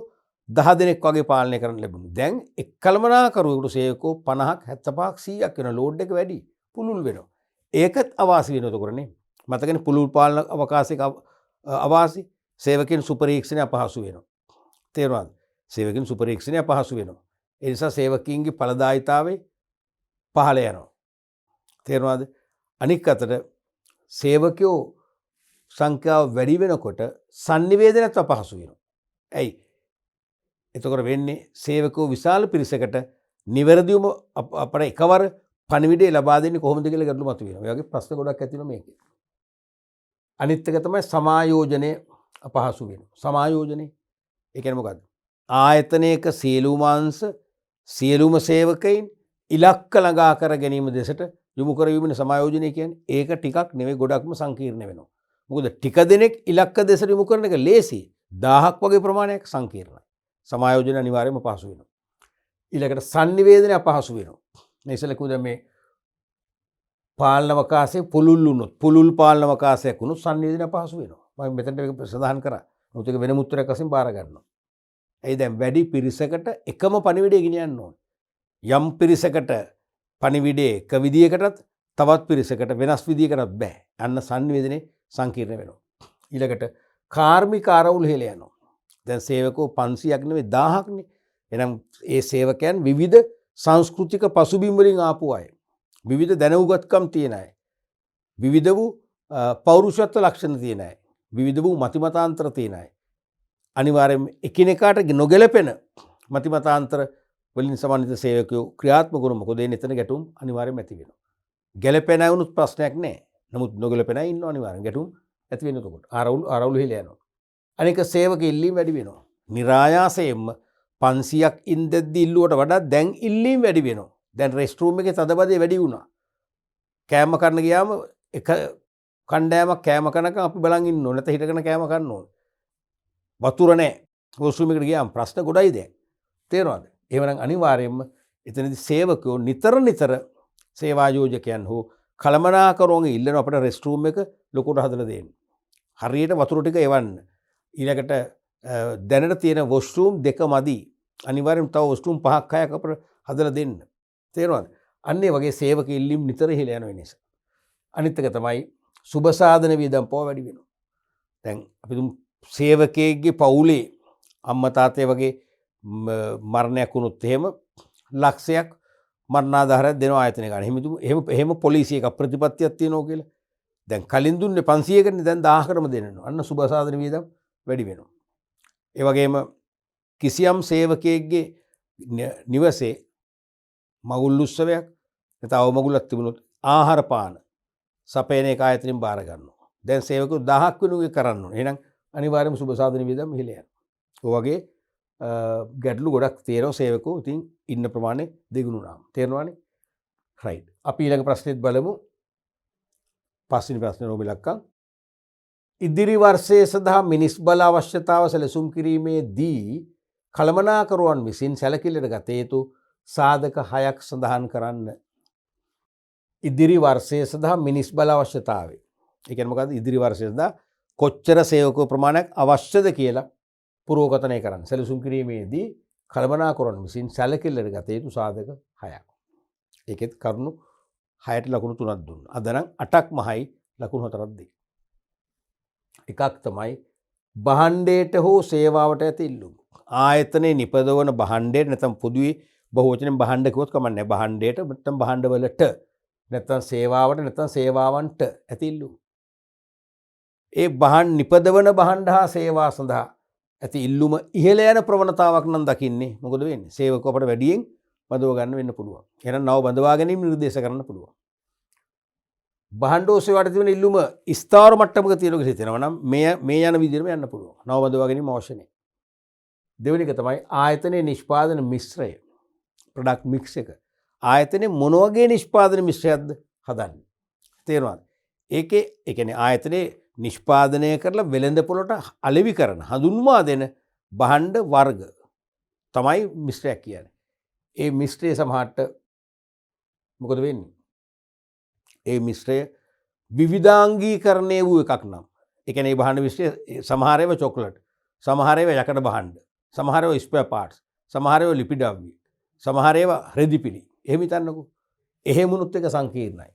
10 දෙනෙක් වගේ පාලනය කරන්න ලැබුණා. දැන් එක් කළමනාකරුවෙකුට සේවකෝ 50ක් 75ක් 100ක් වෙන ලෝඩ් එක වැඩි පුළුල් වෙනවා. ඒකත් අවාසි වෙනවා එතකොටනේ. මතකනේ පුළුල් පාලන අවකාශයක අවාසි සේවකයන් සුපරීක්ෂණය අපහසු වෙනවා. තේරුණාද? සේවකයන් සුපරීක්ෂණය අපහසු වෙනවා. ඒ නිසා සේවකීන්ගේ ඵලදායීතාවය පහළ යනවා. තේරුණාද? අනික් අතට සේවකයෝ සංඛ්‍යාව වැඩි වෙනකොට sannivedanayත් අපහසු වෙනවා. ඇයි? එතකොට වෙන්නේ සේවකයෝ විශාල පිරිසකට නිවැරදිවම අපට එකවර පණිවිඩය ලබා දෙන්නේ කොහොමද කියලා ගැටලු මතුවෙනවා. ඒ වගේ ප්‍රශ්න ගොඩක් ඇති වෙනවා මේකේ. අනිත් එක තමයි සමායෝජනය අපහසු වෙනවා. සමායෝජනය ඒ කියන්නේ මොකද්ද? ආයතනයක සියලුම අංශ සියලුම සේවකයින් ඉලක්ක ළඟා කර ගැනීම දෙසට යොමු කරවීමනේ සමායෝජනය කියන්නේ. ඒක ටිකක් නෙවෙයි ගොඩක්ම සංකීර්ණ වෙනවා. මොකද ටික දෙනෙක් ඉලක්ක දෙසට යොමු කරන එක ලේසි. 1000ක් වගේ ප්‍රමාණයක් සංකීර්ණයි. සමායෝජන අනිවාර්යයෙන්ම අපහසු වෙනවා. ඊළඟට sannivedana අපහසු වෙනවා. මේ ඉස්සෙල්ලා කිව්වා මේ පාලන අවකාශයේ පුළුල් වුණොත් පුළුල් පාලන අවකාශයක් වුණොත් sannivedana අපහසු වෙනවා. මම මෙතනට මේක සඳහන් කරා. මොකද ඒක වෙනම උත්තරයක් වශයෙන් බාර ගන්නවා. එයි දැන් වැඩි පිරිසකට එකම පණිවිඩය ගෙනියන්න ඕනේ. යම් පිරිසකට පණිවිඩය එක විදියකටත් තවත් පිරිසකට වෙනස් විදියකටත් බෑ. අන්න sannivedane සංකීර්ණ වෙනවා. ඊළඟට කාර්මික ආරවුල් හෙල යනවා. දැන් සේවකෝ 500ක් නෙවෙයි 1000ක්නේ. එහෙනම් ඒ සේවකයන් විවිධ සංස්කෘතික පසුබිම් වලින් ආපු අය. විවිධ දැනුගත්කම් තියෙන අය. විවිධ වූ පෞරුෂත්ව ලක්ෂණ තියෙන අය. විවිධ වූ මතිමතාන්තර තියෙන අය. අනිවාර්යයෙන්ම එකිනෙකාට නොගැලපෙන මතිමතාන්තර වලින් සමන්විත සේවකයෝ ක්‍රියාත්මක වුණොත් මොකද එන්නේ එතන ගැටුම් අනිවාර්යයෙන්ම ඇති වෙනවා. ගැලපෙන අය වුණොත් ප්‍රශ්නයක් නැහැ. නමුත් නොගැලපෙන අය ඉන්නවා අනිවාර්යෙන් ගැටුම් ඇති වෙන එතකොට. ආරවුල් හෙල යනවා. අනික සේවක ඉල්ලීම් වැඩි වෙනවා. નિરાයාසයෙන්ම 500ක් ඉඳද්දි ඉල්ලුවට වඩා දැන් ඉල්ලීම් වැඩි වෙනවා. දැන් රෙස්ට් රූම් එකේ තදබදේ වැඩි වුණා. කෑම කන්න ගියාම එක කණ්ඩායමක් කෑම කනකම් අපි බලන් ඉන්න ඕනේ. නැත්නම් හිටගෙන කෑම කන්න ඕනේ. වතුර නැහැ. වොෂ්රූම් එකට ගියාම ප්‍රශ්න ගොඩයි දැන්. තේරෙනවද? එහෙමනම් අනිවාර්යයෙන්ම එතනදී සේවකයෝ නිතර සේවා යෝජකයන් හෝ කළමනාකරුවන් ඉල්ලන අපිට රෙස්ට් රූම් එක ලොකුට හදලා දෙන්න. හරියට වතුර ටික එවන්න. ඊළඟට දැනට තියෙන වොෂ්රූම් දෙක මදි. අනිවාර්යයෙන්ම තව වොෂ්රූම් 5ක් 6ක් අපිට හදලා දෙන්න. තේරුණාද? අන්න ඒ වගේ සේවක ඉල්ලීම් නිතර ඉහළ යන නිසා. අනිත් එක තමයි සුබ සාධන වියදම් පව වැඩි වෙනවා. දැන් අපි තුමු සේවකයෙක්ගේ පවුලේ අම්මා තාත්තේ වගේ මරණයක් වුණොත් එහෙම ලක්ෂයක් මරණාධාරයක් දෙනවා ආයතනය ගන්න. එහෙම පොලිසියක ප්‍රතිපත්තියක් තියෙනවා කියලා. දැන් කලින් දුන්නේ 500කනේ දැන් 1000කටම දෙනවා. අන්න සුබ සාධන වියදම් වැඩි වෙනවා. ඒ වගේම කිසියම් සේවකයෙක්ගේ නිවසේ මගුල් උත්සවයක් නැත්නම් අවමගුලක් තිබුණොත් ආහාර පාන සපයන එක ආයතනෙන් බාර ගන්නවා. දැන් සේවකයෝ 1000ක් වෙනුවෙ කරන්න ඕනේ. එහෙනම් අනිවාර්යයෙන්ම සුබ සාධන වියදම් ඉහළ යනවා. ඔය වගේ ගැටලු ගොඩක් තියෙනවා සේවකයෝ ඉතින් ඉන්න ප්‍රමාණය දෙගුණුනාම. තේරෙනවනේ? රයිට්. අපි ඊළඟ ප්‍රශ්නෙත් බලමු. පස්වෙනි ප්‍රශ්නේ රෝබිලක්කම්. ඉදිරි වර්ෂයේ සඳහා මිනිස් බල අවශ්‍යතාව සැලසුම් කිරීමේදී කළමනාකරුවන් විසින් සැලකිල්ලට ගත යුතු සාධක 6ක් සඳහන් කරන්න. ඉදිරි වර්ෂයේ සඳහා මිනිස් බල අවශ්‍යතාවය. ඒ කියන්නේ මොකද්ද? ඉදිරි වර්ෂයේ සඳහා කොච්චර සේවකයෝ ප්‍රමාණයක් අවශ්‍යද කියලා පුරෝගතනය කරන්න. සැලසුම් කිරීමේදී කළමනාකරුවන් විසින් සැලකිල්ලට ගත යුතු සාධක 6ක්. ඒකෙත් කරුණු 6ට ලකුණු 3ක් දුන්නා. අද නම් 8ක්මයි ලකුණු 4ක් දෙයි. එකක් තමයි භාණ්ඩයට හෝ සේවාවට ඇති ඉල්ලුම්. ආයතනයේ නිපදවන භාණ්ඩයට නැත්නම් පොදුවේ බහුවචනෙන් භාණ්ඩ කිව්වොත් කමක් නැහැ. භාණ්ඩයට නැත්නම් භාණ්ඩවලට නැත්නම් සේවාවට නැත්නම් සේවාවන්ට ඇති ඉල්ලුම්. ඒ නිපදවන භාණ්ඩ හා සේවා සඳහා ඇති ඉල්ලුම ඉහළ යන ප්‍රවණතාවක් නම් දකින්නේ. මොකද වෙන්නේ? සේවකව අපට වැඩියෙන් බඳව ගන්න වෙන්න පුළුවන්. එහෙනම් නව බඳවා ගැනීම නිර්දේශ කරන්න පුළුවන්. භාණ්ඩ සේවාවට තිබෙන ඉල්ලුම ස්ථාවර මට්ටමක තියෙනවා කියලා හිතනවා නම් මේ යන විදිහටම යන්න පුළුවන්. නව බඳවා ගැනීම අවශ්‍ය නැහැ. දෙවෙනි එක තමයි ආයතනයේ නිෂ්පාදන මිශ්‍රය. ප්‍රොඩක්ට් මික්ස් එක. ආයතනයේ මොන වගේ නිෂ්පාදන මිශ්‍රයක්ද හදන්නේ? තේරෙනවද? ඒකේ ඒ කියන්නේ ආයතනයේ නිෂ්පාදනය කරලා වෙළඳ පොළට අලෙවි කරන හඳුන්වා දෙන භාණ්ඩ වර්ග තමයි මිශ්‍රයක් කියන්නේ. ඒ මිශ්‍රය සමහරට මොකද වෙන්නේ? ඒ මිශ්‍රය විවිධාංගීකරණය වූ එකක් නම්. ඒ කියන්නේ මේ භාණ්ඩ මිශ්‍රය සමහර ඒවා චොක්ලට්, සමහර ඒවා යකඩ භාණ්ඩ, සමහර ඒවා ස්පෙයා පාර්ට්ස්, සමහර ඒවා ලිපිඩව්‍ය, සමහර ඒවා රෙදිපිලි. එහෙම හිතන්නකෝ. එහෙමුණුත් එක සංකීර්ණයි.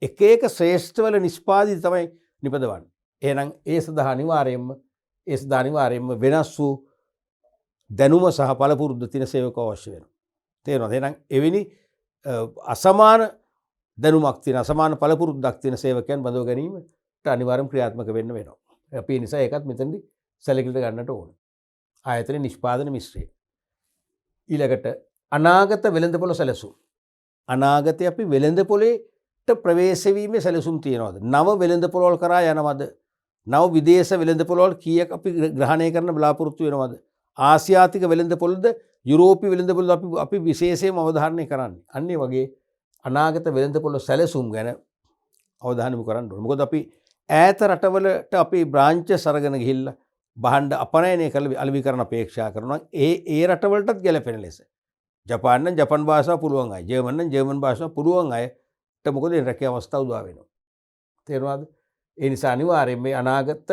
එක එක ශ්‍රේෂ්ඨවල නිෂ්පාදිත තමයි නිපදවන්නේ. එහෙනම් ඒ සඳහා අනිවාර්යයෙන්ම වෙනස් වූ දැනුම සහ පළපුරුද්ද තියෙන සේවකව අවශ්‍ය වෙනවා. තේරෙනවද? එහෙනම් එවැනි අසමාන දැනුමක් තියෙන අසමාන පළපුරුද්දක් තියෙන සේවකයන් බඳව ගැනීමට අනිවාර්යයෙන් ක්‍රියාත්මක වෙන්න වෙනවා. අපි ඒ නිසා ඒකත් මෙතනදී සැලකිලිට ගන්නට ඕනේ. ආයතන නිෂ්පාදන මිශ්‍රය. ඊළඟට අනාගත වෙළඳපොළ සැලසුම්. අනාගතයේ අපි වෙළඳපොළේට ප්‍රවේශ වීමේ සැලසුම් තියනවාද? නව වෙළඳපොළවල් කරා යනවද? නව විදේශ වෙළඳපොළවල් කීයක් අපි ග්‍රහණය කරන්න බලාපොරොත්තු වෙනවද? ආසියාතික වෙළඳපොළද යුරෝපීය වෙළඳපොළද අපි විශේෂයෙන්ම අවධාරණය කරන්නේ. අන්න ඒ වගේ අනාගත වෙළඳපොළ සැලසුම් ගැන අවධානය යොමු කරන්න ඕනේ. මොකද අපි ඈත රටවලට අපි බ්‍රාන්චස් අරගෙන ගිහිල්ලා භාණ්ඩ අපනයනය කළ අලෙවිකරණ අපේක්ෂා කරනවා. ඒ රටවලටත් ගැලපෙන ලෙස. ජපාන් නම් ජපන් භාෂාව පුළුවන් අය, ජර්මන් නම් ජර්මන් භාෂාව පුළුවන් අයට මොකද රැකිය අවස්ථා උදා වෙනවා. තේරුණාද? ඒ නිසා අනිවාර්යයෙන් මේ අනාගත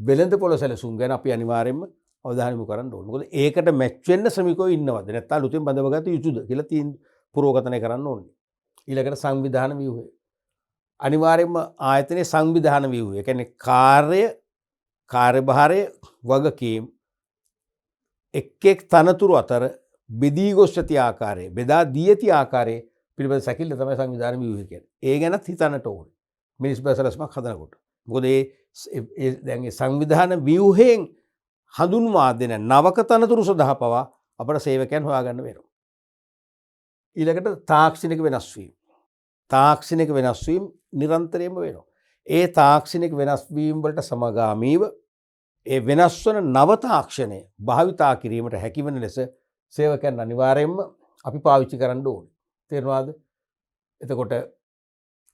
වෙළඳපොළ සැලසුම් ගැන අපි අනිවාර්යයෙන්ම අවධානය යොමු කරන්න ඕනේ. මොකද ඒකට මැච් වෙන්න ශ්‍රමිකයෝ ඉන්නවද? නැත්නම් අලුතෙන් බඳවගත යුතුද කියලා පුරෝගතනය කරන්න ඕනේ. ඊළඟට සංවිධාන ව්‍යුහය. අනිවාර්යයෙන්ම ආයතනයේ සංවිධාන ව්‍යුහය. ඒ කියන්නේ කාර්යභාරය වගකීම් එක් තනතුරු අතර බෙදී ගොස් ඇති ආකාරය, බෙදා දී ඇති ආකාරය පිළිබඳ සැකල්ල තමයි සංවිධාන ව්‍යුහය කියන්නේ. ඒ ගැනත් හිතන්නට ඕනේ. මිනිස් බව සැලසුමක් හදනකොට. මොකද දැන් සංවිධාන ව්‍යුහයෙන් හඳුන්වා දෙන නවක තනතුරු සඳහා පවා අපට සේවකයන් හොයාගන්න වෙනවා. ඊළඟට තාක්ෂණික වෙනස් වීම. තාක්ෂණික වෙනස් වීම නිරන්තරයෙන්ම වෙනවා. ඒ තාක්ෂණික වෙනස් වීම වලට සමගාමීව ඒ වෙනස් වන නව තාක්ෂණය භාවිතා කිරීමට හැකිවන ලෙස සේවකයන් අනිවාර්යයෙන්ම අපි පාවිච්චි කරන්න ඕනේ. තේරුණාද? එතකොට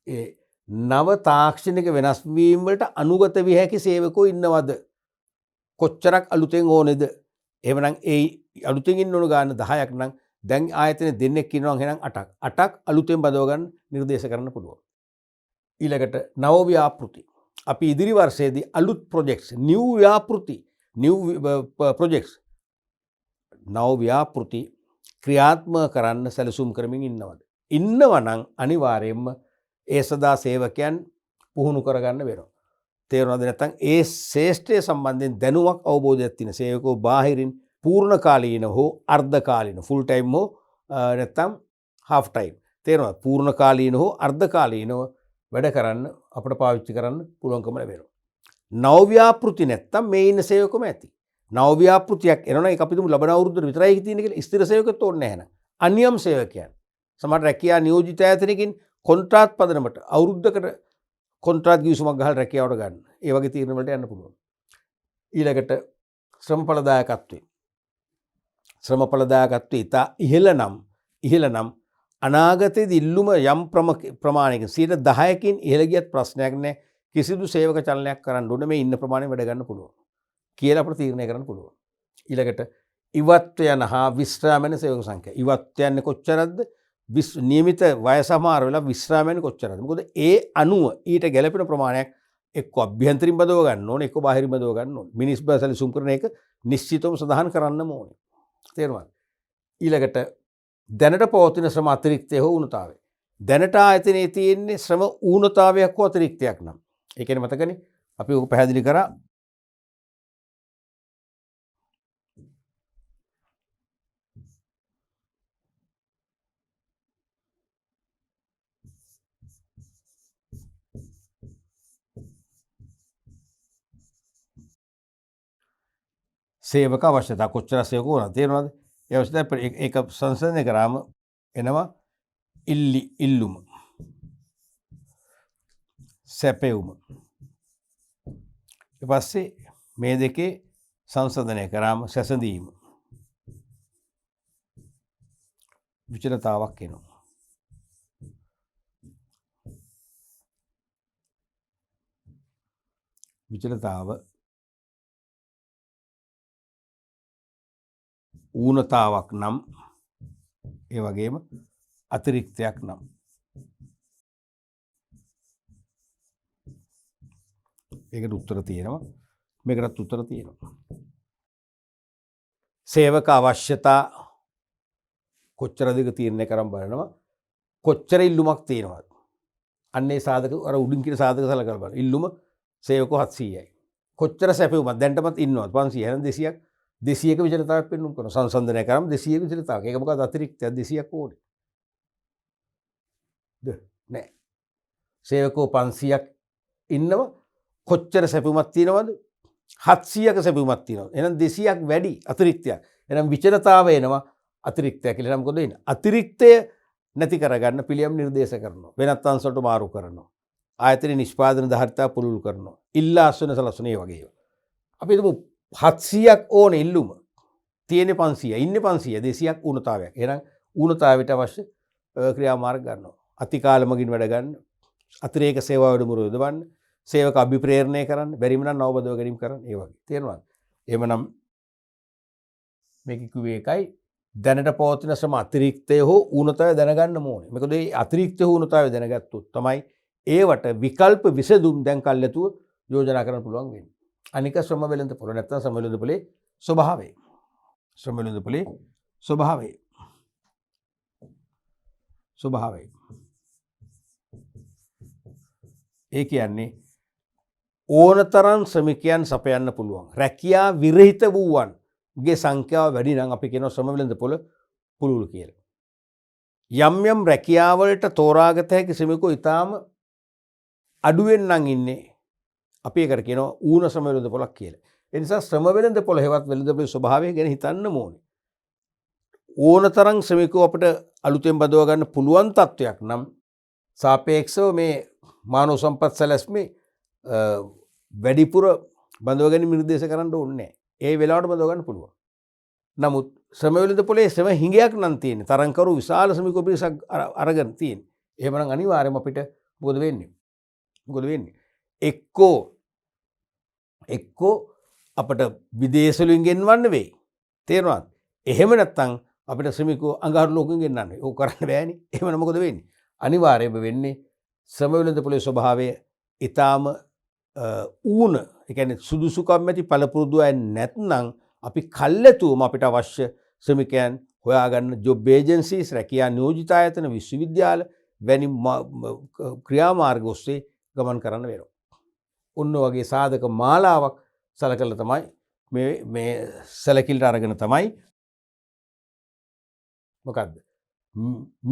ඒ නව තාක්ෂණික වෙනස් වීම වලට අනුගත විය හැකි සේවකෝ ඉන්නවද? කොච්චරක් අලුතෙන් ඕනේද? එහෙමනම් ඒ අලුතෙන් ඉන්න ඕන ගාන 10ක් නම් දැන් ආයතන දෙන්නෙක් ඉන්නවා එහෙනම් 8ක්. 8ක් අලුතෙන් බදව ගන්න නිර්දේශ කරන්න පුළුවන්. ඊළඟට නව ව්‍යාපෘති. අපි ඉදිරි වර්ෂයේදී අලුත් ප්‍රොජෙක්ට්ස්, නිව් ව්‍යාපෘති, නිව් ප්‍රොජෙක්ට්ස්, නව ව්‍යාපෘති ක්‍රියාත්මක කරන්න සැලසුම් කරමින් ඉන්නවද? ඉන්නවනම් අනිවාර්යයෙන්ම ඒ සදා සේවකයන් පුහුණු කරගන්න වෙනවා. තේරුණාද? නැත්නම් ඒ ශේෂ්ත්‍රය සම්බන්ධයෙන් දැනුමක් අවබෝධයක් තියෙන සේවකෝ බාහිරින් පූර්ණකාලීන හෝ අර්ධකාලීන ෆුල් ටයිම් හෝ නැත්නම් හාෆ් ටයිම් තේරුණාද? පූර්ණකාලීන හෝ අර්ධකාලීනව වැඩ කරන්න අපිට පාවිච්චි කරන්න පුළුවන්කම ලැබෙනවා. නව ව්‍යාපෘති නැත්නම් මේ ඉන්න සේවකම ඇති. නව ව්‍යාපෘතියක් එනවනම් ඒක අපි තුමු ලබන අවුරුද්දට විතරයි තියෙන්නේ කියලා ස්ථිර සේවකෙත් ඕනේ නැහැ නේද? අනියම් සේවකයන්. සමහර රැකියා නියෝජිත ආයතනකින් කොන්ත්‍රාත් පදනමට අවුරුද්දකට කොන්ත්‍රාත් ගිවිසුමක් ගහලා රැකියාවට ගන්න. ඒ වගේ තීරණ වලට යන්න පුළුවන්. ඊළඟට ශ්‍රමඵලදායකත්වය. ශ්‍රමඵලදායකත්වය ඉතා ඉහළ නම් අනාගතයේදී ඉල්ලුම යම් ප්‍රමාණයකින් 10%කින් ඉහළ ගියත් ප්‍රශ්නයක් නැහැ. කිසිදු සේවක චලනයක් කරන්න ඕනේ මේ ඉන්න ප්‍රමාණය වැඩ ගන්න පුළුවන් කියලා අපිට තීරණය කරන්න පුළුවන්. ඊළඟට ඉවත් යන හා විශ්‍රාම යන සේවක සංඛ්‍යාව. ඉවත් යන්නේ කොච්චරද? නියමිත වයස සමාර වෙලා විශ්‍රාම යන්නේ කොච්චරද? මොකද ඒ අණුව ඊට ගැළපෙන ප්‍රමාණයක් එක්ක අභ්‍යන්තරින් බදව ගන්න ඕනේ, එක්ක බාහිරින් බදව ගන්න ඕනේ. මිනිස් බව සැලසුම් කරන එක නිශ්චිතවම සඳහන් කරන්නම ඕනේ. තේරුණාද? ඊළඟට දැනට පවතින ශ්‍රම අතිරික්තය හෝ ඌනතාවය. දැනට ආයතනයේ තියෙන්නේ ශ්‍රම ඌනතාවයක් හෝ අතිරික්තයක් නම්. ඒ කියන්නේ මතකනේ අපි ඔක පැහැදිලි කරා. සේවක අවශ්‍යතා කොච්චර සේවක වුණා තේරුණාද? ඒ අවශ්‍යතා ඒක සංසන්දනය කරාම එනවා ඉල්ලුම, සැපෙවුම. ඊට පස්සේ මේ දෙකේ සංසන්දනය කරාම සැසඳීම, විචලතාවක් එනවා. විචලතාව ඌනතාවක් නම් ඒ වගේම අතිරික්තයක් නම් ඒකට උත්තර තියෙනවා මේකටත් උත්තර තියෙනවා. සේවක අවශ්‍යතා කොච්චර දිග තීරණය කරන් බලනවා. කොච්චර ඉල්ලුමක් තියෙනවද? අන්නේ සාධක අර උඩින් කියන සාධක සලකලා බලන්න. ඉල්ලුම සේවකෝ 700යි. කොච්චර සැපෙවුමත් දැන්ටමත් ඉන්නවද 500 එහෙනම් 200ක් 200ක විචලතාවයක් පෙන්වන්න කරනවා. සංසන්දනය කරාම 200ක විචලතාවයක්. ඒක මොකද අතිරික්තයක් 200ක් ඕනේ. නෑ. සේවකෝ 500ක් ඉන්නව කොච්චර සැපෙවුමක් තියෙනවද? 700ක සැපෙවුමක් තියෙනවා. එහෙනම් 200ක් වැඩි අතිරික්තයක්. එහෙනම් විචලතාව එනවා අතිරික්තයක් කියලා. එහෙනම් මොකද වෙන්නේ? අතිරික්තය නැති කරගන්න පිළියම් නිර්දේශ කරනවා. වෙනත් අංශවලට මාරු කරනවා. ආයතන නිෂ්පාදන ධාරිතාව පුළුල් කරනවා. ඉල්ලා අස්වන සලස්වන ඒ වගේ ඒවා. අපි හිතමු 700ක් ඕනේ ඉල්ලුම. තියෙන්නේ 500. ඉන්නේ 500. 200ක් ඌනතාවයක්. එහෙනම් ඌනතාවයට අවශ්‍ය ක්‍රියාමාර්ග ගන්නවා. අතිකාලමකින් වැඩ ගන්න. අතිරේක සේවා වැඩමුළු යොදවන්න. සේවක අභිප්‍රේරණය කරන්න. බැරිම නම් නවබදව ගැනීම කරන්න. ඒ වගේ. තේරුණාද? එහෙමනම් මේක කිව්වේ එකයි දැනට පවතින ශ්‍රම අතිරික්තය හෝ ඌනතාවය දැනගන්න ඕනේ. මොකද මේ අතිරික්ත හෝ ඌනතාවය දැනගත්තොත් තමයි ඒවට විකල්ප විසඳුම් දැන් කල්ැතුව යෝජනා කරන්න පුළුවන් වෙන්නේ. අනික ශ්‍රම වෙළඳපොළ නැත්නම් ශ්‍රම වෙළඳපොලේ ස්වභාවය. ශ්‍රම වෙළඳපොලේ ස්වභාවය. ස්වභාවය. ඒ කියන්නේ ඕනතරම් ශ්‍රමිකයන් සපයන්න පුළුවන්. රැකියා විරහිත වූවන්ගේ සංඛ්‍යාව වැඩි නම් අපි කියනවා ශ්‍රම වෙළඳපොළ පුළුල් කියලා. යම් යම් රැකියාවලට තෝරාගත හැකි ශ්‍රමිකෝ ඊටාම අඩුවෙන් නම් ඉන්නේ. අපි ඒකට කියනවා ඌන ශ්‍රම වෙළඳපොළක් කියලා. ඒ නිසා ශ්‍රම වෙළඳපොළ හේවත් වෙළඳපොළේ ස්වභාවය ගැන හිතන්න ඕනේ. ඕනතරම් ශ්‍රමිකෝ අපිට අලුතෙන් බදව ගන්න පුළුවන් තත්වයක් නම් සාපේක්ෂව මේ මානව සම්පත් සැලැස්මේ වැඩිපුර බඳව ගැනීම නිර්දේශ කරන්න ඕනේ නැහැ. ඒ වෙලාවට බඳව ගන්න පුළුවන්. නමුත් ශ්‍රම වෙළඳපොලේ ශ්‍රම හිඟයක් නම් තියෙන්නේ. තරංකරු විශාල ශ්‍රමික පිරිසක් අරගෙන තියෙන්නේ. එහෙමනම් අනිවාර්යයෙන්ම අපිට මොකද වෙන්නේ? මොකද වෙන්නේ? එක්කෝ අපිට විදේශ වලින් ගෙන්වන්න වෙයි. තේරෙනවද? එහෙම නැත්නම් අපිට ශ්‍රමිකෝ අඟහරු ලෝකෙන් ගෙන්නන්න වෙයි. ඕක කරන්න බෑනේ. එහෙමනම් මොකද වෙන්නේ? අනිවාර්යයෙන්ම වෙන්නේ ශ්‍රම වෙළඳපොලේ ස්වභාවය ඊටාම ඌන, ඒ කියන්නේ සුදුසුකම් ඇති පළපුරුදු අය නැත්නම් අපි කල්ැතුවම අපිට අවශ්‍ය ශ්‍රමිකයන් හොයාගන්න ජොබ් ඒජන්සිස්, රැකියා නියෝජිත ආයතන, විශ්වවිද්‍යාල වැනි ක්‍රියාමාර්ග ඔස්සේ ගමන් කරන්න වෙනවා. ඔන්න වගේ සාධක මාලාවක් සලකලා තමයි මේ සැලකිල්ලට අරගෙන තමයි මොකද්ද?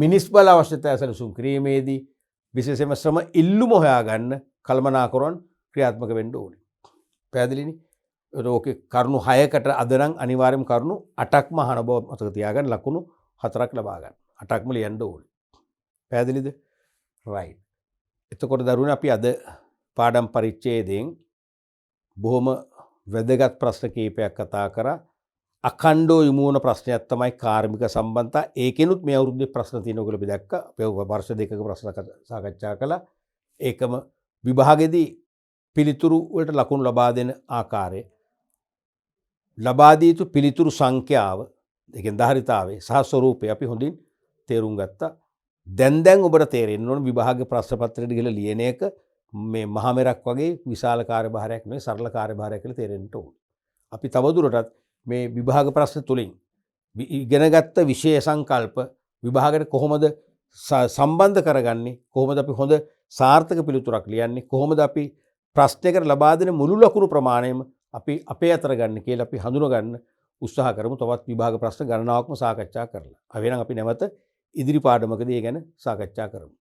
මිනිස් බල අවශ්‍යතාවය සැලසුම් කිරීමේදී විශේෂයෙන්ම ශ්‍රම ඉල්ලුම හොයාගන්න කළමනාකරන ක්‍රියාත්මක වෙන්න ඕනේ. පැහැදිලිනේ? ඕකේ කරුණු 6කට අද නම් අනිවාර්යයෙන්ම කරුණු 8ක්ම අහන බව මතක තියාගන්න, ලකුණු 4ක් ලබා ගන්න. 8ක්ම ලියන්න ඕනේ. පැහැදිලිද? රයිට්. එතකොට දරුවනේ අපි අද පාඩම් පරිච්ඡේදයෙන් බොහොම වැදගත් ප්‍රශ්න කීපයක් කතා කරා. අඛණ්ඩව යොමු වන ප්‍රශ්නයක් තමයි කාර්මික සම්බන්ධතා. ඒකෙනුත් මේ අවුරුද්දේ ප්‍රශ්න තියෙනවා කියලා අපි දැක්කා. අපි වර්ෂ දෙකක ප්‍රශ්න සාකච්ඡා කළා. ඒකම විභාගෙදී පිළිතුරු වලට ලකුණු ලබා දෙන ආකාරය, ලබා දී යුතු පිළිතුරු සංඛ්‍යාව, ඒ කියන්නේ ධාරිතාවය සහ ස්වරූපය අපි හොඳින් තේරුම් ගත්තා. දැන් ඔබට තේරෙන්න ඕන විභාග ප්‍රශ්න පත්‍රයට ගිහලා ලියන එක මේ මහා මෙරක් වගේ විශාල කාර්යභාරයක් නෙවෙයි, සරල කාර්යභාරයක් කියලා තේරෙන්න ඕන. අපි තවදුරටත් මේ විභාග ප්‍රශ්න තුලින් ඉගෙනගත්ත විෂය සංකල්ප විභාගයට කොහොමද සම්බන්ධ කරගන්නේ, කොහොමද අපි හොඳ සාර්ථක පිළිතුරක් ලියන්නේ, කොහොමද අපි ප්‍රශ්නයකට ලබා දෙන මුළු ලකුණු ප්‍රමාණයම අපි අපේ අතර ගන්න කියලා අපි හඳුනා ගන්න උත්සාහ කරමු. තවත් විභාග ප්‍රශ්න ගණනාවක්ම සාකච්ඡා කරලා. එහෙනම් අපි නැවත ඉදිරි පාඩමකදී ඒ ගැන සාකච්ඡා කරමු.